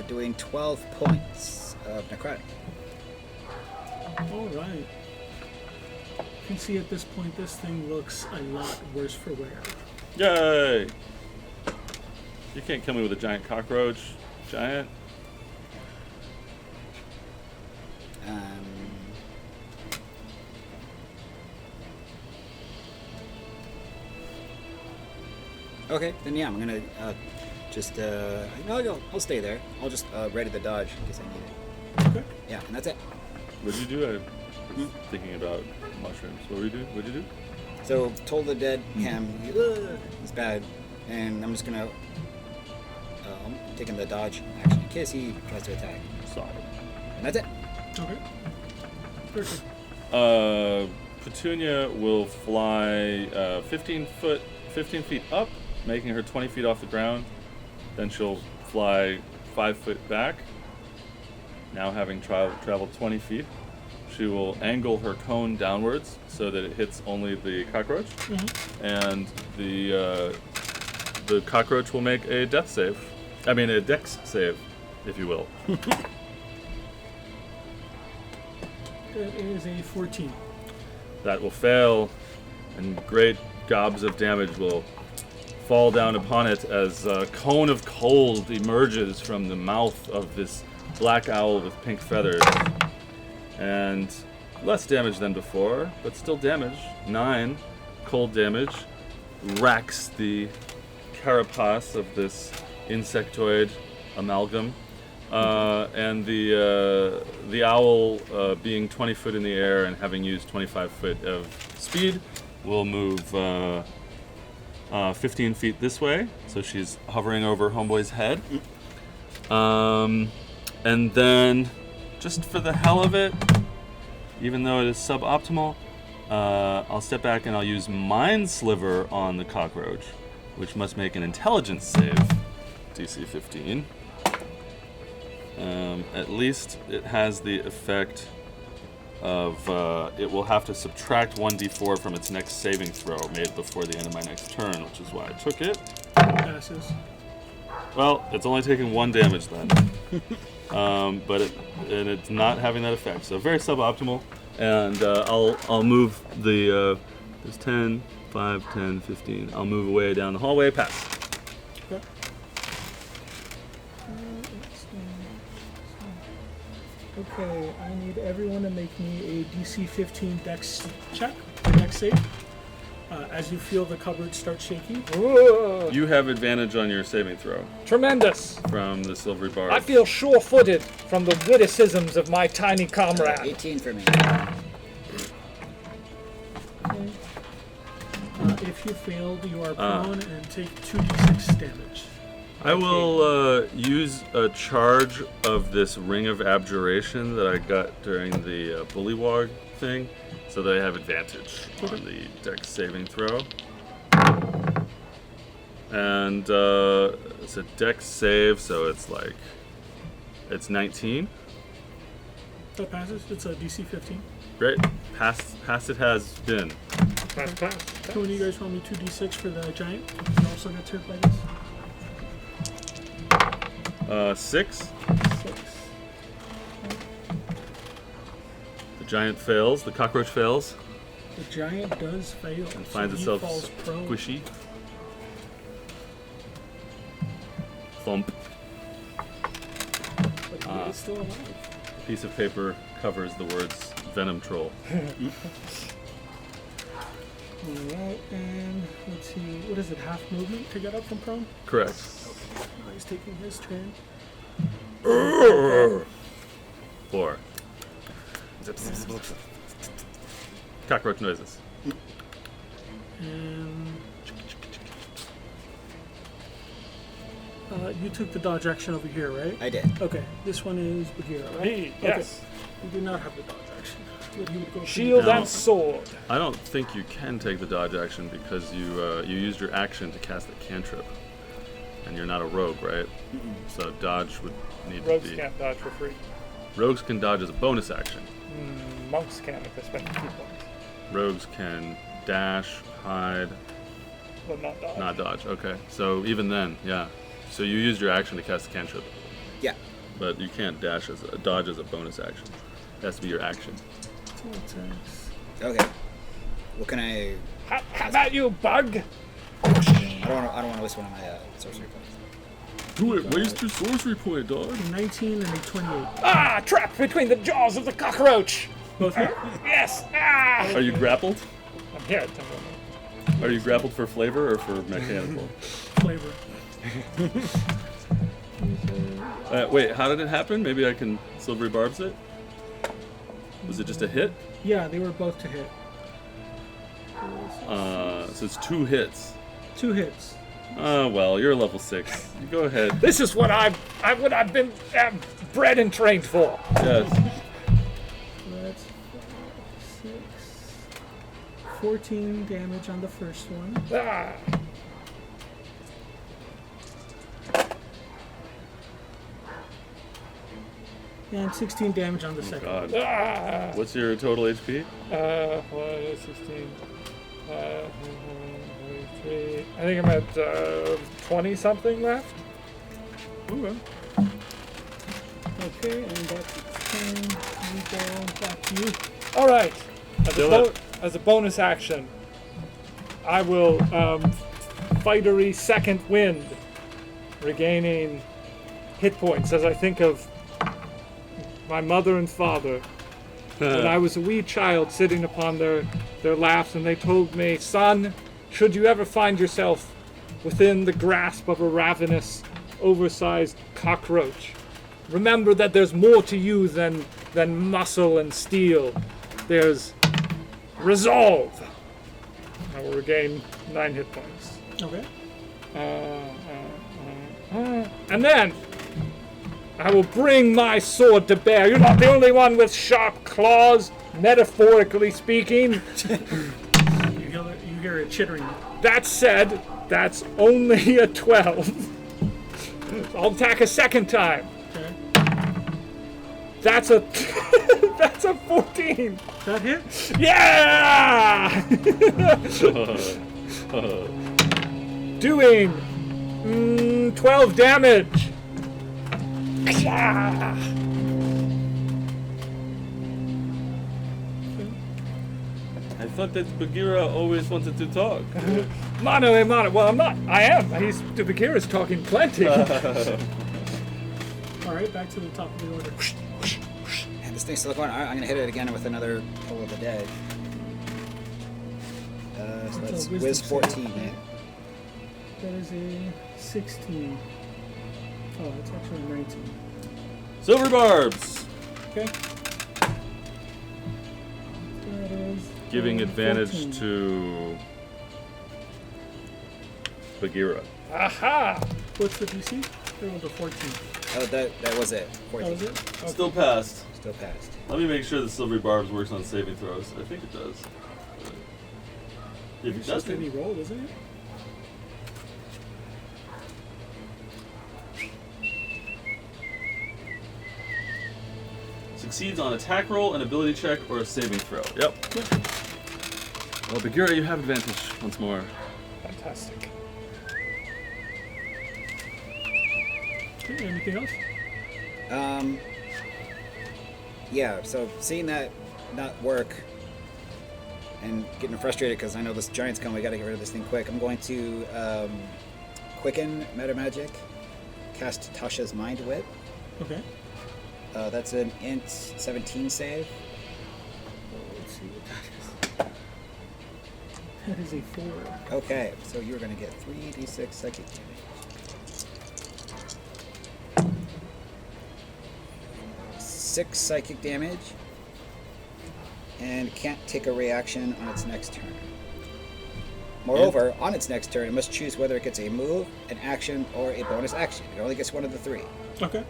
S1: Doing 12 points of necrotic.
S2: Alright. You can see at this point this thing looks a lot worse for wear.
S4: Yay! You can't kill me with a giant cockroach. Giant.
S1: Okay, then yeah, I'm gonna just no, I'll stay there. I'll just ready the dodge in case I need it.
S2: Okay.
S1: Yeah, and that's it.
S4: What'd you do? I was thinking about mushrooms. What'd you do?
S1: So Toll the Dead, he's bad, and I'm just gonna I'm taking the dodge action in case he tries to attack.
S4: Solid.
S1: And that's it.
S2: Okay. Perfect.
S4: Petunia will fly 15 feet up, making her 20 feet off the ground. Then she'll fly 5 foot back. Now having traveled 20 feet, she will angle her cone downwards so that it hits only the cockroach, and the cockroach will make a dex save, if you will.
S2: That is a 14.
S4: That will fail, and great gobs of damage will fall down upon it as a cone of cold emerges from the mouth of this black owl with pink feathers. And less damage than before, but still damage. 9 cold damage racks the carapace of this insectoid amalgam. And the owl, being 20 foot in the air and having used 25 foot of speed, will move 15 feet this way. So she's hovering over Homeboy's head. And then, just for the hell of it, even though it is suboptimal, I'll step back and I'll use Mind Sliver on the cockroach, which must make an intelligence save DC 15. At least it has the effect of it will have to subtract 1d4 from its next saving throw made before the end of my next turn, which is why I took it.
S2: Passes.
S4: Well, it's only taking 1 damage then. But it's not having that effect, so very suboptimal. And I'll move the there's 10, 5, 10, 15. I'll move away down the hallway. Pass.
S2: Okay. Okay, I need everyone to make me a DC 15 Dex check, Dex save. As you feel the cupboard start shaking.
S5: Ooh,
S4: You have advantage on your saving throw
S5: tremendous.
S4: from the silvery bar.
S5: I feel sure-footed from the witticisms of my tiny comrade.
S1: 18 for me.
S2: Okay. If you failed, you are prone and take 2d6 damage.
S4: I will use a charge of this Ring of Abjuration that I got during the Bullywog thing, so that I have advantage on the Dex saving throw. And it's a Dex save, so it's 19.
S2: That passes. It's a DC 15.
S4: Great. Pass it has been.
S5: Pass.
S2: So when you guys roll me 2d6 for the giant, you also get hit by this.
S4: 6.
S2: 6.
S4: The giant fails. The cockroach fails.
S2: The giant does fail.
S4: And finds
S2: so
S4: itself
S2: he falls prone.
S4: squishy. Thump.
S2: But he is still alive.
S4: A piece of paper covers the words Venom Troll.
S2: Alright, and let's see. What is it? Half movement to get up from prone?
S4: Correct.
S2: Now he's taking his turn.
S4: 4. Cockroach noises.
S2: And you took the dodge action over here, right?
S1: I did.
S2: Okay, this one is Bagheera, right?
S5: Me, yes.
S2: You do not have the dodge action. But he would go
S5: Shield
S4: No.
S5: and sword.
S4: I don't think you can take the dodge action because you used your action to cast the cantrip, and you're not a rogue, right? So dodge would need
S5: Rogues
S4: to be.
S5: can't dodge for free.
S4: Rogues can dodge as a bonus action.
S5: Monks can if they spend 2 points.
S4: Rogues can dash, hide,
S5: But not dodge.
S4: not dodge. Okay, so even then, yeah. So you used your action to cast the cantrip,
S1: Yeah.
S4: but you can't dodge as a bonus action. It has to be your action.
S2: Two attacks.
S1: Okay. What can I?
S5: How about you, bug?
S1: I don't want to waste one of my sorcery points.
S4: Do it. Waste your sorcery point, dog.
S2: 19 and a 28.
S5: Ah, trapped between the jaws of the cockroach.
S2: Both hit.
S5: Yes. Ah.
S4: Are you grappled?
S5: I'm here at the
S4: Are you grappled for flavor or for mechanical?
S2: Flavor.
S4: Wait, how did it happen? Maybe I can silvery barbs it? Was it just a hit?
S2: Yeah, they were both to hit.
S4: So it's 2 hits.
S2: 2 hits.
S4: Well, you're level 6. You go ahead.
S5: This is what I've been bred and trained for.
S4: Yes.
S2: That's 6. 14 damage on the first one.
S5: Ah.
S2: And 16 damage on the second.
S4: God.
S5: Ah.
S4: What's your total HP?
S5: What is 16? 23. I think I'm at 20 something left.
S4: Okay.
S2: Okay, and that's 10. We go back to you.
S5: All right.
S4: Do it.
S5: As a bonus action, I will fightery second wind, regaining hit points as I think of my mother and father. When I was a wee child sitting upon their laps, and they told me, son, should you ever find yourself within the grasp of a ravenous, oversized cockroach, remember that there's more to you than muscle and steel. There's resolve. I will regain 9 hit points.
S2: Okay.
S5: And then I will bring my sword to bear. You're not the only one with sharp claws, metaphorically speaking.
S2: You hear it chittering.
S5: That said, that's only a 12. I'll attack a second time.
S2: Okay.
S5: That's a that's a 14.
S2: That hits.
S5: Yeah! Doing 12 damage.
S4: I thought that Bagheera always wanted to talk.
S5: Mano a mano. Well, I'm not. I am. The Bagheera's talking plenty.
S2: All right, back to the top of the order.
S1: And this thing's still going. All right, I'm gonna hit it again with another Toll of the Dead. So
S2: That's
S1: that's
S2: a wisdom
S1: Wiz
S2: save.
S1: 14. Yeah.
S2: That is a 16. Oh, that's actually a 19.
S4: Silver barbs!
S2: Okay. That is
S4: Giving advantage
S2: 14.
S4: to Bagheera.
S5: Aha!
S2: What's the DC? It was a 14.
S1: Oh, that was it. 14.
S2: That was it? Okay.
S4: Still passed.
S1: Still passed.
S4: Let me make sure the silvery barbs works on saving throws. I think it does. If it
S2: It's just
S4: doesn't,
S2: any roll, isn't it?
S4: succeeds on attack roll, an ability check, or a saving throw. Yep. Well, Bagheera, you have advantage once more.
S5: Fantastic.
S2: Okay, anything else?
S1: Yeah, so seeing that not work and getting frustrated because I know this giant's coming, we gotta get rid of this thing quick. I'm going to quicken Meta Magic, cast Tasha's Mind Whip.
S2: Okay.
S1: That's an int 17 save.
S2: Let's see what that is. That is a 4.
S1: Okay, so you're gonna get 3d6 psychic damage. 6 psychic damage, and can't take a reaction on its next turn. Moreover, on its next turn, it must choose whether it gets a move, an action, or a bonus action. It only gets one of the 3.
S2: Okay.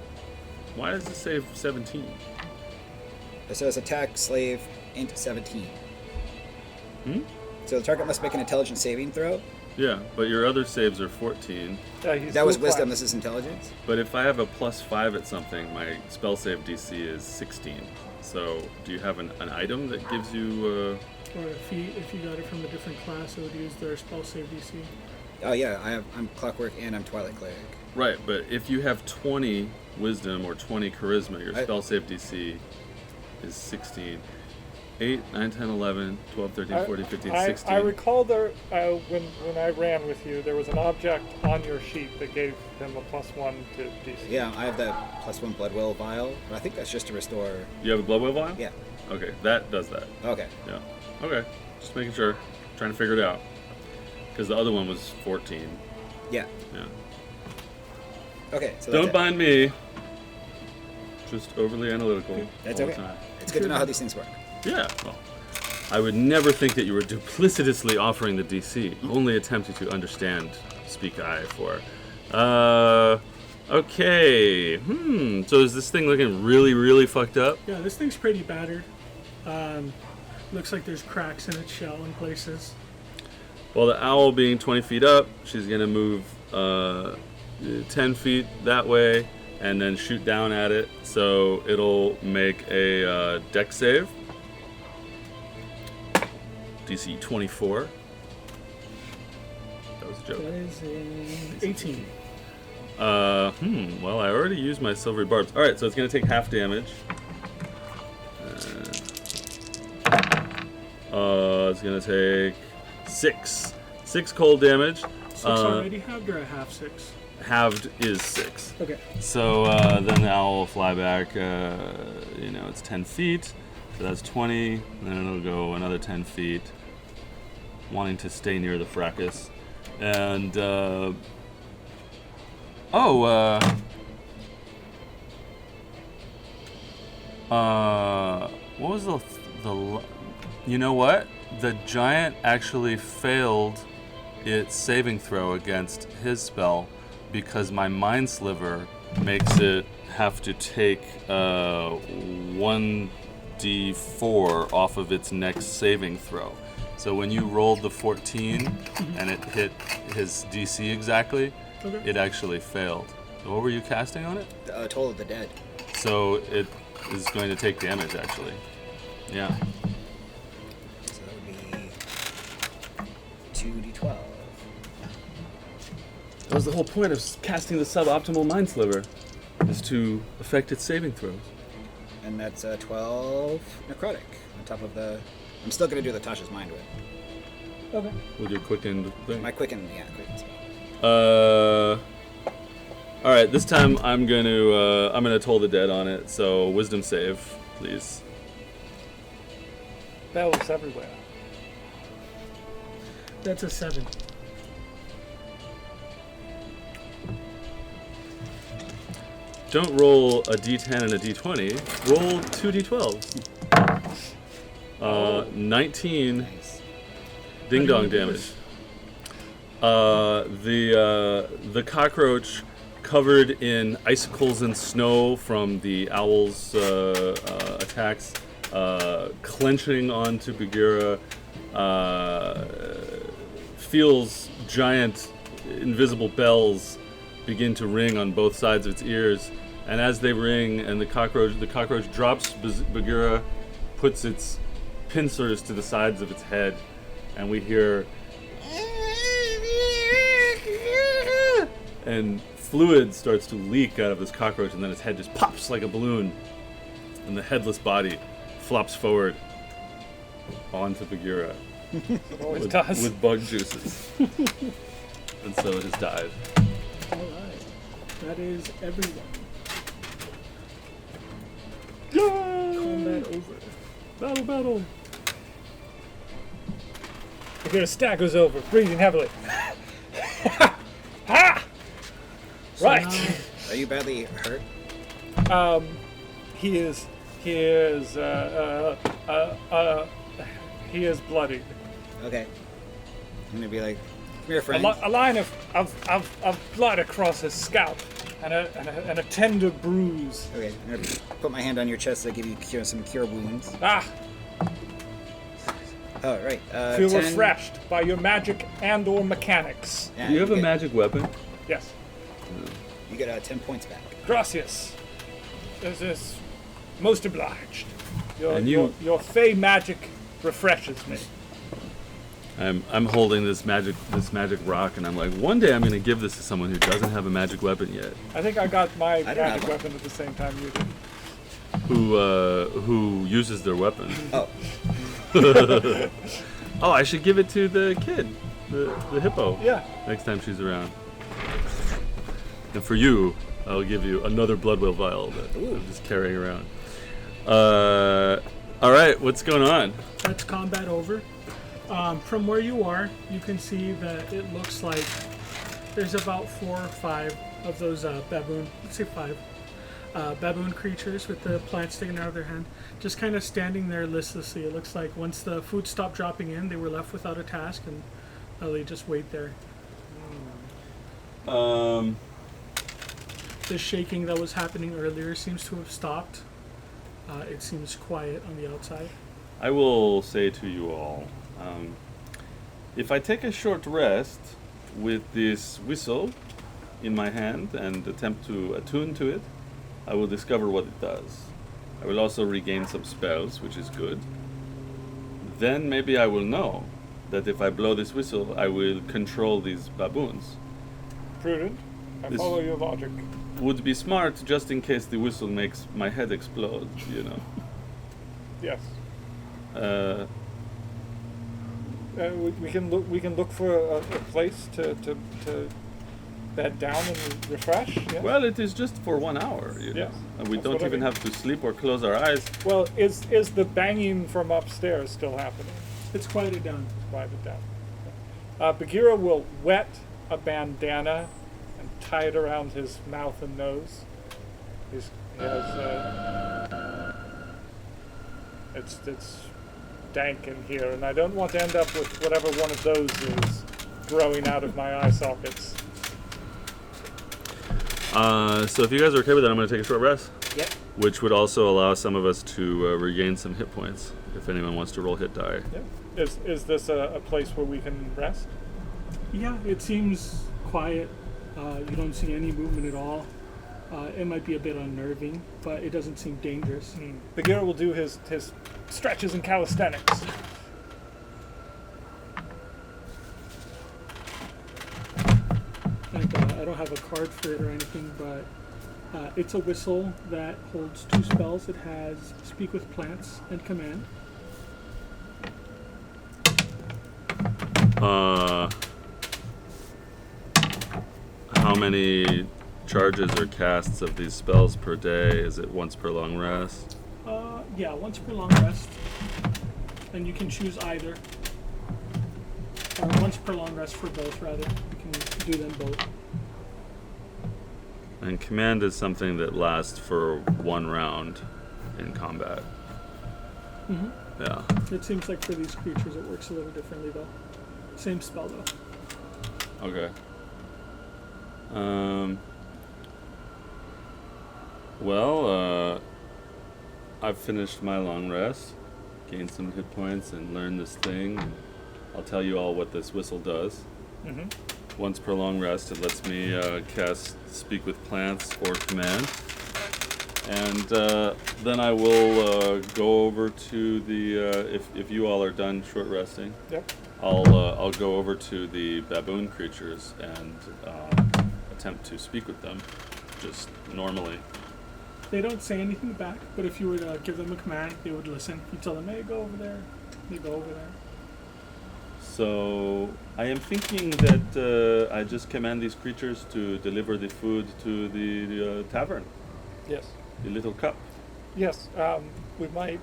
S4: Why does it save 17?
S1: It says attack slave int 17.
S4: Hmm?
S1: So the target must make an intelligence saving throw.
S4: Yeah, but your other saves are 14.
S1: That was wisdom. This is intelligence.
S4: But if I have a +5 at something, my spell save DC is 16. So, do you have an item that gives you?
S2: Or if you got it from a different class, it would use their spell save DC.
S1: Oh yeah, I'm Clockwork and I'm Twilight Cleric.
S4: Right, but if you have 20 Wisdom or 20 Charisma, your
S1: I-
S4: spell save DC is 16. 8, 9, 10, 11, 12, 13, 14, 15, 16.
S5: I recall there when I ran with you, there was an object on your sheet that gave him a +1 to DC.
S1: Yeah, I have that +1 Bloodwill vial, but I think that's just to restore.
S4: You have a Bloodwell vial?
S1: Yeah.
S4: Okay, that does that.
S1: Okay.
S4: Yeah. Okay, just making sure. Trying to figure it out. Because the other one was 14.
S1: Yeah.
S4: Yeah.
S1: Okay. So
S4: Don't
S1: that's it.
S4: bind me. Just overly analytical
S1: That's
S4: all
S1: okay.
S4: the time.
S1: It's good to know how these things work.
S4: Yeah, well, I would never think that you were duplicitously offering the DC, only attempting to understand Speak I for. Okay. So is this thing looking really, really fucked up?
S2: Yeah, this thing's pretty battered. Looks like there's cracks in its shell in places.
S4: Well, the owl being 20 feet up, she's going to move 10 feet that way and then shoot down at it. So it'll make a dex save. DC 24. That was a joke.
S2: That is an 18.
S4: Well, I already used my silvery barbs. All right, so it's going to take half damage. It's going to take 6 cold damage.
S2: 6 already halved or a half 6?
S4: Halved is 6.
S2: Okay.
S4: So then the owl will fly back. It's 10 feet. So that's 20. And then it'll go another 10 feet, wanting to stay near the fracas. And what was the you know what? The giant actually failed its saving throw against his spell because my Mind Sliver makes it have to take 1d4 off of its next saving throw. So when you rolled the 14 and it hit his DC exactly,
S2: Okay.
S4: it actually failed. What were you casting on it?
S1: Toll of the Dead.
S4: So it is going to take damage, actually. Yeah.
S1: So that would be 2d12.
S4: That was the whole point of casting the suboptimal Mind Sliver, is to affect its saving throws.
S1: And that's 12 necrotic on top of the. I'm still gonna do the Tasha's Mind Whip.
S5: Okay.
S4: With your quickened thing.
S1: My quicken spell.
S4: All right. This time I'm gonna toll the dead on it. So wisdom save, please.
S5: Bells everywhere.
S2: That's a 7.
S4: Don't roll a d10 and a d20. Roll 2d12. 19
S1: Nice.
S4: ding dong damage. The cockroach, covered in icicles and snow from the owl's attacks, clenching onto Bagheera, feels giant invisible bells begin to ring on both sides of its ears, and as they ring and the cockroach drops Bagheera, puts its pincers to the sides of its head, and we hear and fluid starts to leak out of this cockroach, and then its head just pops like a balloon, and the headless body flops forward onto Bagheera
S5: It always does.
S4: with bug juices. And so it has died.
S2: Alright. That is everyone. Combat over.
S5: Battle. Bagheera staggers over, breathing heavily. Ha!
S2: So
S5: Right.
S2: now-
S1: Are you badly hurt?
S5: He is bloodied.
S1: Okay. I'm gonna be like, come here,
S5: A,
S1: friend.
S5: a line of blood across his scalp, and a tender bruise.
S1: Okay, I'm gonna put my hand on your chest to give you some cure wounds.
S5: Ah,
S1: Oh, right.
S5: feel
S1: 10.
S5: refreshed by your magic and/or mechanics.
S1: Yeah,
S4: Do you have a
S1: get-
S4: magic weapon?
S5: Yes,
S1: You get 10 points back.
S5: gracias. This is most obliged.
S4: And you-
S5: Your fey magic refreshes me.
S4: I'm holding this magic rock, and I'm like, one day I'm gonna give this to someone who doesn't have a magic weapon yet,
S5: I think I got my
S1: don't
S5: magic
S1: have one.
S5: weapon at the same time you did.
S4: who uses their weapon.
S1: Oh,
S4: Oh, I should give it to the kid, the hippo.
S5: Yeah.
S4: Next time she's around. And for you, I'll give you another blood whale vial that I'm just carrying around. All right, what's going on?
S2: That's combat over. From where you are, you can see that it looks like there's about 4 or 5 of those baboon, let's say 5, baboon creatures with the plant sticking out of their hand, just kind of standing there listlessly. It looks like once the food stopped dropping in, they were left without a task, and they just wait there. The shaking that was happening earlier seems to have stopped. It seems quiet on the outside.
S4: I will say to you all, if I take a short rest with this whistle in my hand and attempt to attune to it, I will discover what it does. I will also regain some spells, which is good. Then maybe I will know that if I blow this whistle, I will control these baboons.
S5: Prudent. I
S4: This-
S5: follow your logic.
S4: Would be smart just in case the whistle makes my head explode, you know.
S5: Yes.
S4: Uh,
S5: We can look for a place to bed down and refresh. Yeah?
S4: well, it is just for 1 hour, you know.
S5: Yes,
S4: And we
S5: that's
S4: don't
S5: what I
S4: even
S5: mean.
S4: have to sleep or close our eyes.
S5: Well, is the banging from upstairs still happening?
S2: It's quieted down.
S5: Quiet it down. Bagheera will wet a bandana and tie it around his mouth and nose. He has, it's dank in here, and I don't want to end up with whatever one of those is growing out of my eye sockets.
S4: So if you guys are okay with that, I'm going to take a short rest,
S1: yep.
S4: which would also allow some of us to regain some hit points if anyone wants to roll hit die.
S5: Yeah. Is this a place where we can rest?
S2: Yeah, it seems quiet. You don't see any movement at all. It might be a bit unnerving, but it doesn't seem dangerous.
S5: Bagheera will do his stretches and calisthenics.
S2: And I don't have a card for it or anything, but it's a whistle that holds 2 spells. It has Speak with Plants and Command.
S4: How many charges or casts of these spells per day? Is it once per long rest?
S2: Yeah, once per long rest. And you can choose either. Or once per long rest for both, rather. You can do them both.
S4: And command is something that lasts for 1 round in combat.
S2: Mm-hmm.
S4: Yeah.
S2: It seems like for these creatures it works a little differently, though. Same spell, though.
S4: Okay. Well, I've finished my long rest, gained some hit points, and learned this thing. I'll tell you all what this whistle does.
S5: Mm-hmm.
S4: Once per long rest, it lets me cast Speak with Plants or Command. And then I will go over to the, if you all are done short resting,
S5: Yep.
S4: I'll go over to the baboon creatures and attempt to speak with them, just normally.
S2: They don't say anything back, but if you were to give them a command, they would listen. You tell them, hey, go over there. They go over there.
S4: So I am thinking that I just command these creatures to deliver the food to the tavern,
S5: Yes.
S4: the little cup.
S5: Yes. We might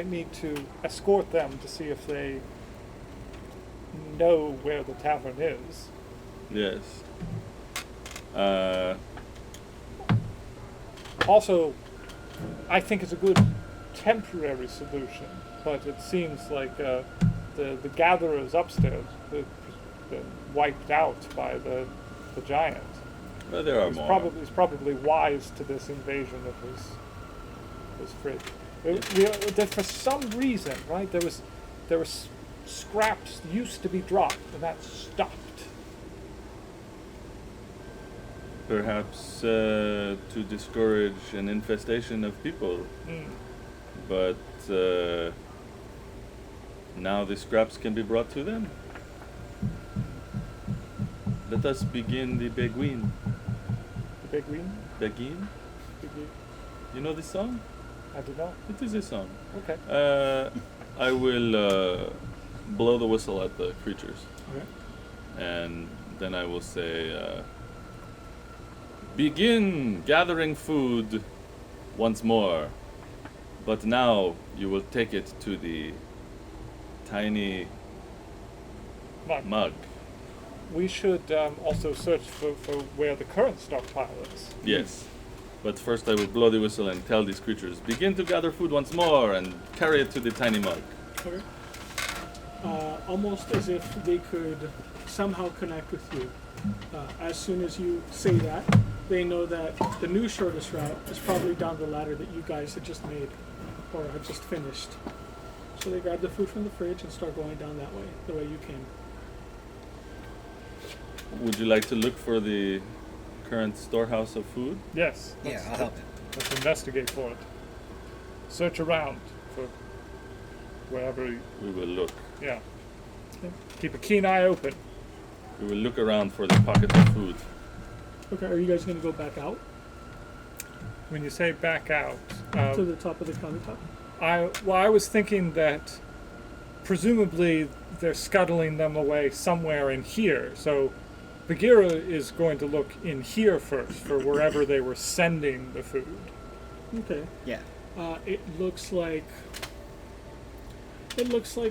S5: need to escort them to see if they know where the tavern is.
S4: Yes.
S5: Also, I think it's a good temporary solution, but it seems like the gatherers upstairs have been wiped out by the giant.
S4: Well, there are
S5: He's
S4: more.
S5: probably wise to this invasion of his fridge. For some reason, right? There was scraps used to be dropped, and that stopped.
S4: Perhaps to discourage an infestation of people. But now the scraps can be brought to them. Let us begin the Beguine.
S5: The big green.
S4: Begin? You know this song?
S5: I don't know.
S4: It is a song.
S5: Okay.
S4: I will blow the whistle at the creatures.
S2: Okay.
S4: And then I will say, begin gathering food once more. But now you will take it to the tiny mug.
S5: We should also search for where the current stockpile is.
S4: Yes. But first I will blow the whistle and tell these creatures, begin to gather food once more and carry it to the tiny mug.
S2: Okay. Almost as if they could somehow connect with you. As soon as you say that, they know that the new shortest route is probably down the ladder that you guys had just made or had just finished. So they grab the food from the fridge and start going down that way, the way you came.
S4: Would you like to look for the current storehouse of food?
S5: Yes.
S1: Yeah, I'll help.
S5: Let's investigate for it. Search around for wherever.
S4: We will look.
S5: Yeah.
S2: Okay.
S5: Keep a keen eye open.
S4: We will look around for the pockets of food.
S2: Okay, are you guys going to go back out
S5: When you say back out,
S2: to the top of the countertop?
S5: I was thinking that presumably they're scuttling them away somewhere in here. So Bagheera is going to look in here first for wherever they were sending the food.
S2: Okay.
S1: Yeah.
S2: It looks like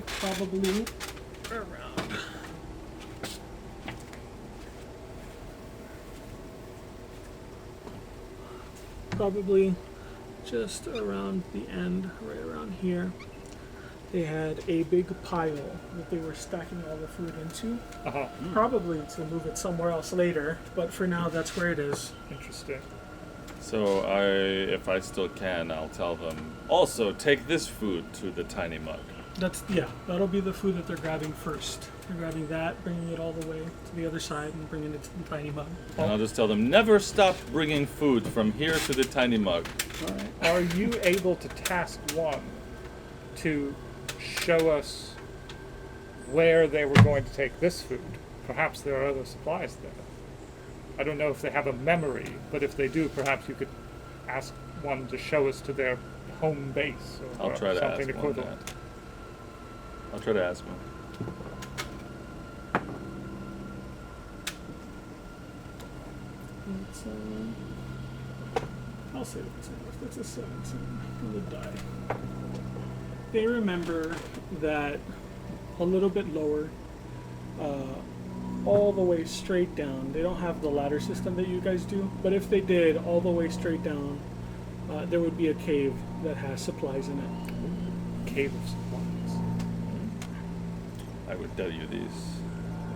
S2: probably around. Probably just around the end, right around here. They had a big pile that they were stacking all the food into.
S5: Uh-huh.
S2: Probably to move it somewhere else later, but for now that's where it is.
S5: Interesting.
S4: So if I still can, I'll tell them, also take this food to the tiny mug.
S2: That'll be the food that they're grabbing first. They're grabbing that, bringing it all the way to the other side, and bringing it to the tiny mug.
S6: And I'll just tell them, never stop bringing food from here to the tiny mug.
S2: All right.
S5: Are you able to task one to show us where they were going to take this food? Perhaps there are other supplies there. I don't know if they have a memory, but if they do, perhaps you could ask one to show us to their home base or
S6: I'll try to
S5: something
S6: ask one
S5: equivalent.
S6: that. I'll try to ask one.
S2: It's, I'll say that's a 17 on the die. They remember that a little bit lower, all the way straight down. They don't have the ladder system that you guys do, but if they did, all the way straight down, there would be a cave that has supplies in it.
S5: Cave of supplies.
S6: I would tell you this,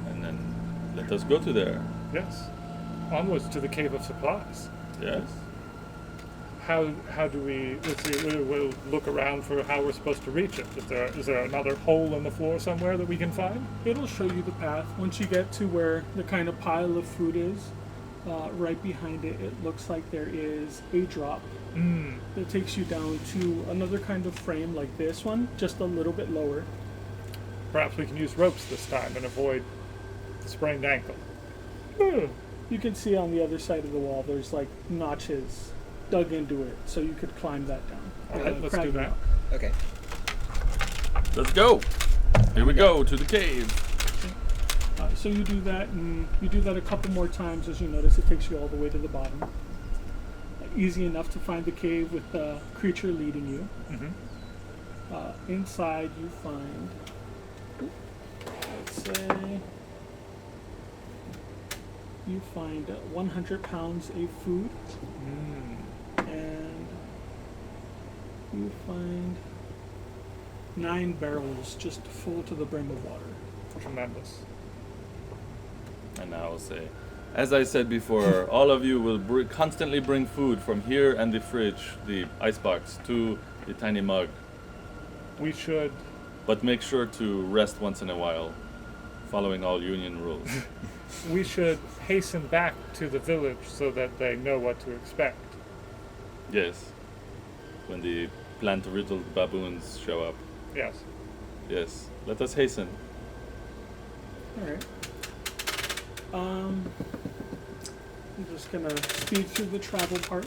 S6: and then let us go to there.
S5: Yes. Onwards to the cave of supplies.
S6: Yes.
S5: How do we? Let's see. We'll look around for how we're supposed to reach it. Is there another hole in the floor somewhere that we can find?
S2: It'll show you the path. Once you get to where the kind of pile of food is, right behind it, it looks like there is a drop that takes you down to another kind of frame like this one, just a little bit lower.
S5: Perhaps we can use ropes this time and avoid the sprained ankle.
S2: You can see on the other side of the wall, there's like notches dug into it, so you could climb that down.
S5: All right, let's do
S2: crag
S5: that.
S2: rock.
S1: Okay.
S6: Let's go. Here we go to the cave.
S2: So you do that, and you do that a couple more times. As you notice, it takes you all the way to the bottom. Easy enough to find the cave with the creature leading you. Inside, you find, let's say, you find 100 pounds of food, and you find 9 barrels just full to the brim of water.
S5: Tremendous.
S6: And I will say, as I said before, all of you will constantly bring food from here and the fridge, the icebox, to the tiny mug.
S5: We should.
S6: But make sure to rest once in a while, following all union rules.
S5: We should hasten back to the village so that they know what to expect.
S6: Yes. When the plant-riddled baboons show up.
S5: Yes.
S6: Yes. Let us hasten.
S2: All right. I'm just gonna speed through the travel part.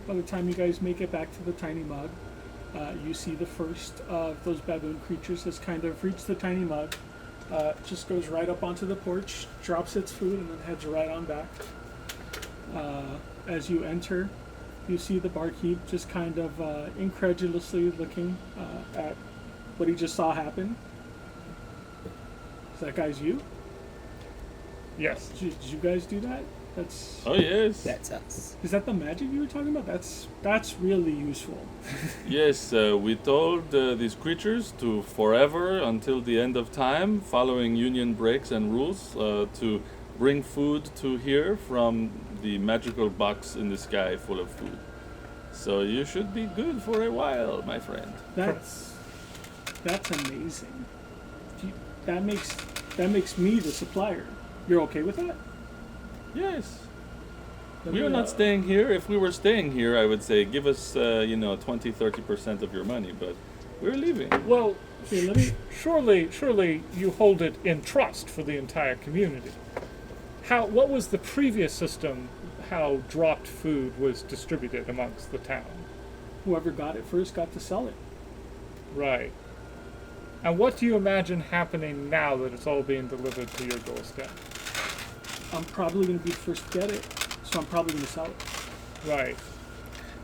S2: By the time you guys make it back to the tiny mug, you see the first of those baboon creatures has kind of reached the tiny mug. Just goes right up onto the porch, drops its food, and then heads right on back. As you enter, you see the barkeep just kind of incredulously looking at what he just saw happen. Is that guy's you?
S5: Yes.
S2: Did you guys do that? That's
S6: Oh yes.
S1: That's us.
S2: Is that the magic you were talking about? That's really useful.
S6: Yes, we told these creatures to forever, until the end of time, following union breaks and rules, to bring food to here from the magical box in the sky full of food. So you should be good for a while, my friend.
S2: That's amazing. That makes me the supplier. You're okay with that?
S6: Yes.
S2: Let
S6: We
S2: me,
S6: are not staying here. If we were staying here, I would say give us, 20-30% of your money, but we're leaving.
S5: Well,
S2: Here, let me.
S5: surely you hold it in trust for the entire community. What was the previous system? How dropped food was distributed amongst the town?
S2: Whoever got it first got to sell it.
S5: Right. And what do you imagine happening now that it's all being delivered to your doorstep?
S2: I'm probably going to be the first to get it, so I'm probably going to sell it.
S5: Right.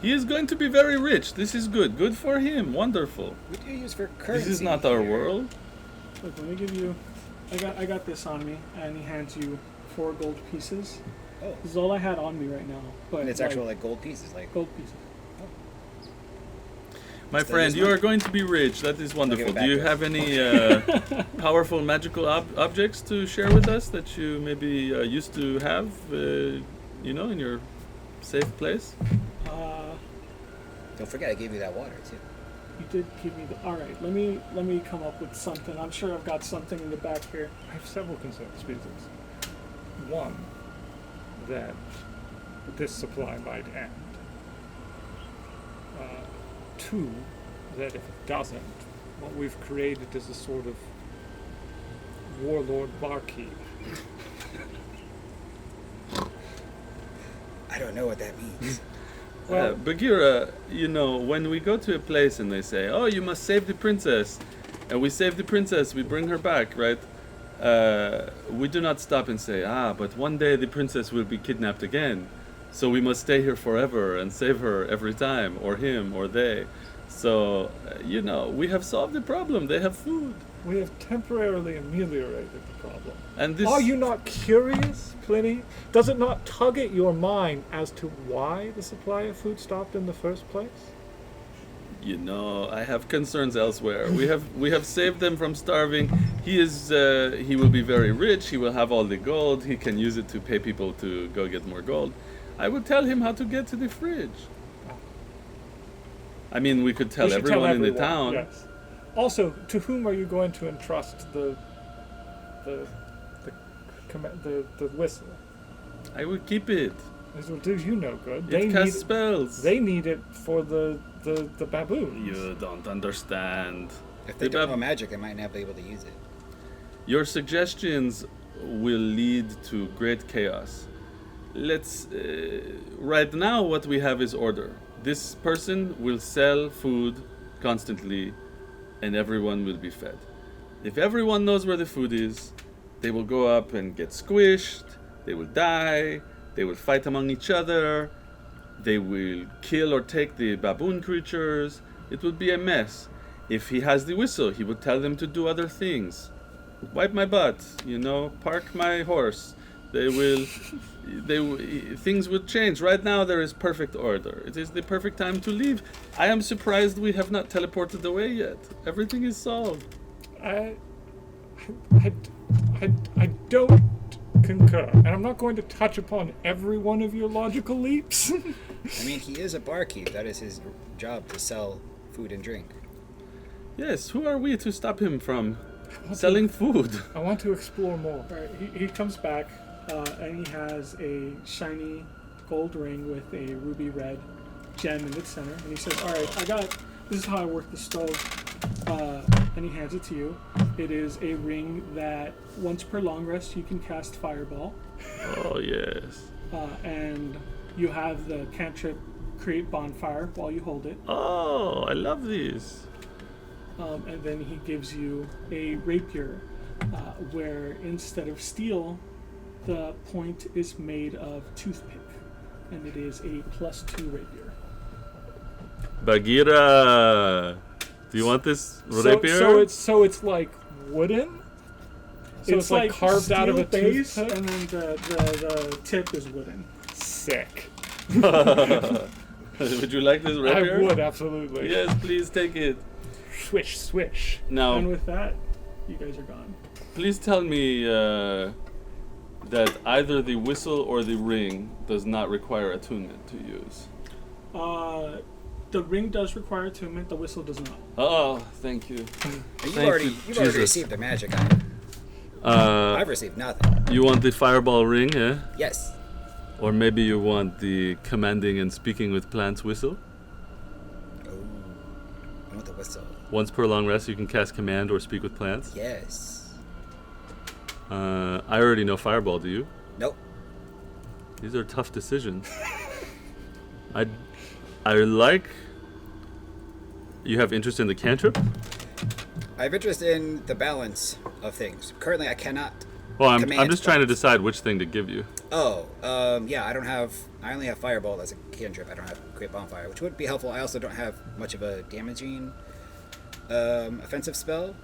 S6: He is going to be very rich. This is good. Good for him. Wonderful.
S1: What do you use for currency?
S6: This is not our
S1: here?
S6: world.
S2: Look, let me give you. I got this on me, and he hands you 4 gold pieces.
S1: Oh,
S2: This is all I had on me right now. But
S1: and it's actual like gold pieces, like.
S2: gold pieces.
S6: My
S1: That
S6: friend,
S1: is
S6: you
S1: not-
S6: are going to be rich. That is wonderful.
S1: back
S6: Do you
S1: to
S6: have any powerful magical objects to share with us that you maybe used to have, in your safe place?
S2: Uh,
S1: Don't forget, I gave you that water too.
S2: You did give me the. All right, let me come up with something. I'm sure I've got something in the back here.
S5: I have several concerns, species. One, that this supply might end. Two, that if it doesn't, what we've created is a sort of warlord barkeep.
S1: I don't know what that means.
S5: Well-
S6: Bagheera, you know, when we go to a place and they say, "Oh, you must save the princess," and we save the princess, we bring her back, right? We do not stop and say, but one day the princess will be kidnapped again, so we must stay here forever and save her every time, or him, or they. So, you know, we have solved the problem. They have food.
S5: We have temporarily ameliorated the problem.
S6: And this...
S5: Are you not curious, Pliny? Does it not tug at your mind as to why the supply of food stopped in the first place?
S6: You know, I have concerns elsewhere. We have saved them from starving. He will be very rich. He will have all the gold. He can use it to pay people to go get more gold. I would tell him how to get to the fridge. I mean, we could tell
S5: We should
S6: everyone in the town.
S5: Yes. Also, to whom are you going to entrust the whistle?
S6: I will keep it.
S5: This will do you no good.
S6: It casts spells.
S5: They need it for the baboons.
S6: You don't understand.
S1: If they don't know magic, they might not be able to use it.
S6: Your suggestions will lead to great chaos. Let's... right now, what we have is order. This person will sell food constantly, and everyone will be fed. If everyone knows where the food is, they will go up and get squished, they will die, they will fight among each other, they will kill or take the baboon creatures. It would be a mess. If he has the whistle, he would tell them to do other things. Wipe my butt, you know, park my horse. Things would change. Right now there is perfect order. It is the perfect time to leave. I am surprised we have not teleported away yet. Everything is solved.
S5: I don't concur, and I'm not going to touch upon every one of your logical leaps.
S1: I mean, he is a barkeep. That is his job, to sell food and drink.
S6: Yes, who are we to stop him from selling food?
S5: I want to explore more.
S2: All right, he comes back, and he has a shiny gold ring with a ruby red gem in its center, and he says, "All right, this is how I work the stove." And he hands it to you. It is a ring that once per long rest you can cast Fireball,
S6: Oh, yes.
S2: and you have the cantrip create bonfire while you hold it.
S6: Oh, I love these.
S2: And then he gives you a rapier, where instead of steel, the point is made of toothpick, and it is a +2 rapier.
S6: Bagheera, do you want this rapier?
S5: So it's like wooden. So it's like carved out of a
S2: steel base,
S5: toothpick?
S2: and then the tip is wooden.
S5: Sick.
S6: Would you like this rapier?
S5: I would absolutely.
S6: Yes, please take it.
S5: Swish, swish.
S6: Now,
S2: And with that, you guys are gone.
S6: please tell me that either the whistle or the ring does not require attunement to use.
S2: The ring does require attunement. The whistle does not.
S6: Oh, thank you.
S1: You've
S6: Thank
S1: already
S6: you,
S1: you've already
S6: Jesus.
S1: received the magic item. I've received nothing.
S6: You want the fireball ring, yeah?
S1: Yes.
S6: Or maybe you want the commanding and speaking with plants whistle?
S1: Oh, I want the whistle.
S6: Once per long rest, you can cast command or speak with plants.
S1: Yes.
S6: I already know fireball. Do you?
S1: Nope.
S6: These are tough decisions. I like. You have interest in the cantrip?
S1: I have interest in the balance of things. Currently, I cannot.
S6: Well, I'm
S1: Command
S6: just trying to
S1: spells.
S6: decide which thing to give you.
S1: Oh, yeah. I only have Fireball as a cantrip. I don't have Create Bonfire, which would be helpful. I also don't have much of a damaging offensive spell.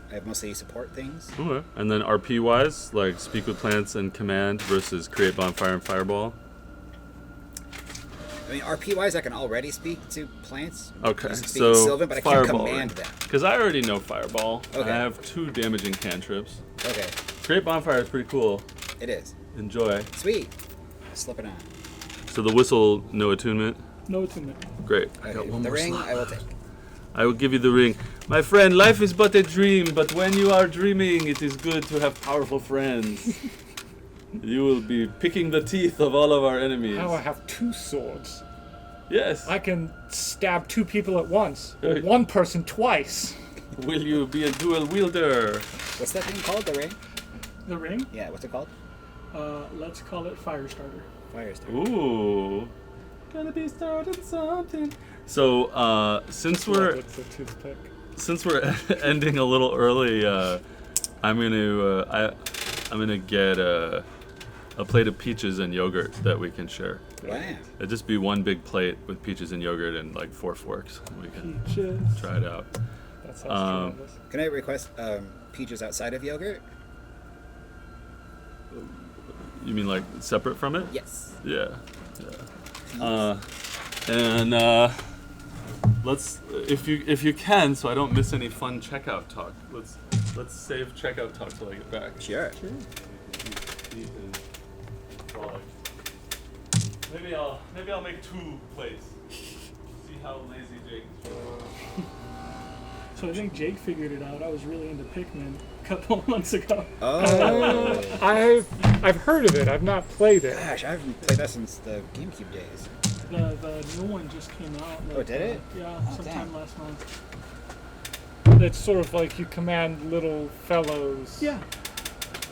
S1: I have mostly support things.
S6: Okay. And then RP wise, like speak with plants and command versus create bonfire and fireball.
S1: I mean, RP wise, I can already speak to plants.
S6: Okay,
S1: Just
S6: so
S1: speaking Sylvan, but I can't
S6: fireball.
S1: command them.
S6: Because I already know fireball.
S1: Okay.
S6: I have 2 damaging cantrips.
S1: Okay,
S6: Create bonfire is pretty cool.
S1: it is.
S6: Enjoy.
S1: Sweet. Slip it on.
S6: So the whistle, no attunement.
S2: No attunement.
S6: Great.
S1: Okay, the ring, I will take.
S6: I will give you the ring. My friend, life is but a dream, but when you are dreaming, it is good to have powerful friends. You will be picking the teeth of all of our enemies.
S5: Now I have 2 swords.
S6: Yes.
S5: I can stab 2 people at once, or 1 person twice.
S6: Will you be a dual wielder?
S1: What's that thing called? The ring?
S2: The ring?
S1: Yeah. What's it called?
S2: Let's call it Firestarter.
S1: Firestarter.
S6: Ooh. Gonna be starting something. So, since we're
S5: It's a toothpick.
S6: ending a little early, I'm gonna get a plate of peaches and yogurt that we can share.
S1: Wow.
S6: It'd just be one big plate with peaches and yogurt and like 4 forks. We can
S2: Peaches.
S6: try it out.
S5: That sounds
S6: Um,
S5: tremendous.
S1: Can I request peaches outside of yogurt?
S6: You mean like separate from it?
S1: Yes.
S6: Yeah. And let's, if you can, so I don't miss any fun checkout talk. Let's save checkout talk till I get back.
S1: Sure.
S6: Maybe I'll make 2 plates. See how lazy Jake is.
S2: So I think Jake figured it out. I was really into Pikmin a couple months ago.
S1: Oh.
S5: I've heard of it. I've not played it.
S1: Gosh, I haven't played that since the GameCube days.
S2: The new one just came out. Like,
S1: Oh, did it?
S2: Yeah,
S1: Oh,
S2: sometime
S1: damn.
S2: last month.
S5: It's sort of like you command little fellows
S2: Yeah.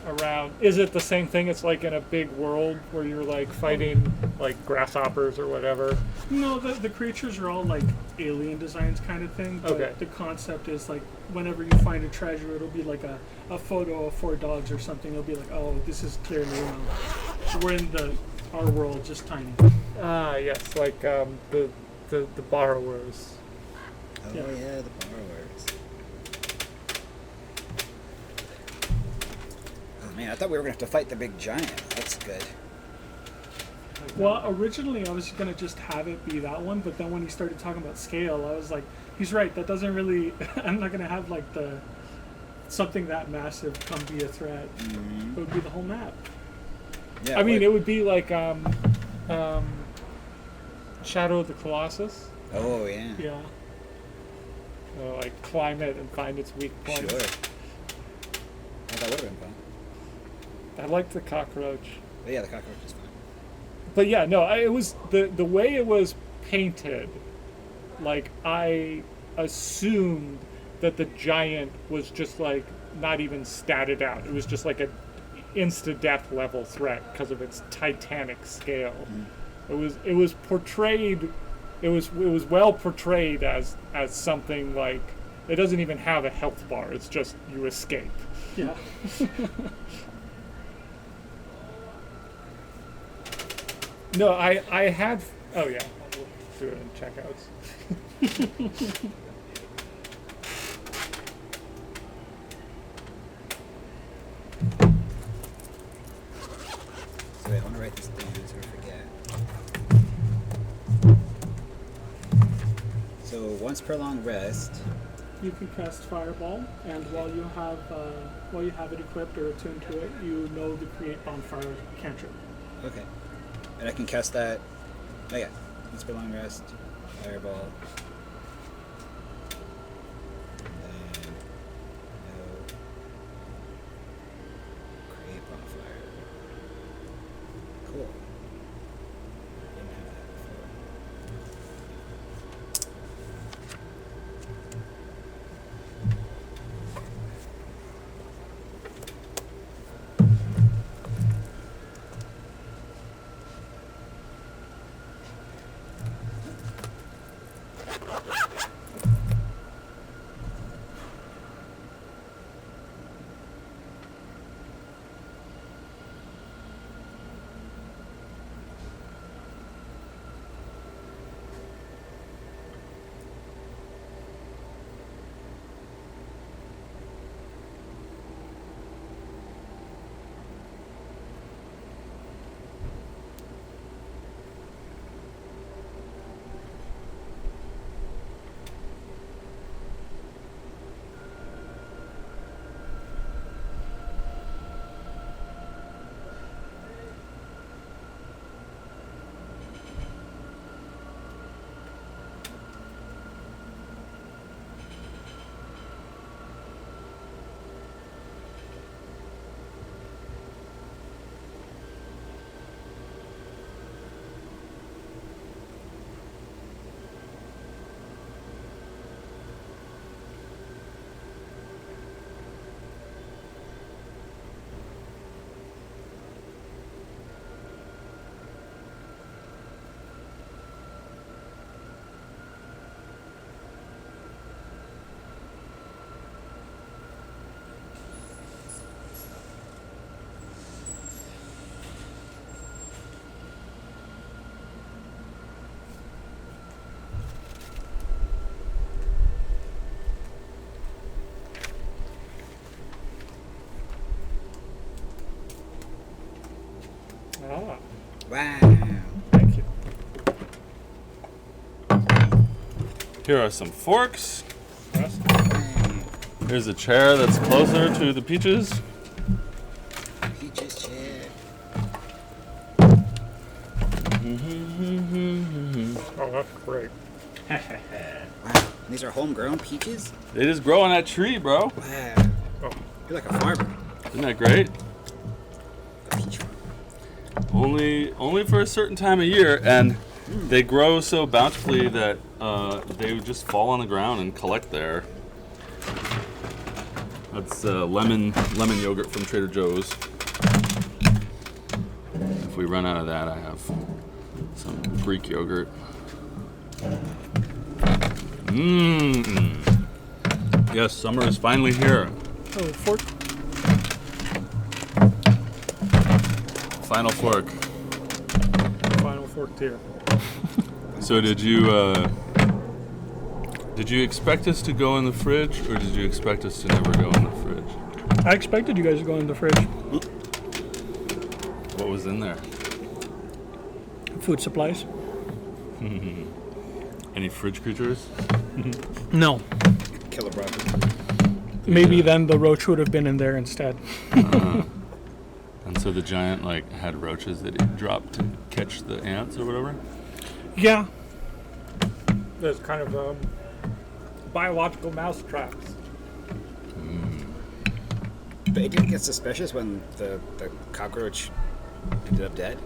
S5: around. Is it the same thing? It's like in a big world where you're like fighting like grasshoppers or whatever.
S2: No, the creatures are all like alien designs kind of thing. But
S5: Okay.
S2: the concept is like whenever you find a treasure, it'll be like a photo of 4 dogs or something. It'll be like, oh, this is clearly we're in our world, just tiny.
S5: Ah, yes, like the borrowers.
S1: Oh
S2: Yeah.
S1: yeah, the borrowers. Oh man, I thought we were gonna have to fight the big giant. That's good.
S2: Well, originally I was gonna just have it be that one, but then when he started talking about scale, I was like, he's right. That doesn't really. I'm not gonna have like something that massive come be a threat.
S1: Mm-hmm.
S2: It would be the whole map.
S1: Yeah.
S5: I mean,
S1: what-
S5: it would be like Shadow of the Colossus.
S1: Oh yeah.
S2: Yeah.
S5: Like climb it and find its weak
S1: Sure.
S5: points.
S1: Oh, that would have been fun.
S5: I like the cockroach.
S1: But yeah, the cockroach is fun.
S5: But yeah, no, it was the way it was painted. Like I assumed that the giant was just like not even statted out. It was just like a insta-death level threat because of its titanic scale. It was portrayed. It was well portrayed as something like it doesn't even have a health bar. It's just you escape.
S2: Yeah.
S5: No, I had. Oh yeah, we'll do it in checkouts.
S1: So wait, I want to write this down so I forget. So once per long rest.
S2: You can cast Fireball, and while you have it equipped or attuned to it, you know the Create Bonfire cantrip.
S1: Okay. And I can cast that. Oh yeah. Once per long rest. Fireball. And then no. Create bonfire. Cool. Didn't have that before. Wow.
S5: Thank you.
S6: Here are some forks.
S5: Yes.
S6: Here's a chair that's closer to the peaches.
S1: Peaches chair.
S5: Oh, that's great.
S1: Wow. These are homegrown peaches?
S6: They just grow on that tree, bro.
S1: Wow.
S5: Oh.
S1: You're like a farmer.
S6: Isn't that great?
S1: A peach farmer.
S6: Only for a certain time of year, and they grow so bountifully that they would just fall on the ground and collect there. That's lemon yogurt from Trader Joe's. If we run out of that, I have some Greek yogurt. Mmm. Yes, summer is finally here.
S2: Oh, fork.
S6: Final fork.
S2: Final fork tier.
S6: So did you expect us to go in the fridge, or did you expect us to never go in the fridge?
S2: I expected you guys to go in the fridge.
S6: What was in there?
S2: Food supplies.
S6: Any fridge creatures?
S2: No.
S1: Killer broccoli.
S2: Maybe
S6: Yeah.
S2: then the roach would have been in there instead.
S6: And so the giant had roaches that he dropped to catch the ants or whatever.
S2: Yeah.
S5: There's kind of biological mouse traps.
S1: But it didn't get suspicious when the cockroach ended up dead?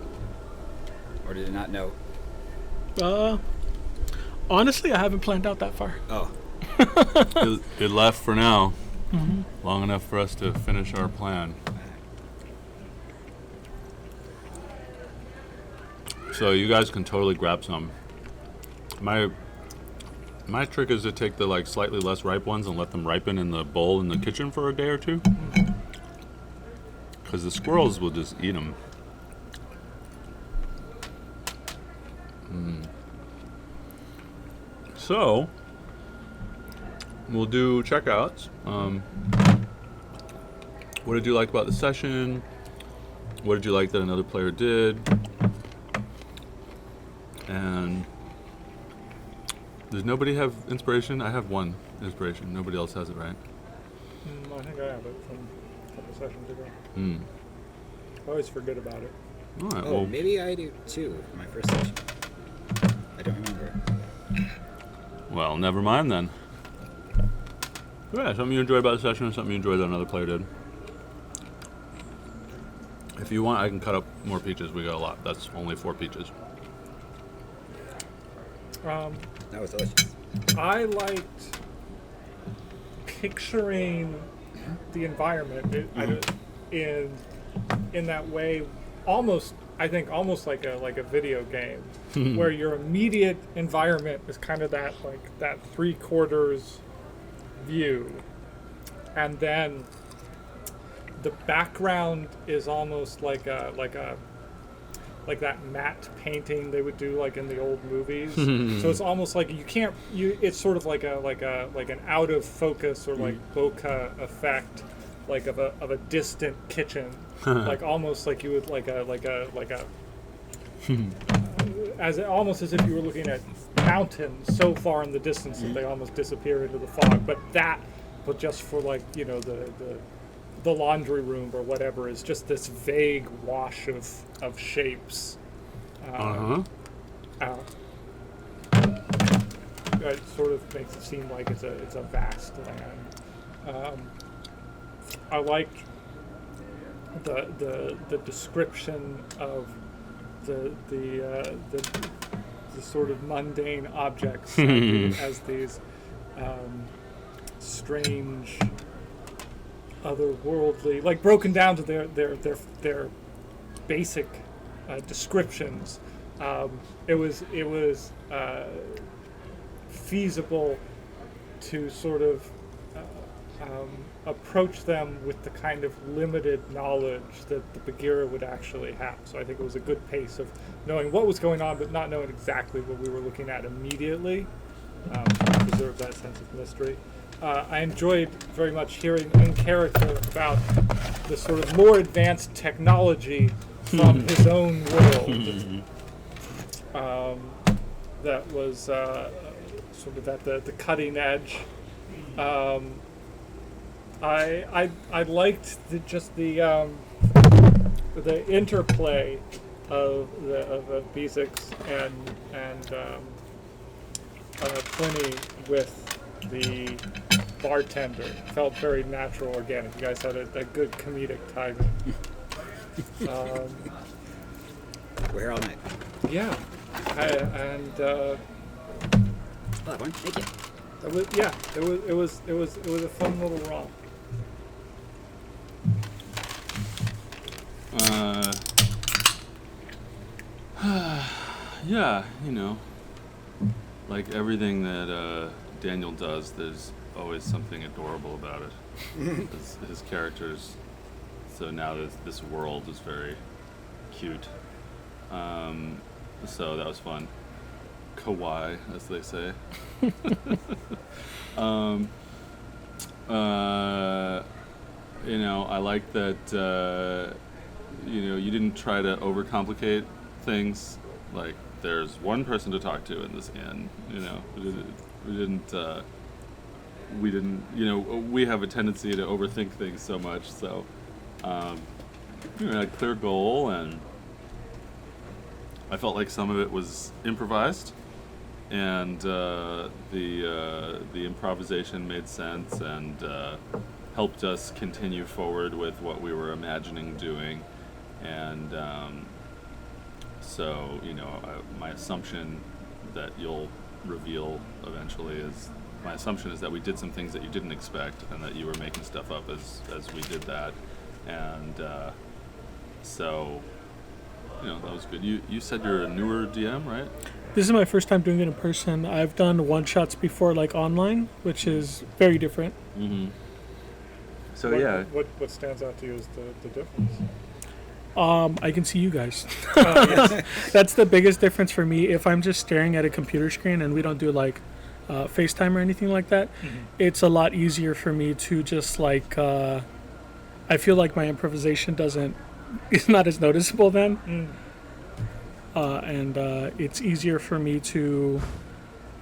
S1: Or did it not know?
S2: Honestly, I haven't planned out that far.
S1: Oh.
S6: It left for now, long enough for us to finish our plan. So you guys can totally grab some. My trick is to take the slightly less ripe ones and let them ripen in the bowl in the kitchen for a day or two. Because the squirrels will just eat them. So, we'll do checkouts. What did you like about the session? What did you like that another player did? And does nobody have inspiration? I have one inspiration. Nobody else has it, right?
S5: I think I have it from a couple sessions ago.
S6: Hmm.
S5: I always forget about it.
S6: All right.
S1: Oh,
S6: Well,
S1: maybe I do too, for my first session. I don't remember.
S6: well, never mind then. Yeah, something you enjoyed about the session, and something you enjoyed that another player did. If you want, I can cut up more peaches. We got a lot. That's only 4 peaches.
S1: That was delicious.
S5: I liked picturing the environment in that way, almost like a video game, where your immediate environment is kind of that 3/4 view, and then the background is almost like that matte painting they would do in the old movies. So it's almost like it's sort of like an out of focus or bokeh effect, of a distant kitchen, almost like you would almost as if you were looking at mountains so far in the distance that they almost disappear into the fog. But just for the laundry room or whatever is just this vague wash of shapes. It sort of makes it seem like it's a vast land. I liked the description of the sort of mundane objects as these strange, otherworldly, broken down to their basic descriptions. It was feasible to sort of approach them with the kind of limited knowledge that the Bagheera would actually have. So I think it was a good pace of knowing what was going on, but not knowing exactly what we were looking at immediately. To preserve that sense of mystery. I enjoyed very much hearing in character about the sort of more advanced technology from his own world. That was sort of at the cutting edge. I liked the interplay of Beezix and Pliny with the bartender. Felt very natural, organic. You guys had a good comedic timing.
S1: We're here all night.
S5: Yeah,
S1: I'll have one. Thank you.
S5: it was a fun little romp.
S6: Yeah, you know, like everything that Daniel does, there's always something adorable about it. His characters. So now this world is very cute. So that was fun. Kawaii, as they say. You know, I like that. You know, you didn't try to overcomplicate things. Like, there's one person to talk to in this inn. You know, we didn't. You know, we have a tendency to overthink things so much. So, you know, a clear goal, and I felt like some of it was improvised, and the improvisation made sense and helped us continue forward with what we were imagining doing, and so, you know, my assumption that you'll reveal eventually is, my assumption is that we did some things that you didn't expect, and that you were making stuff up as we did that, and so, you know, that was good. You said you're a newer DM, right?
S2: This is my first time doing it in person. I've done one-shots before, like online, which is very different.
S6: Mm-hmm. So
S5: What,
S6: yeah,
S5: what stands out to you is the difference?
S2: I can see you guys. That's the biggest difference for me. If I'm just staring at a computer screen and we don't do like FaceTime or anything like that, it's a lot easier for me to just like. I feel like my improvisation is not as noticeable then, and it's easier for me to.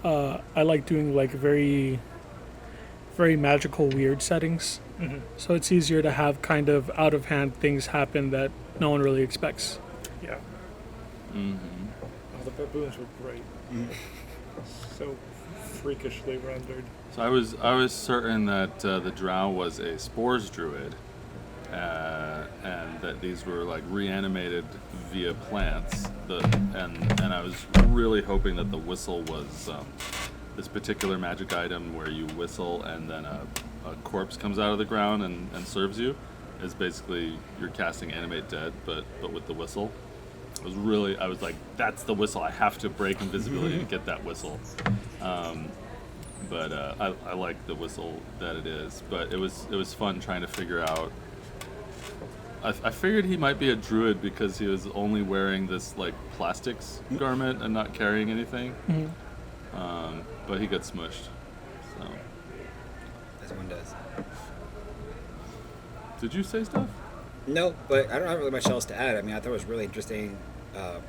S2: I like doing like very, very magical, weird settings. So it's easier to have kind of out of hand things happen that no one really expects.
S5: Yeah.
S6: mm-hmm.
S5: Oh, the baboons were great. So freakishly rendered.
S6: So I was certain that the drow was a spores druid, and that these were like reanimated via plants. And I was really hoping that the whistle was this particular magic item where you whistle and then a corpse comes out of the ground and serves you. Is basically you're casting Animate Dead, but with the whistle. I was like, that's the whistle. I have to break invisibility to get that whistle. But I like the whistle that it is. But it was fun trying to figure out. I figured he might be a druid because he was only wearing this like plastics garment and not carrying anything. But he got smushed. So.
S1: As one does.
S6: Did you say stuff?
S1: No, but I don't have really much else to add. I mean, I thought it was really interesting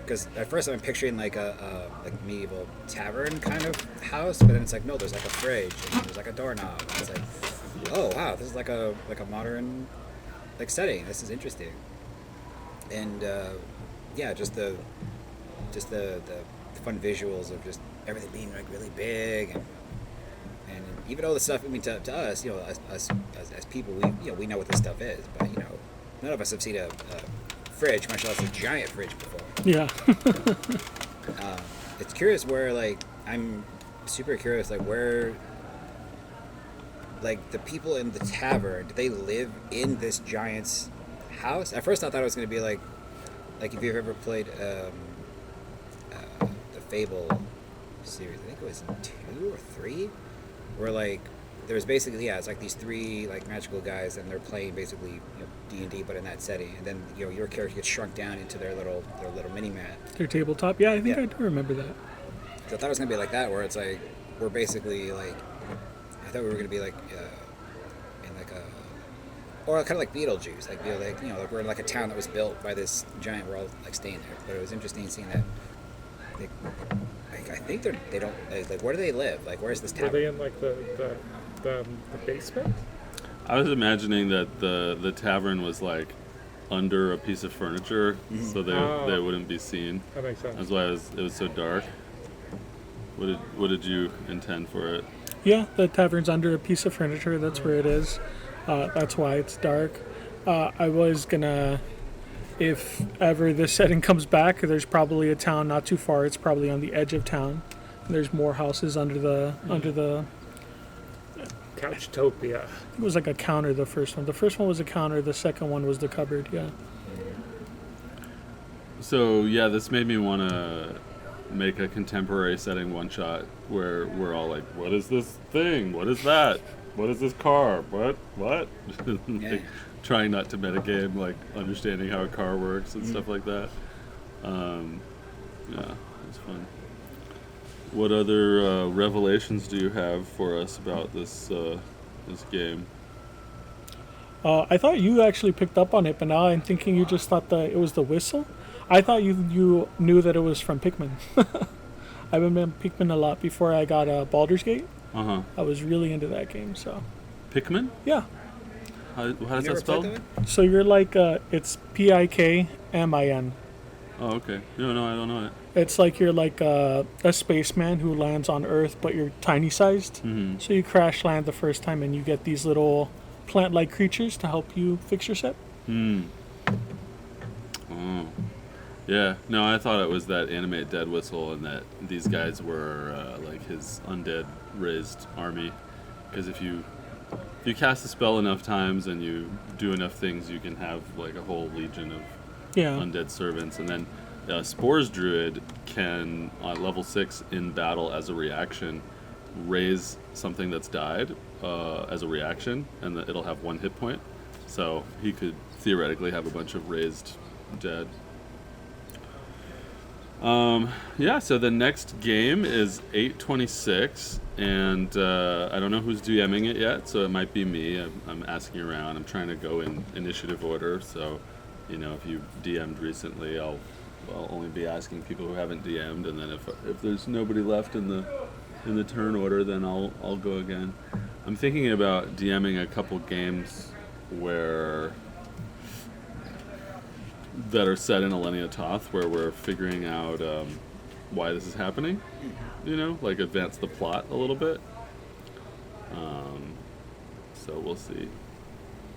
S1: because at first I'm picturing like a medieval tavern kind of house, but then it's like no, there's like a fridge and there's like a doorknob. And it's like, oh wow, this is like a modern like setting. This is interesting, and yeah, just the fun visuals of just everything being like really big and even all the stuff. I mean, to us, you know, us as people, we know what this stuff is, but you know, none of us have seen a fridge, much less a giant fridge before.
S2: Yeah.
S1: It's curious where, like, I'm super curious, like, where, like, the people in the tavern, do they live in this giant's house? At first I thought it was going to be like if you've ever played the Fable series, I think it was 2 or 3, where, like, there's basically, it's like these 3, like, magical guys, and they're playing basically, you know, D&D, but in that setting, and then, you know, your character gets shrunk down into their little mini-mat.
S2: Their tabletop. Yeah, I think I do remember that.
S1: So I thought it was going to be like that, where it's like, we're basically, like, thought we were gonna be like in like a, or kind of like Beetlejuice, like like we're in like a town that was built by this giant. We're all like staying there, but it was interesting seeing that. I think they don't like. Where do they live? Like, where's this
S5: Were
S1: town?
S5: they in like the basement?
S6: I was imagining that the tavern was like under a piece of furniture, so they wouldn't be seen.
S5: That makes sense.
S6: That's why it was so dark. What did you intend for it?
S2: Yeah, the tavern's under a piece of furniture. That's where it is. That's why it's dark. I was gonna, if ever this setting comes back, there's probably a town not too far. It's probably on the edge of town. There's more houses under the.
S5: Couchtopia.
S2: It was like a counter. The first one. The first one was a counter. The second one was the cupboard. Yeah.
S6: So yeah, this made me want to make a contemporary setting one shot where we're all like, "What is this thing? What is that? What is this car? What? Like, trying not to metagame, like understanding how a car works and stuff like that. Yeah, it's fun. What other revelations do you have for us about this this game?
S2: I thought you actually picked up on it, but now I'm thinking you just thought that it was the whistle. I thought you knew that it was from Pikmin. I've been playing Pikmin a lot before I got Baldur's Gate. I was really into that game, so.
S6: Pikmin?
S2: Yeah.
S6: How does
S1: You
S6: that
S1: never
S6: spell?
S1: played that one?
S2: So you're like, it's Pikmin.
S6: Oh, okay. No, I don't know it.
S2: It's like you're like a spaceman who lands on Earth, but you're tiny sized.
S6: Mm-hmm.
S2: So you crash land the first time, and you get these little plant-like creatures to help you fix your set.
S6: Hmm. Oh. Yeah. No, I thought it was that animate Dead Whistle, and that these guys were like his undead raised army. Because if you cast a spell enough times and you do enough things, you can have like a whole legion of
S2: Yeah.
S6: undead servants. And then Spores Druid can, on level 6 in battle as a reaction, raise something that's died as a reaction, and it'll have 1 hit point. So he could theoretically have a bunch of raised dead. Yeah, so the next game is 826, and I don't know who's DMing it yet, so it might be me. I'm asking around. I'm trying to go in initiative order, so you know, if you DM'd recently, I'll only be asking people who haven't DM'd, and then if there's nobody left in the turn order, then I'll go again. I'm thinking about DMing a couple games that are set in Alenia Toth, where we're figuring out why this is happening. You know, like advance the plot a little bit. So we'll see.